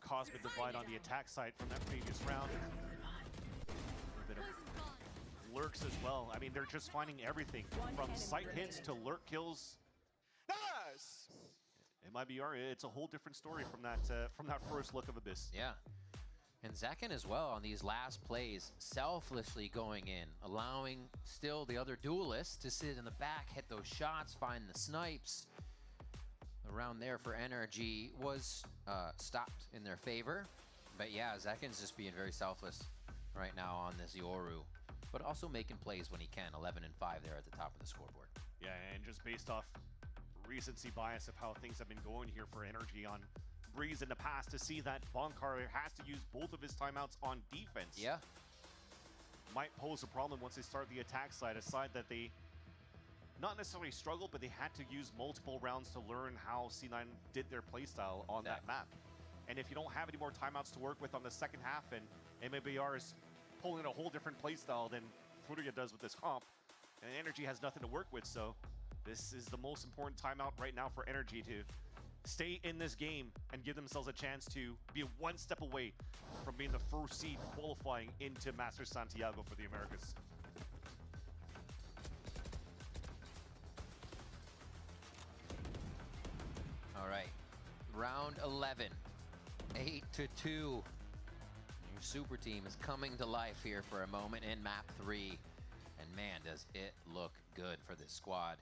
Cosmic Divide on the attack side from that previous round. A bit of lurks as well. I mean, they're just finding everything from sight hits to lurk kills. Nice! MIBR, it's a whole different story from that first look of Abyss. Yeah. And Zekin as well on these last plays, selflessly going in, allowing still the other duelists to sit in the back, hit those shots, find the snipes. The round there for NRG was stopped in their favor. But yeah, Zekin's just being very selfless right now on this Yoru, but also making plays when he can. 11-5 there at the top of the scoreboard. Yeah, and just based off recency bias of how things have been going here for NRG on Breeze in the past, to see that Bonkar has to use both of his timeouts on defense. Yeah. Might pose a problem once they start the attack side, a side that they not necessarily struggled, but they had to use multiple rounds to learn how C9 did their playstyle on that map. And if you don't have any more timeouts to work with on the second half, and MIBR is pulling a whole different playstyle than Furia does with this comp, and NRG has nothing to work with, so this is the most important timeout right now for NRG to stay in this game and give themselves a chance to be one step away from being the first seed qualifying into Masters Santiago for the Americas. All right, round 11, 8-2. Your super team is coming to life here for a moment in map 3. And man, does it look good for this squad.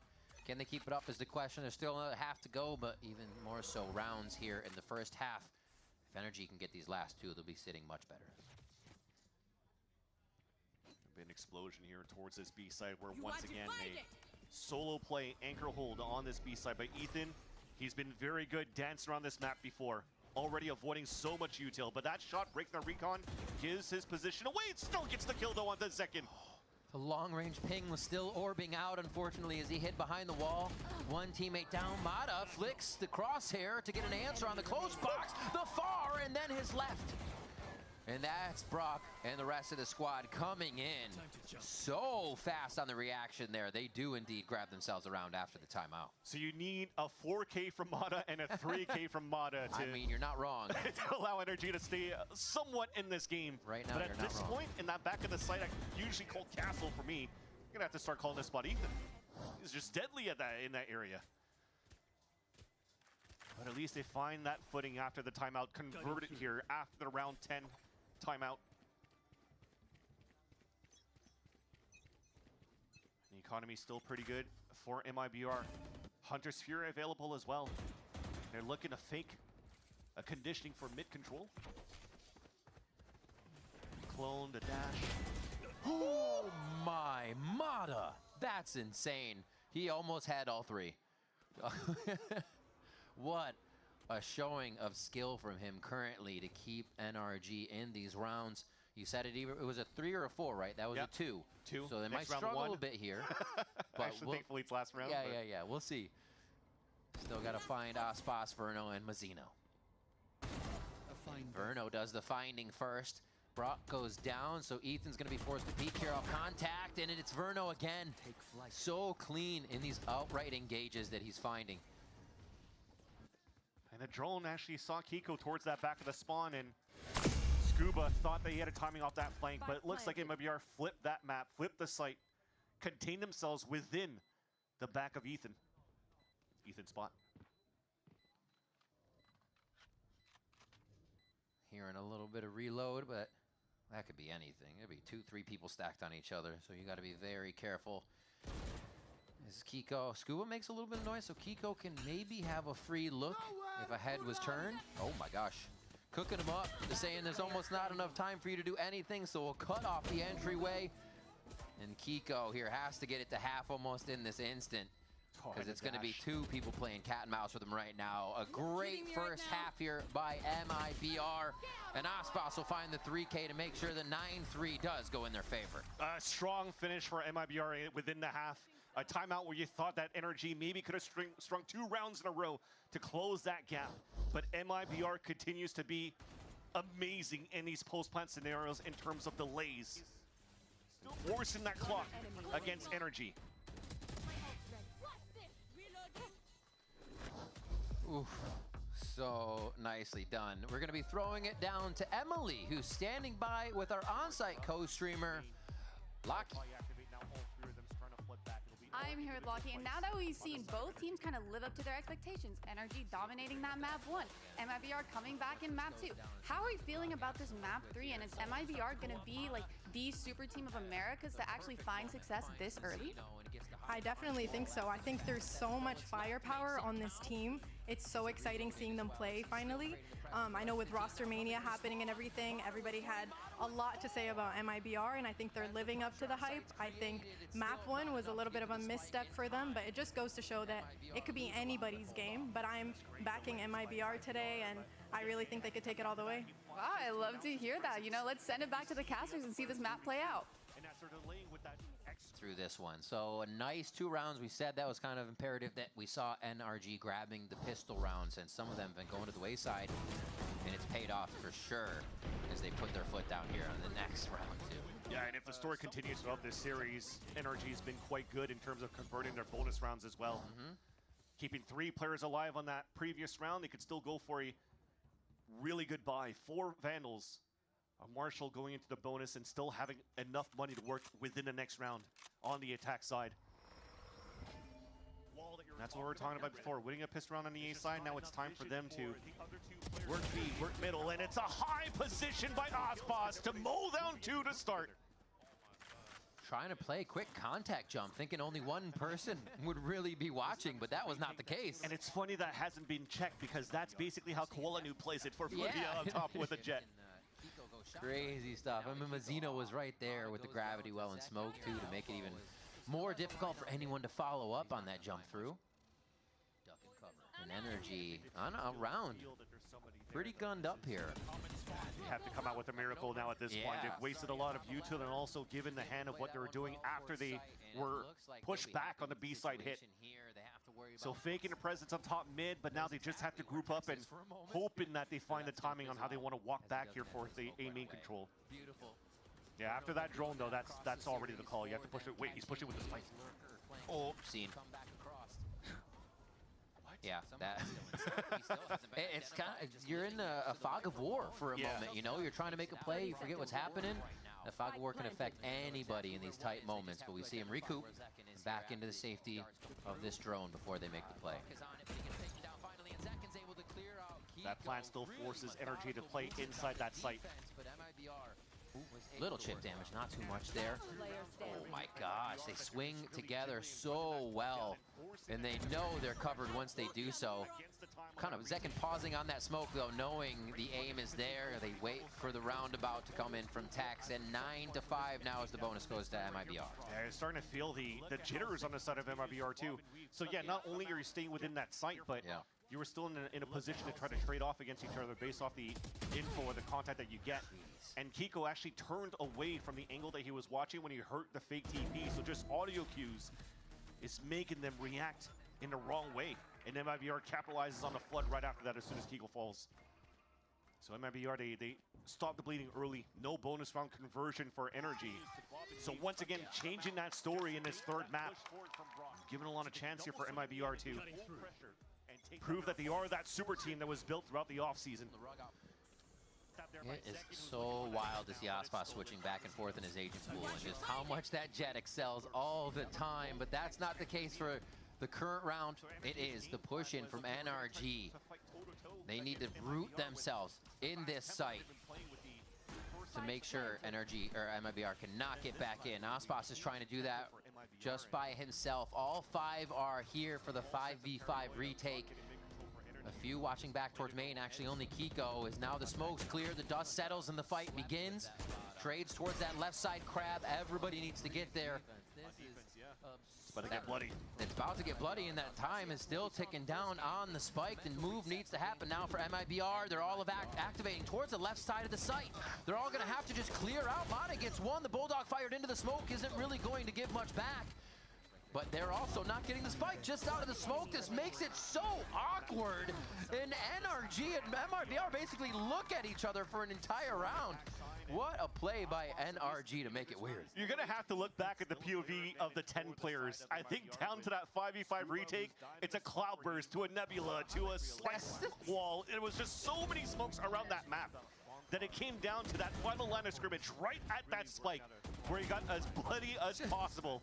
Can they keep it up is the question. There's still another half to go, but even more so rounds here in the first half. If NRG can get these last 2, they'll be sitting much better. Been an explosion here towards this B side, where once again a solo play anchor hold on this B side by Ethan. He's been very good dancing around this map before, already avoiding so much util, but that shot breaking the recon gives his position away. It still gets the kill though on the second. The long-range ping was still orbing out, unfortunately, as he hid behind the wall. One teammate down. Mata flicks the crosshair to get an answer on the close box, the far, and then his left. And that's Brock and the rest of the squad coming in so fast on the reaction there. They do indeed grab themselves around after the timeout. So you need a 4K from Mata and a 3K from Mata to... I mean, you're not wrong. to allow NRG to stay somewhat in this game. Right now, but you're at not this wrong. point, in that back of the site, I usually call Castle for me. I'm going to have to start calling this spot Ethan. He's just deadly at in that area. But at least they find that footing after the timeout, convert it here after the round 10 timeout. The economy still pretty good for MIBR. Hunter's Fury available as well. They're looking to fake a conditioning for mid control. Clone to dash. Oh my, Mata! That's insane. He almost had all three. What a showing of skill from him currently to keep NRG in these rounds. You said it was a 3 or a 4, right? That was Yep. a 2. 2. So they Next might round, struggle 1. a little bit here. But Actually, thankfully it's last round. Yeah, but yeah. We'll see. Still got to find Aspas, Verno, and Mazzino. Verno does the finding first. Brock goes down, so Ethan's going to be forced to peek here off contact, and it's Verno again. So clean in these outright engages that he's finding. And the drone actually saw Kiko towards that back of the spawn, and Scuba thought that he had a timing off that flank, but it looks like MIBR flipped that map, flipped the site, contained themselves within the back of Ethan. Ethan's spot. Hearing a little bit of reload, but that could be anything. It could be 2, 3 people stacked on each other, so you got to be very careful. This is Kiko. Scuba makes a little bit of noise, so Kiko can maybe have a free look if a head was turned. Oh my gosh. Cooking him up, saying there's almost not enough time for you to do anything, so we'll cut off the entryway. And Kiko here has to get it to half almost in this instant, because it's going to be 2 people playing cat and mouse with him right now. A great first half here by MIBR. And Aspas will find the 3K to make sure the 9-3 does go in their favor. A strong finish for MIBR within the half. A timeout where you thought that NRG maybe could have strung 2 rounds in a row to close that gap. But MIBR continues to be amazing in these post-plant scenarios in terms of delays. Forcing that clock against NRG. Oof, so nicely done. We're going to be throwing it down to Emily, who's standing by with our on-site co-streamer, Locky. I'm here with Locky, and now that we've seen both teams kind of live up to their expectations, NRG dominating that map 1, MIBR coming back in map 2. How are you feeling about this map 3, and is MIBR going to be like the super team of Americas to actually find success this early? I definitely think so. I think there's so much firepower on this team. It's so exciting seeing them play finally. I know with roster mania happening and everything, everybody had a lot to say about MIBR, and I think they're living up to the hype. I think map 1 was a little bit of a misstep for them, but it just goes to show that it could be anybody's game. But I'm backing MIBR today, and I really think they could take it all the way. Wow, I love to hear that. You know, let's send it back to the casters and see this map play out. Through this one. So a nice 2 rounds. We said that was kind of imperative that we saw NRG grabbing the pistol rounds, and some of them have been going to the wayside, and it's paid off for sure as they put their foot down here on the next round too. Yeah, and if the story continues throughout this series, NRG has been quite good in terms of converting their bonus rounds as well. Keeping 3 players alive on that previous round, they could still go for a really good buy. 4 Vandals. Marshall going into the bonus and still having enough money to work within the next round on the attack side. That's what we were talking about before. Winning a pistol round on the A side, now it's time for them to work B, work middle, and it's a high position by Aspas to mow down 2 to start. Trying to play a quick contact jump, thinking only one person would really be watching, but that was not the case. And it's funny that hasn't been checked, because that's basically how Koala New plays it for Furia on top with a Jett. Crazy stuff. I mean, Mazzino was right there with the gravity well and smoke too to make it even more difficult for anyone to follow up on that jump through. And NRG on a round pretty gunned up here. They have to come out with a miracle now at this point. They've wasted a lot of util and also given the hand of what they were doing after they were pushed back on the B side hit. So faking a presence up top mid, but now they just have to group up and hoping that they find the timing on how they want to walk back here for the A main control. Yeah, after that drone though, that's already the call. You have to push it. Wait, he's pushing with the spike. Oh, seen. Yeah, that it's kind of, you're in a fog of war for a moment, you know, you're trying to make a play, you forget what's happening. The fog of war can affect anybody in these tight moments, but we see him recoup back into the safety of this drone before they make the play. That plan still forces NRG to play inside that site. Little chip damage, not too much there. Oh my gosh, they swing together so well, and they know they're covered once they do so. Kind of Zekin pausing on that smoke though, knowing the aim is there. They wait for the roundabout to come in from Tex, and 9-5 now as the bonus goes to MIBR. Yeah, you're starting to feel the jitters on the side of MIBR too. So yeah, not only are you staying within that site, but you were still in a position to try to trade off against each other based off the info or the contact that you get. And Kiko actually turned away from the angle that he was watching when he heard the fake TP. So just audio cues is making them react in the wrong way. And MIBR capitalizes on the flood right after that as soon as Kiko falls. So MIBR, they stop the bleeding early. No bonus round conversion for NRG. So once again, changing that story in this third map. Giving a lot of chance here for MIBR to prove that they are that super team that was built throughout the offseason. It is so wild to see Aspas switching back and forth in his agent pool and just how much that Jett excels all the time, but that's not the case for the current round. It is the push in from NRG. They need to root themselves in this site to make sure NRG or MIBR cannot get back in. Aspas is trying to do that just by himself. All 5 are here for the 5v5 retake. A few watching back towards main. Actually, only Kiko is now the smoke's clear. The dust settles and the fight begins. Trades towards that left side crab. Everybody needs to get there. It's about to get bloody. It's about to get bloody, and that time is still ticking down on the spike. The move needs to happen now for MIBR. They're all activating towards the left side of the site. They're all going to have to just clear out. Mana gets one. The Bulldog fired into the smoke isn't really going to give much back. But they're also not getting the spike just out of the smoke. This makes it so awkward. And NRG and MIBR basically look at each other for an entire round. What a play by NRG to make it weird. You're going to have to look back at the POV of the 10 players. I think down to that 5v5 retake, it's a cloudburst to a nebula to a slice wall. It was just so many smokes around that map that it came down to that final line of scrimmage right at that spike where he got as bloody as possible.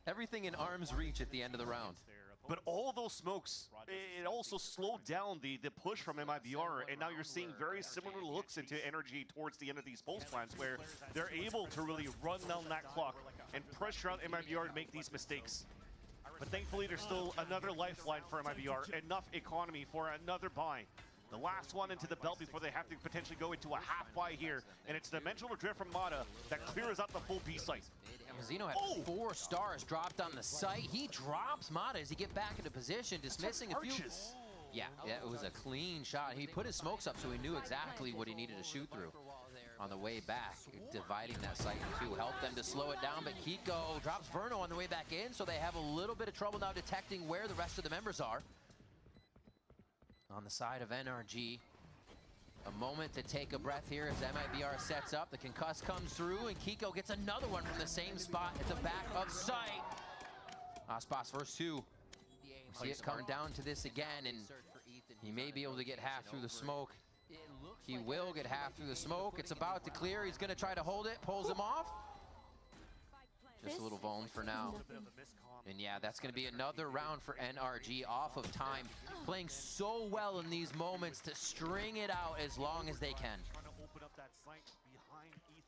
Everything in arm's reach at the end of the round. But all those smokes, it also slowed down the push from MIBR, and now you're seeing very similar looks into NRG towards the end of these pulse plans, where they're able to really run down that clock and pressure out MIBR to make these mistakes. But thankfully, there's still another lifeline for MIBR, enough economy for another buy. The last one into the belt before they have to potentially go into a half buy here, and it's Dimensional Drift from Mata that clears out the full B site. Zeno had 4 stars dropped on the site. He drops Mata as he get back into position, dismissing a few. Yeah, it was a clean shot. He put his smokes up so he knew exactly what he needed to shoot through on the way back, dividing that site in 2, helped them to slow it down, but Kiko drops Verno on the way back in, so they have a little bit of trouble now detecting where the rest of the members are. On the side of NRG, a moment to take a breath here as MIBR sets up. The concuss comes through, and Kiko gets another one from the same spot at the back of sight. Aspas versus 2. We see it come down to this again, and he may be able to get half through the smoke. He will get half through the smoke. It's about to clear. He's going to try to hold it, pulls him off. Just a little vuln for now. And yeah, that's going to be another round for NRG off of time. Playing so well in these moments to string it out as long as they can.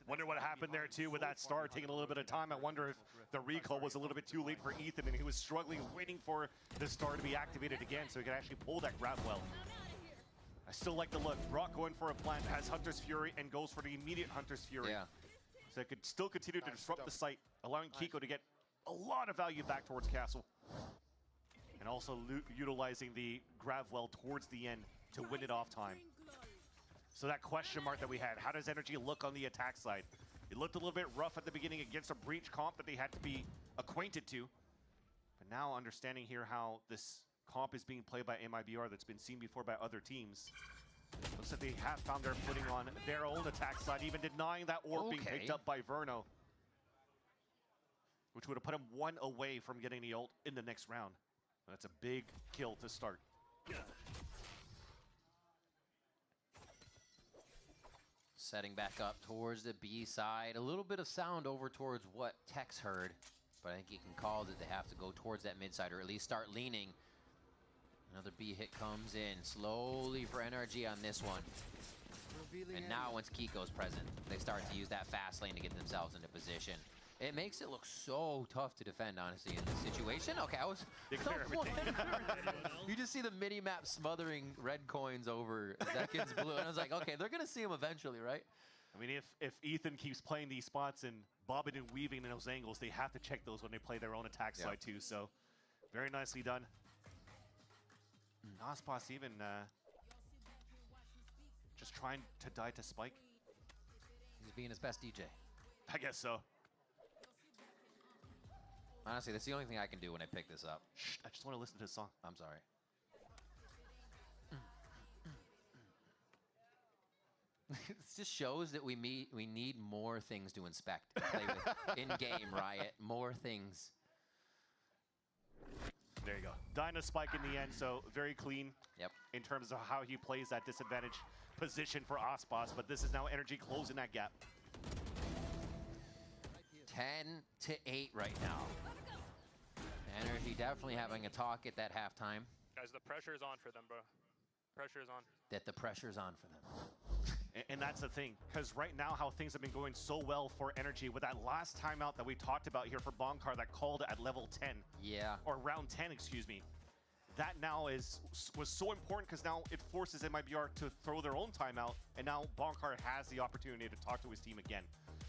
Wonder what happened there too with that star taking a little bit of time. I wonder if the recall was a little bit too late for Ethan and he was struggling, waiting for the star to be activated again so he could actually pull that grab well. I still like the look. Brock going for a plant, has Hunter's Fury and goes for the immediate Hunter's Fury. Yeah. So it could still continue to disrupt the site, allowing Kiko to get a lot of value back towards Castle. And also utilizing the grab well towards the end to win it off time. So that question mark that we had, how does Energy look on the attack side? It looked a little bit rough at the beginning against a breach comp that they had to be acquainted to. But now understanding here how this comp is being played by MIBR that's been seen before by other teams. Looks like they have found their footing on their own attack side, even denying that orb being picked up by Verno, which would have put him one away from getting the ult in the next round. That's a big kill to start. Setting back up towards the B side. A little bit of sound over towards what Tex heard, but I think he can call that they have to go towards that mid side, or at least start leaning. Another B hit comes in slowly for NRG on this one. And now once Kiko's present, they start to use that fast lane to get themselves into position. It makes it look so tough to defend, honestly, in this situation. Okay, I was... You just see the mini-map smothering red coins over Zekkin's blue, and I was like, okay, they're going to see him eventually, right? I mean, if Ethan keeps playing these spots and bobbing and weaving in those angles, they have to check those when they play their own attack side, too. So, very nicely done. Nospas even just trying to die to Spike. He's being his best DJ. I guess so. Honestly, that's the only thing I can do when I pick this up. Shh, I just want to listen to the song. I'm sorry. It just shows that we need more things to inspect and play with in-game, Riot. More things. There you go. Dyna Spike in the end, so very clean. Yep. In terms of how he plays that disadvantage position for Ospas, but this is now Energy closing that gap. 10-8 right now. Energy definitely having a talk at that halftime. Guys, the pressure is on for them, bro. Pressure is on. That the pressure's on for them. And that's the thing, because right now how things have been going so well for Energy with that last timeout that we talked about here for Bonkar that called at level 10. Yeah. Or round 10, excuse me. That now was so important because now it forces MIBR to throw their own timeout, and now Bonkar has the opportunity to talk to his team again.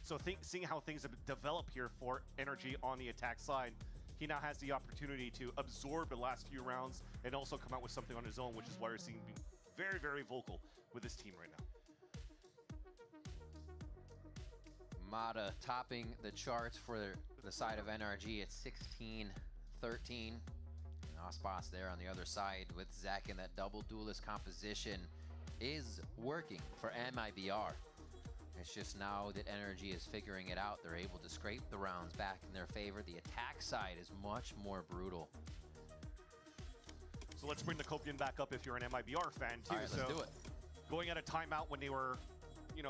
So seeing how things have developed here for Energy on the attack side, he now has the opportunity to absorb the last few rounds and also come out with something on his own, which is why we're seeing him being very, very vocal with his team right now. Mata topping the charts for the side of NRG at 16-13. Ospas there on the other side with Zach in that double duelist composition is working for MIBR. It's just now that Energy is figuring it out. They're able to scrape the rounds back in their favor. The attack side is much more brutal. So let's bring the Copian back up if you're an MIBR fan too. All right, let's do it. Going at a timeout when they were,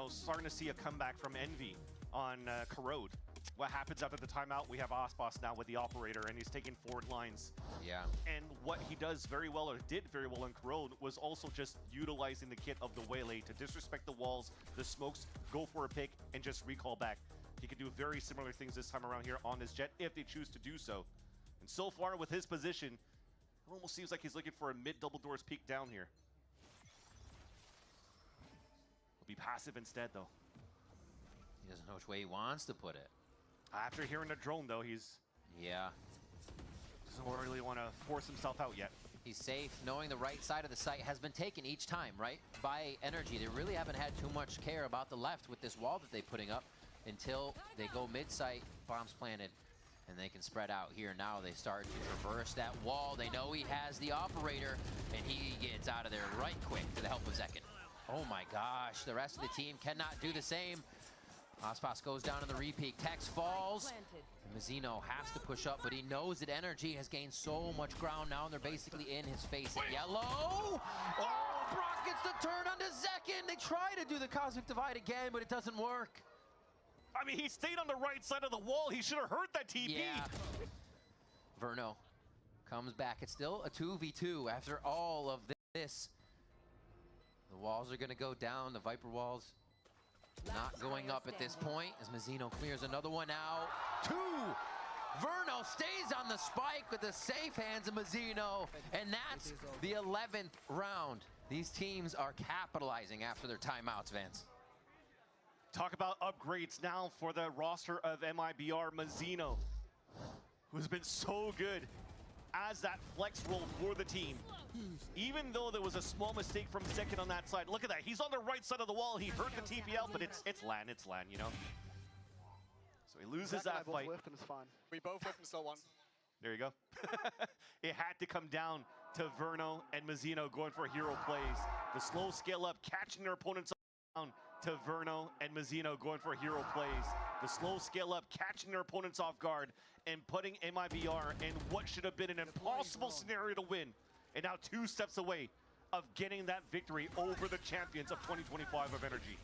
starting to see a comeback from Envy on Corrode. What happens after the timeout? We have Ospas now with the operator, and he's taking forward lines. Yeah. And what he does very well, or did very well in Corrode, was also just utilizing the kit of the Waylay to disrespect the walls, the smokes, go for a pick, and just recall back. He can do very similar things this time around here on his Jett if they choose to do so. And so far with his position, it almost seems like he's looking for a mid-double doors peek down here. He'll be passive instead, though. He doesn't know which way he wants to put it. After hearing the drone, though, he's... Yeah. Doesn't really want to force himself out yet. He's safe, knowing the right side of the site has been taken each time, right? By Energy. They really haven't had too much care about the left with this wall that they're putting up until they go mid-site, bombs planted, and they can spread out here. Now they start to traverse that wall. They know he has the operator, and he gets out of there right quick to the help of Zekkin. Oh my gosh, the rest of the team cannot do the same. Ospas goes down in the repeat. Tex falls. Mazzino has to push up, but he knows that Energy has gained so much ground now, and they're basically in his face at yellow. Oh, Brock gets the turn onto Zekkin. They try to do the Cosmic Divide again, but it doesn't work. I mean, he stayed on the right side of the wall. He should have heard that TP. Yeah. Verno comes back. It's still a 2v2 after all of this. The walls are going to go down. The Viper walls not going up at this point as Mazzino clears another one out. 2! Verno stays on the spike with the safe hands of Mazzino, and that's the 11th round. These teams are capitalizing after their timeouts, Vance. Talk about upgrades now for the roster of MIBR. Mazzino, who's been so good as that flex role for the team. Even though there was a small mistake from Second on that side. Look at that. He's on the right side of the wall. He heard the TP out, but it's LAN, you know? So he loses that fight. And it's fine. We both whipped and still won. There you go. It had to come down to Verno and Mazzino going for hero plays. The slow scale up, catching their opponents down to Verno and Mazzino going for hero plays. The slow scale up, catching their opponents off guard and putting MIBR in what should have been an impossible scenario to win. And now 2 steps away of getting that victory over the champions of 2025 of NRG.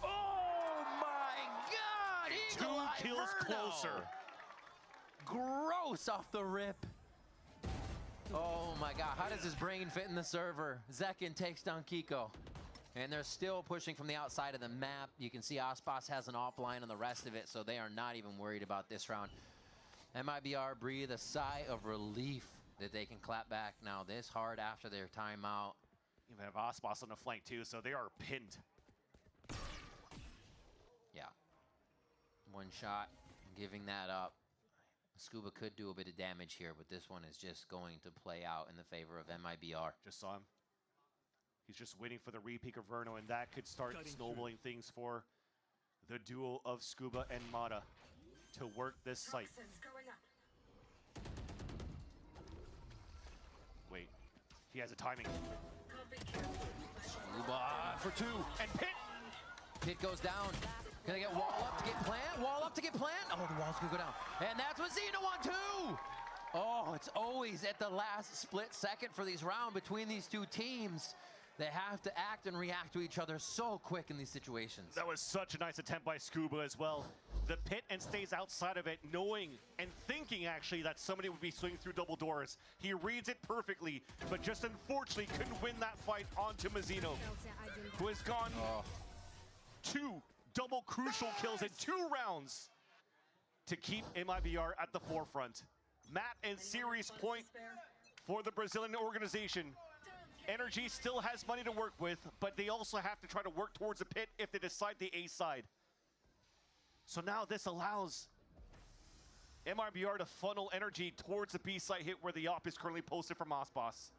Oh my God! 2 kills closer. Gross off the rip. Oh my God, how does his brain fit in the server? Zekin takes down Kiko. And they're still pushing from the outside of the map. You can see Aspas has an offline on the rest of it, so they are not even worried about this round. MIBR breathe a sigh of relief that they can clap back now this hard after their timeout. You have Aspas on the flank too, so they are pinned. Yeah. One shot, giving that up. Scuba could do a bit of damage here, but this one is just going to play out in the favor of MIBR. Just saw him. He's just waiting for the re-peak of Verno, and that could start snowballing things for the duo of Scuba and Mata to work this site. Wait, he has a timing. Scuba for 2, and Pit! Pit goes down. Gonna get wall up to get plant, wall up to get plant. Oh, the wall's gonna go down. And that's what Xena on 2! Oh, it's always at the last split second for these rounds between these two teams. They have to act and react to each other so quick in these situations. That was such a nice attempt by Scuba as well. The pit and stays outside of it, knowing and thinking actually that somebody would be swinging through double doors. He reads it perfectly, but just unfortunately couldn't win that fight onto Mazzino, who has gone 2 double crucial kills in 2 rounds to keep MIBR at the forefront. Map and series point for the Brazilian organization. NRG still has money to work with, but they also have to try to work towards the pit if they decide the A side. So now this allows MIBR to funnel energy towards the B side hit where the op is currently posted from Aspas.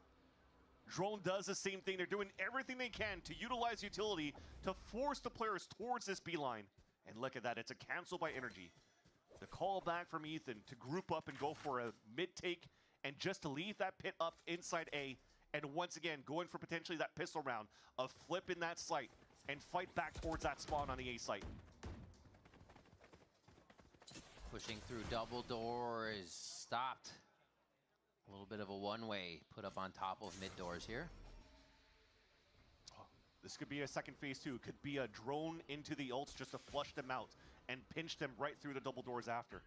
Drone does the same thing. They're doing everything they can to utilize utility to force the players towards this B line. And look at that, it's a cancel by Energy. The call back from Ethan to group up and go for a mid-take and just to leave that pit up inside A. And once again, going for potentially that pistol round of flipping that site and fight back towards that spawn on the A site. Pushing through double door is stopped. A little bit of a one-way put up on top of mid doors here. This could be a second phase 2. Could be a drone into the ults just to flush them out and pinch them right through the double doors after.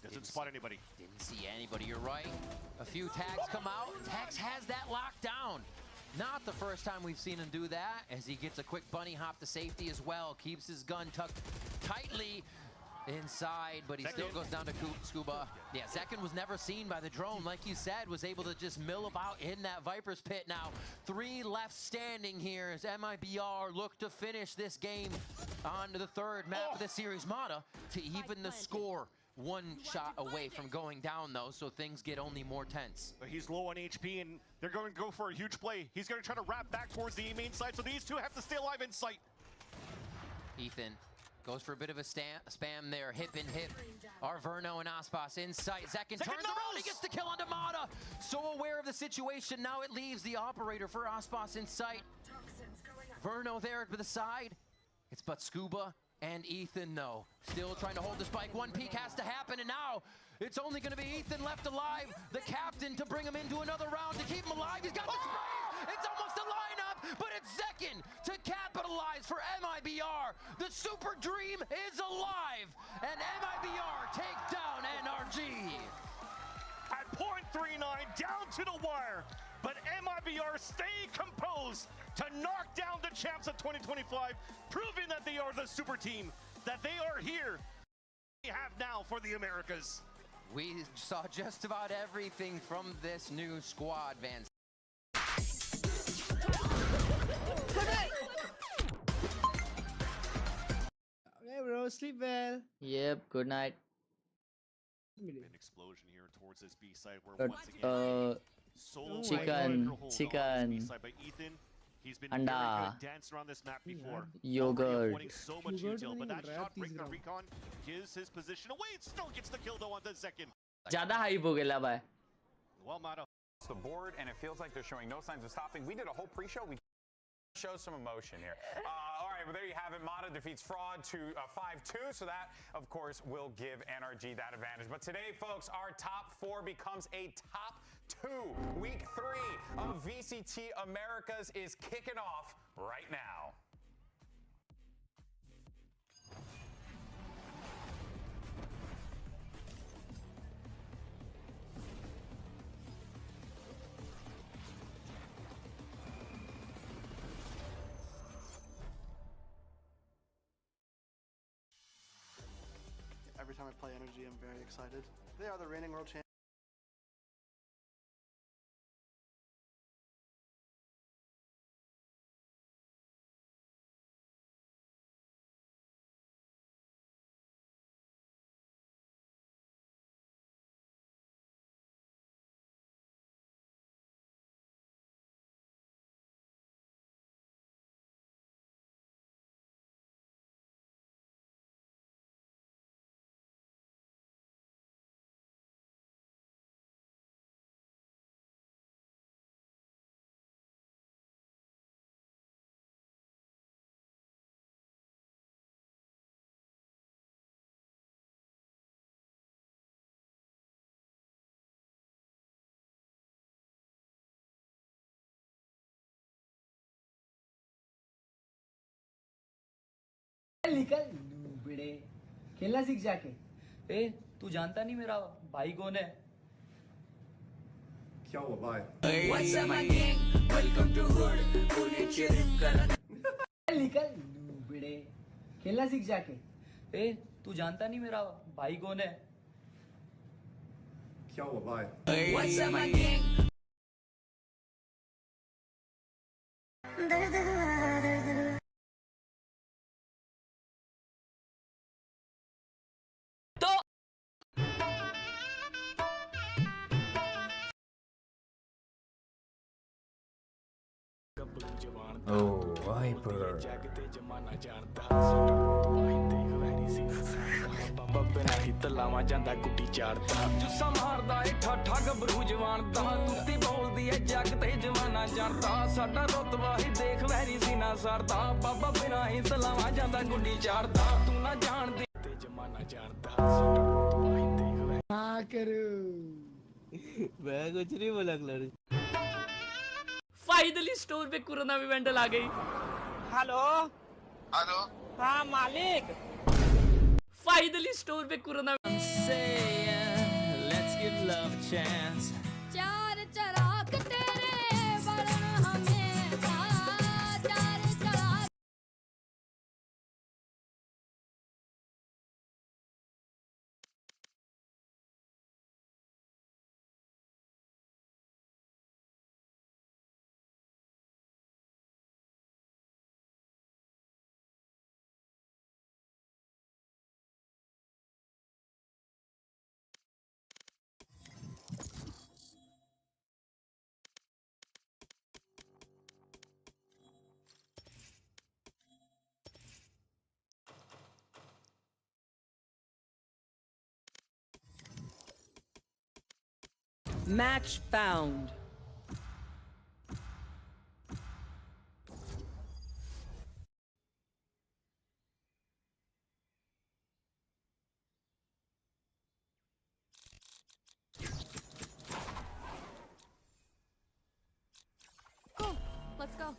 Doesn't spot anybody. Didn't see anybody, you're right. A few tags come out. Tags has that locked down. Not the first time we've seen him do that, as he gets a quick bunny hop to safety as well. Keeps his gun tucked tightly inside, but he still goes down to Scuba. Yeah, Zekin was never seen by the drone. Like you said, was able to just mill about in that Viper's pit now. 3 left standing here as MIBR look to finish this game on to the 3rd map of the series. Mata to even the score. 1 shot away from going down though, so things get only more tense. But he's low on HP and they're going to go for a huge play. He's going to try to wrap back towards the main side, so these two have to stay alive in sight. Ethan goes for a bit of a spam there, hip and hip. Verno and Aspas in sight. Zekin turns around, he gets the kill onto Mata. So aware of the situation, now it leaves the operator for Aspas in sight. Verno there to the side. It's but Scuba and Ethan, though. Still trying to hold the spike. 1 peek has to happen, and now it's only going to be Ethan left alive. The captain to bring him into another round to keep him alive. He's got the spray. It's almost a lineup, but it's Zekin to capitalize for MIBR. The super dream is alive, and MIBR take down NRG. At .39, down to the wire, but MIBR stay composed to knock down the champs of 2025, proving that they are the super team, that they are here. We have now for the Americas. We saw just about everything from this new squad, Van. Okay, bro, sleep well. Yep, good night. An explosion here towards this B side where once again solo chicken, B side by Ethan. He's been very good dancing around this map before. Yogurt. Avoiding so much util, but that shot breaks the recon, gives his position away. It still gets the kill though on the second. ज़्यादा hype हो गया भाई. Well, Mata. The board, and it feels like they're showing no signs of stopping. We did a whole pre-show. We show some emotion here. All right, well, there you have it. Mata defeats Fraud to 5-2, so that, of course, will give NRG that advantage. But today, folks, our top 4 becomes a top 2. Week 3 of VCT Americas is kicking off right now. Every time I play NRG, I'm very excited. They are the reigning world champions. निकल नूबड़े खेलना सीख जाके. ए तू जानता नहीं मेरा भाई कौन है? क्या हुआ भाई? What's up my gang? Welcome to hood. Pune चिरकरण. निकल नूबड़े खेलना सीख जाके. ए तू जानता नहीं मेरा भाई कौन है? क्या हुआ भाई? What's up my gang? Oh, Viper. ਤਲਾਵਾ ਜਾਂਦਾ ਗੁੱਡੀ ਚਾੜਦਾ ਜੁੱਸਾ ਮਾਰਦਾ ਏ ਠਾਠਾ ਗੱਭਰੂ ਜਵਾਨ ਦਾ ਕੁੱਤੀ ਬੋਲਦੀ ਏ ਜੱਗ ਤੇ ਜਵਾਨਾ ਜਾਣਦਾ ਸਾਡਾ ਰੁਤਬਾ ਹੀ ਦੇਖ ਵੈਰੀ ਸੀ ਨਾ ਸਰਦਾ ਬਾਬਾ ਬਿਨਾ ਹੀ ਤਲਾਵਾ ਜਾਂਦਾ ਗੁੱਡੀ ਚਾੜਦਾ ਤੂੰ ਨਾ ਜਾਣਦੀ ਤੇ ਜਮਾਨਾ ਜਾਣਦਾ ਸਾਡਾ ਰੁਤਬਾ ਹੀ ਦੇਖ ਵੈਰੀ हाँ करो. मैं कुछ नहीं बोला क्लर. फाइनली स्टोर पे कोरोना इवेंट आ गई. हेलो हेलो हाँ मालिक. फाइनली स्टोर पे corona. Let's give love a chance. चार चराग तेरे बरन हमेशा चार चराग. Match found. Go. Let's go.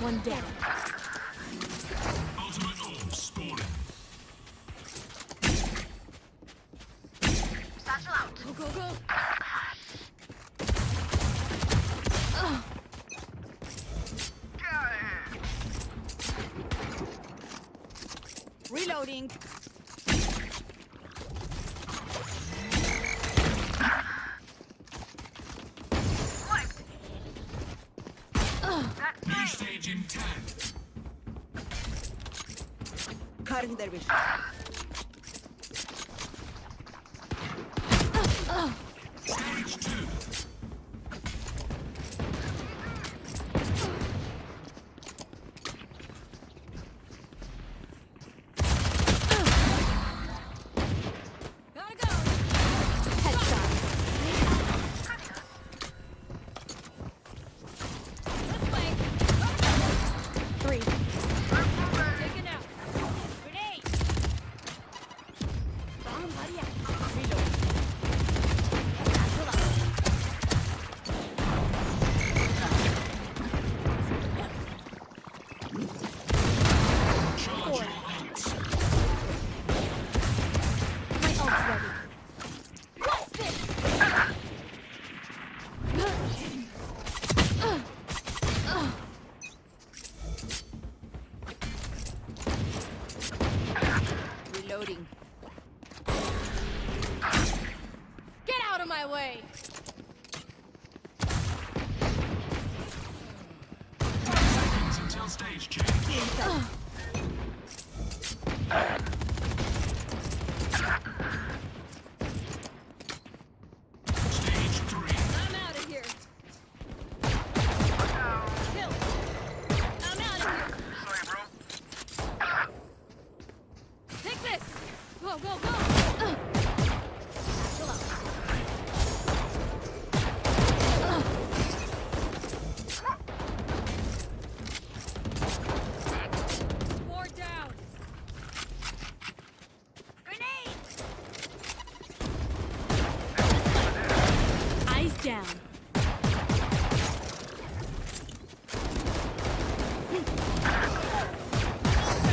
One down. Ultimate orb spawning. Satchel out. Go, go, go. Reloading. New stage in 10. Cutting their vision. Stage 2. Reloading. Get out of my way! 10 seconds until stage change. Stage 3. I'm out of here. Kill. I'm out of here. Sorry, bro. Take this. Go, go, go. Chill out. Four down. Grenade. Eyes down.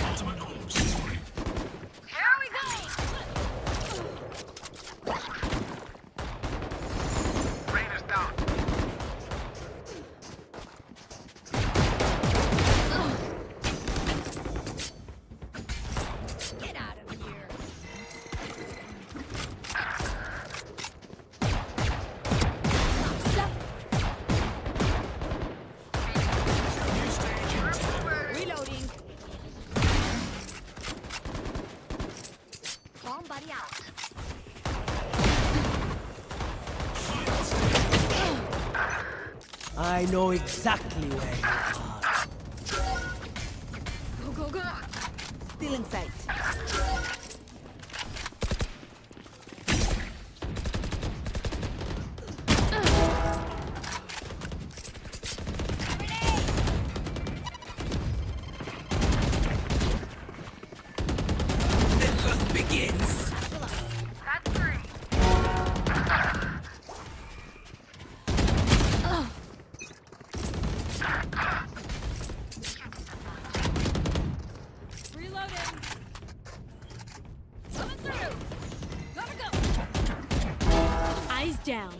Ultimate orb spawning. Here we go. Rain is down. Get out of here. New stage in 10. Reloading. Bomb buddy out. Final stage. I know exactly where you are. Go, go, go. Still in sight. The hunt begins. That's three. Reloading. Coming through. Gotta go. Eyes down.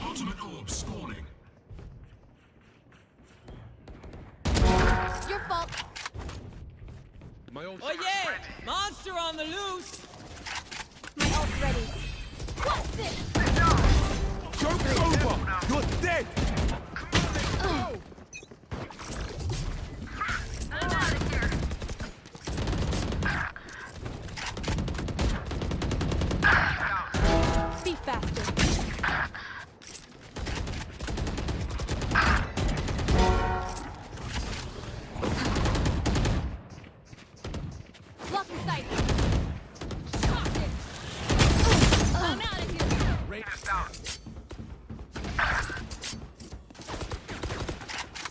Ultimate orb spawning. Your fault. Oh yeah! Monster on the loose! My ult's ready. What's this? Joke's over. You're dead. I'm out of here. Be faster. Block in sight. Shocked it. I'm out of here. Rain is down.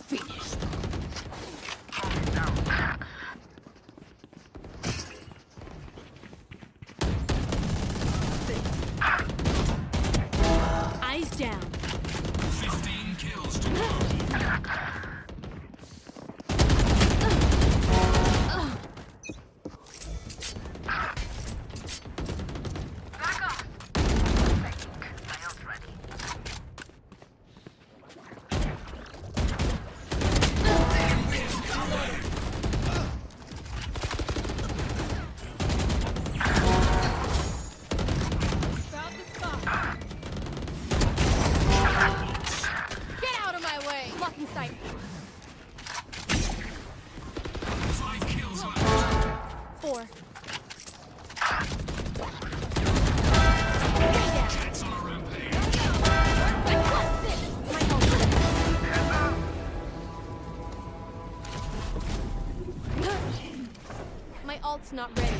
Finished. 4. Jett's on a rampage. My ult's not ready.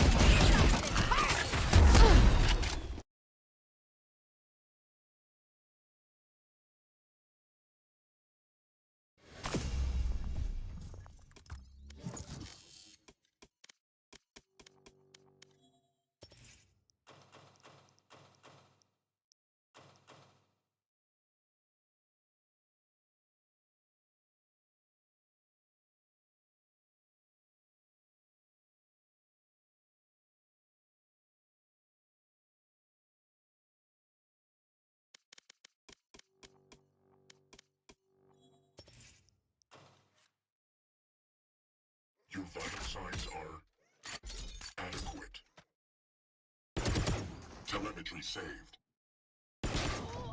Your vital signs are adequate. Telemetry saved.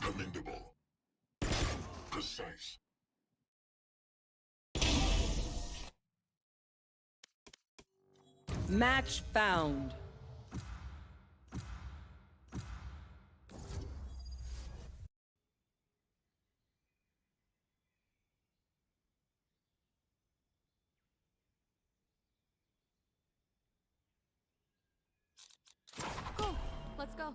Commendable. Precise. Match found. Go. Let's go.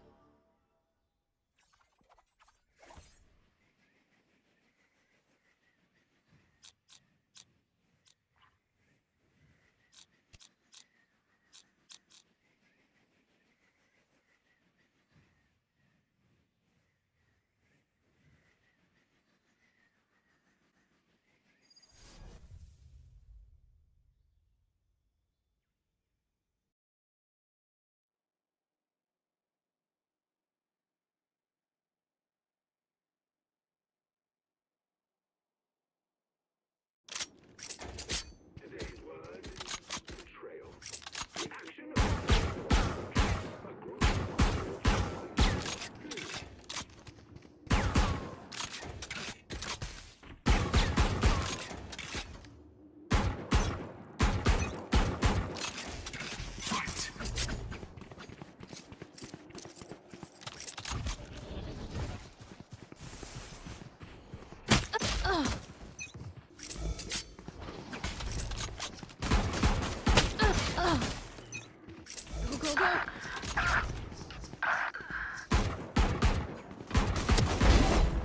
Go, go, go.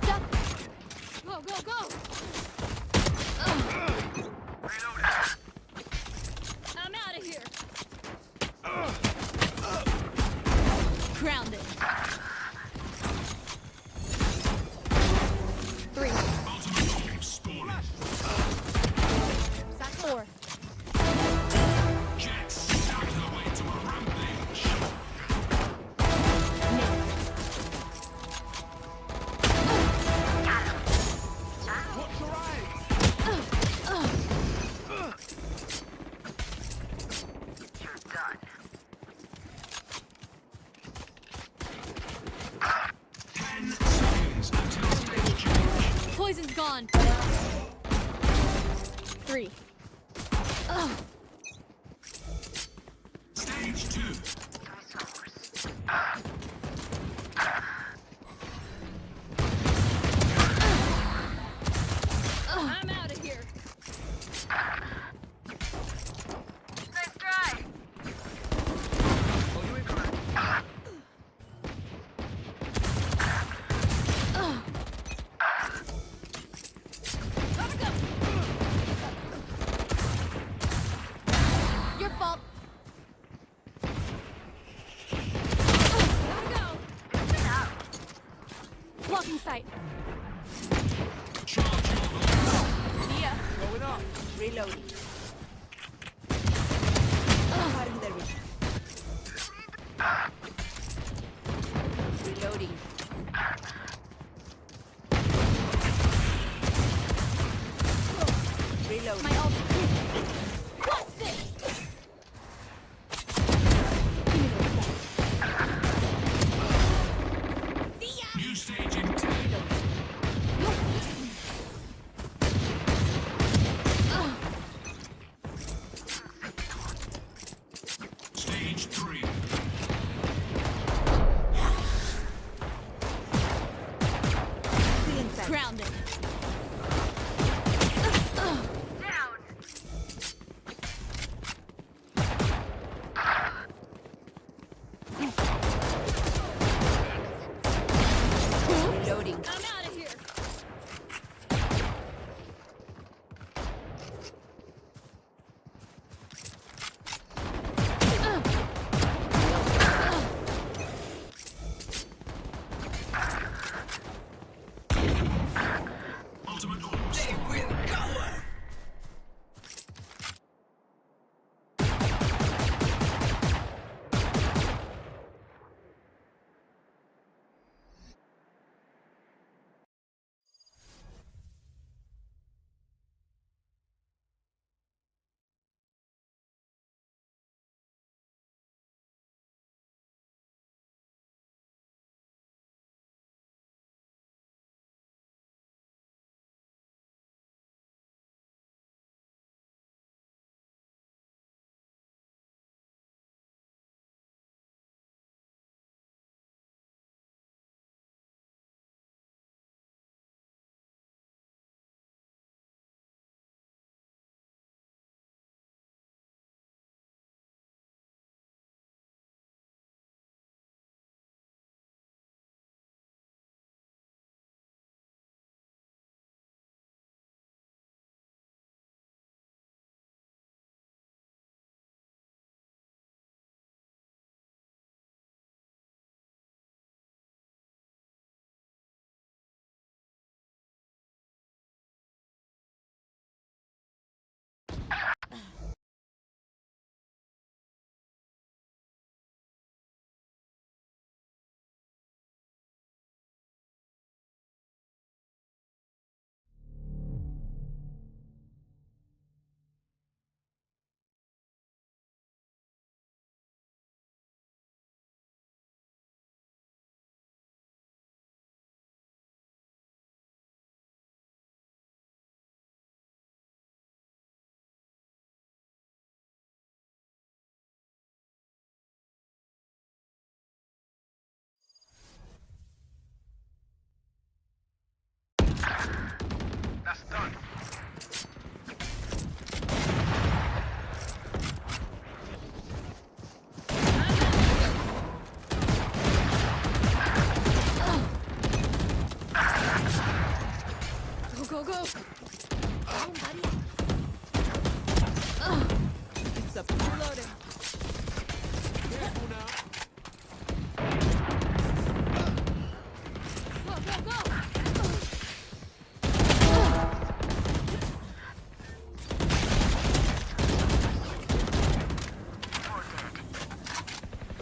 Stop. Go, go, go. I'm out of here. Grounded. 3. Sack 4. Jett stabbed her way to a rampage. What's your eye? You're done. 10 seconds until stage change. Poison's gone. 3. Stage 2. I'm out of here. Nice try. Gotta go. Your fault. Gotta go. Blocking sight. See ya. Going up. Reloading. Cutting their vision. Reloading. Reloading. My ult. What's this? See ya. New stage in 10.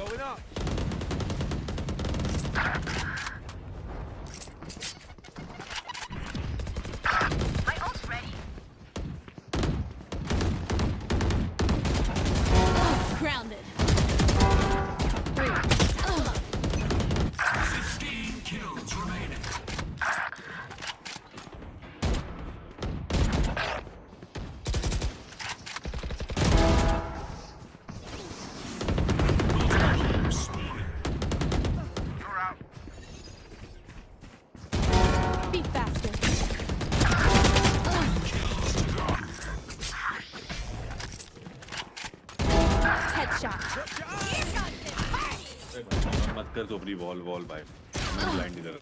Going up. My ult's ready. Grounded. 15 kills remaining. Be faster. Headshot. मत कर तो अपनी wall wall भाई मैं blind इधर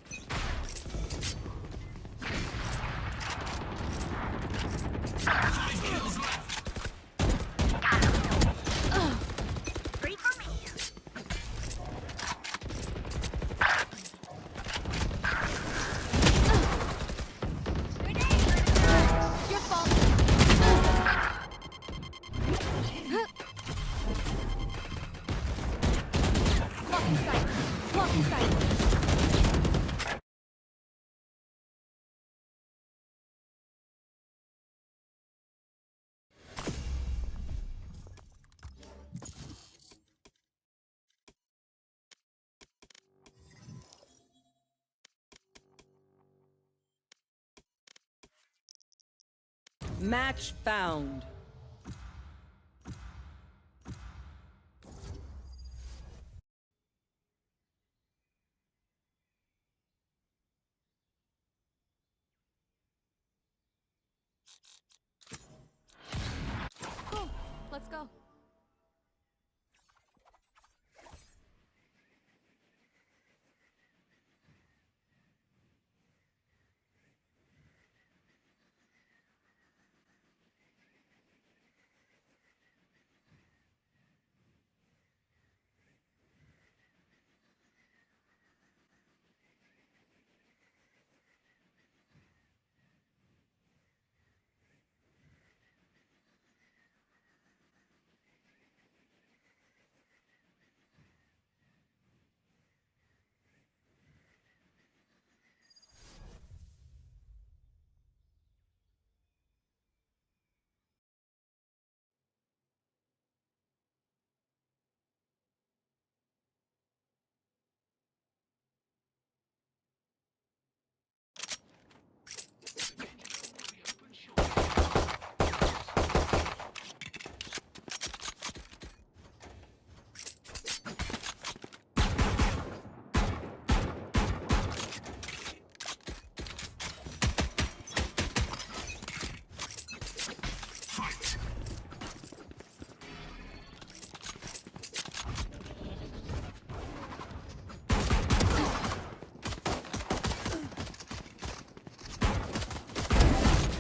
Great for me. Your fault. Blocking sight. Blocking sight. Match found. Cool. Let's go.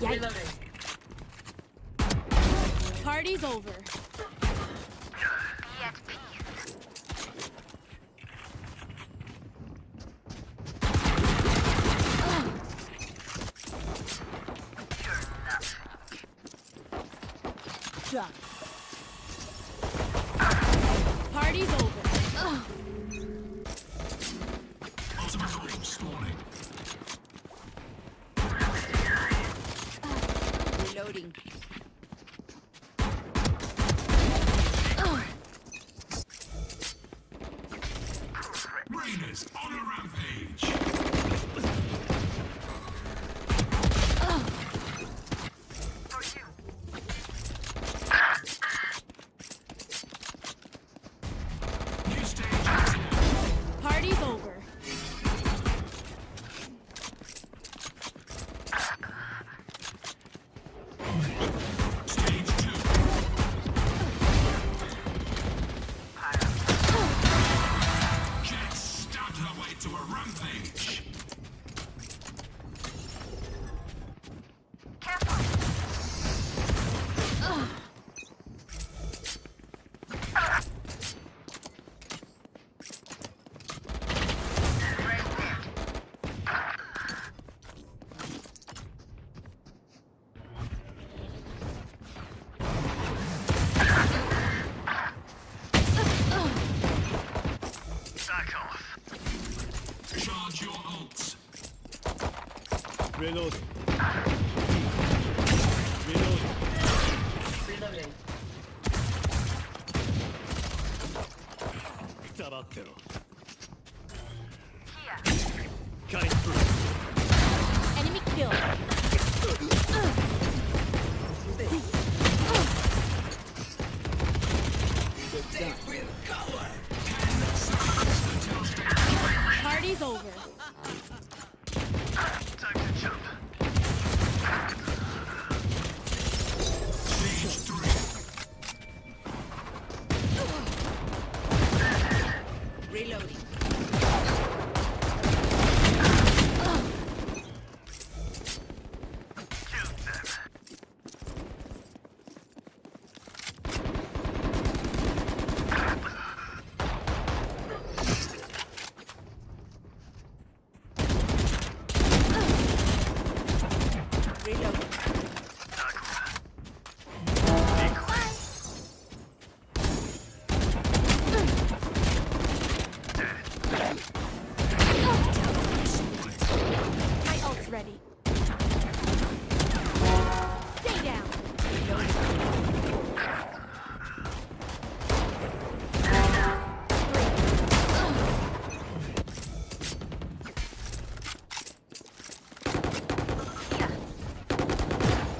Yikes. Party's over. Drop. Party's over. Reloading. Reloading. Reloading. Cutting through. Enemy kill. Party's over. Time to jump. Stage 3. Reloading. My ult's ready. Stay down.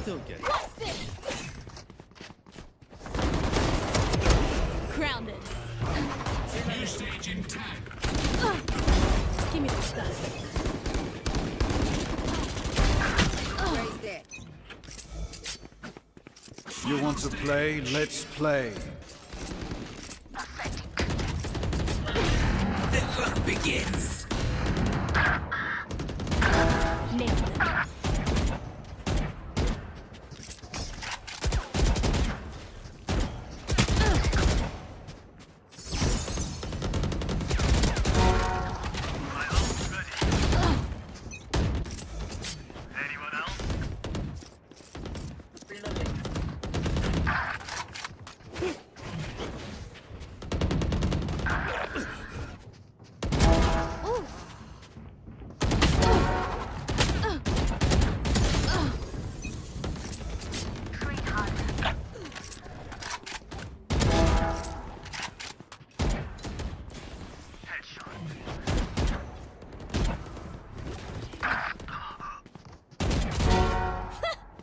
Still get it. What's this? Grounded. New stage intact. Give me the stuff. Raise there. You want to play? Let's play. The hunt begins. Nailed them. Anyone else? Reloading.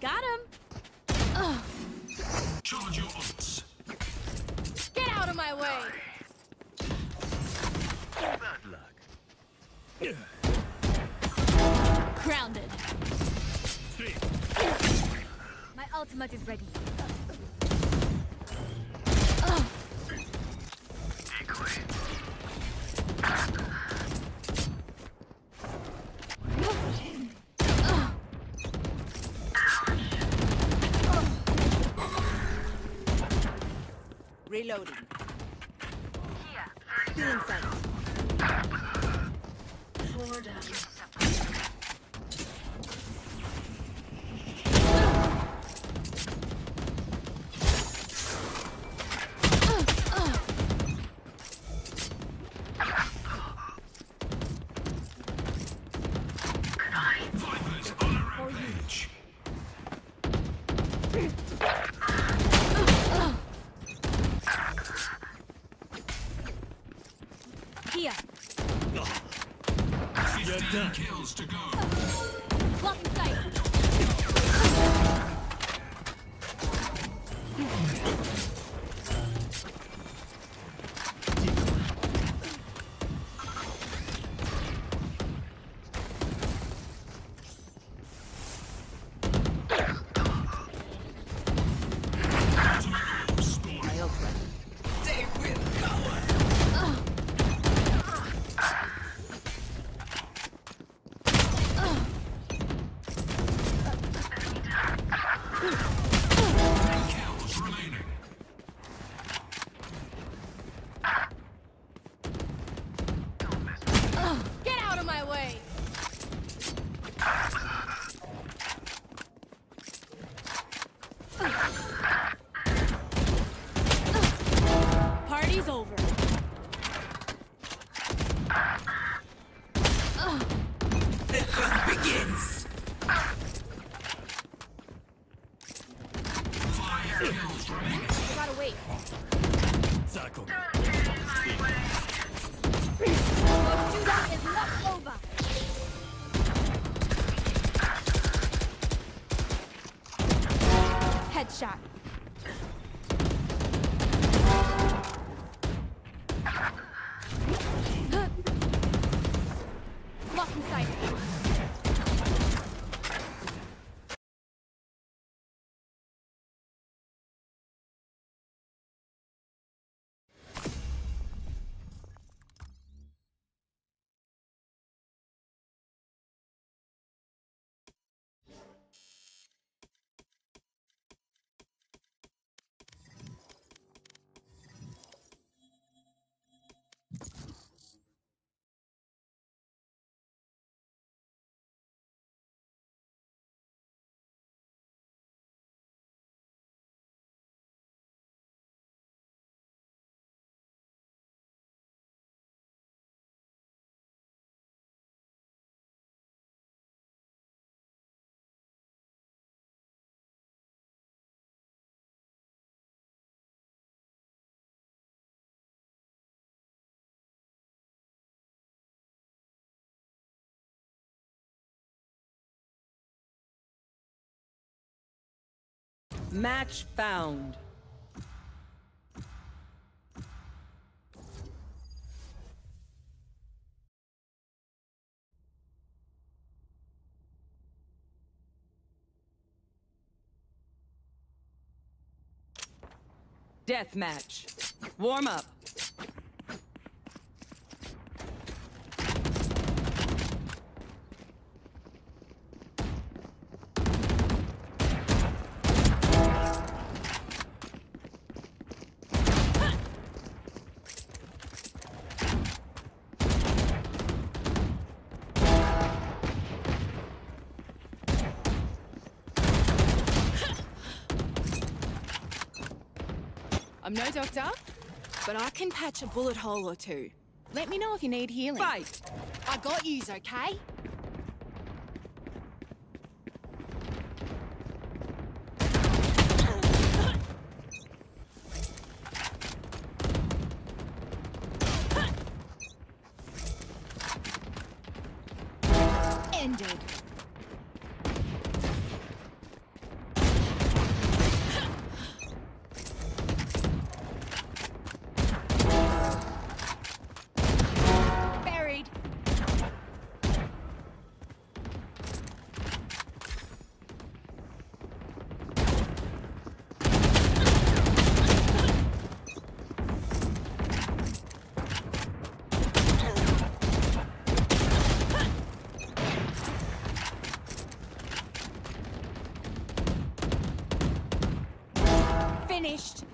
Got him. Charge your ults. Get out of my way. Bad luck. Grounded. 3. My ultimate is ready. Decoy. Reloading. Still in sight. 4 down. Vipers on a rampage. Here. 15 kills to go. Blocking sight. They will cover. Match found. Deathmatch. Warm up. I'm no doctor, but I can patch a bullet hole or two. Let me know if you need healing. Fight! I got yous, okay? Ended. Buried. Finished.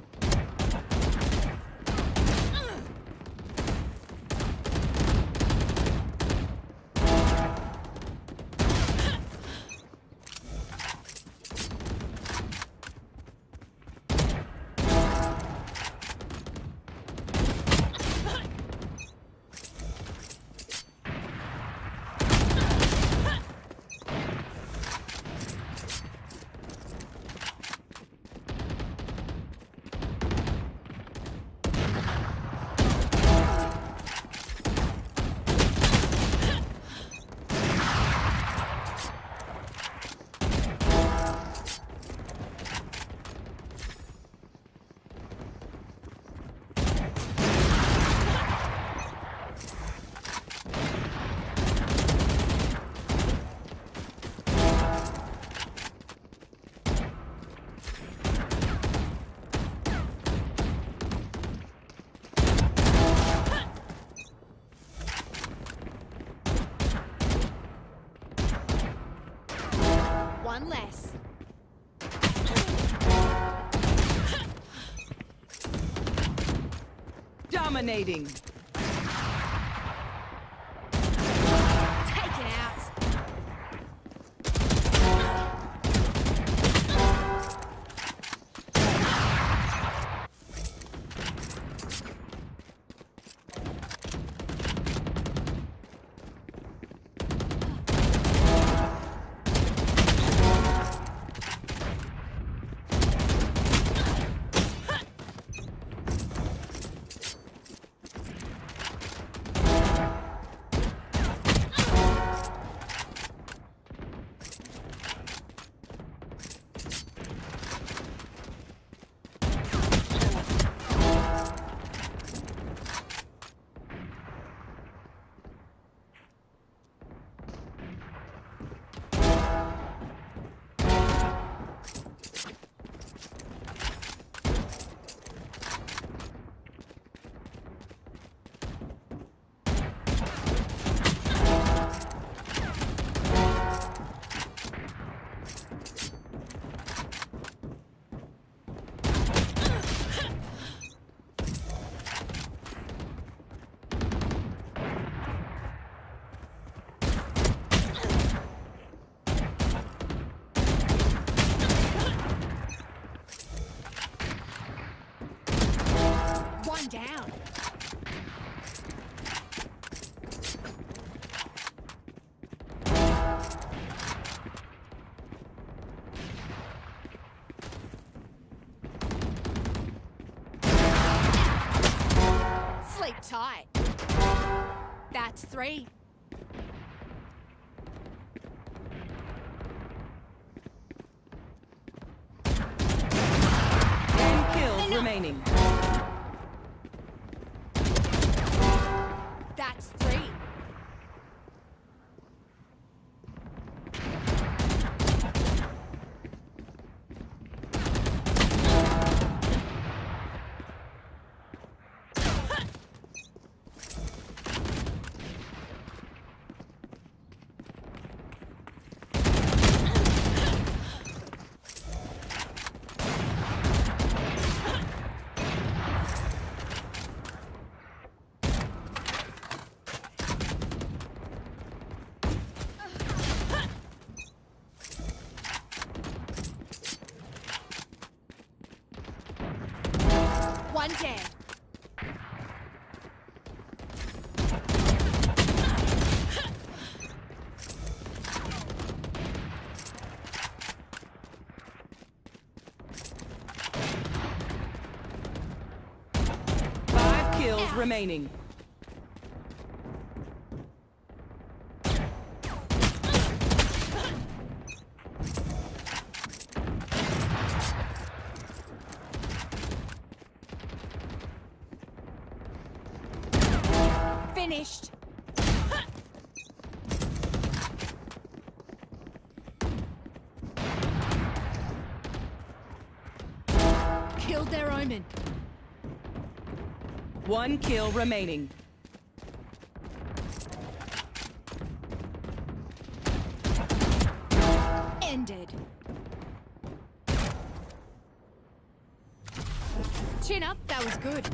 One less. Dominating. Taken out. One down. Sleep tight. That's 3. remaining. That's 3. One dead. Five kills remaining. Finished. Killed their omen. One kill remaining. Ended. Chin up, that was good.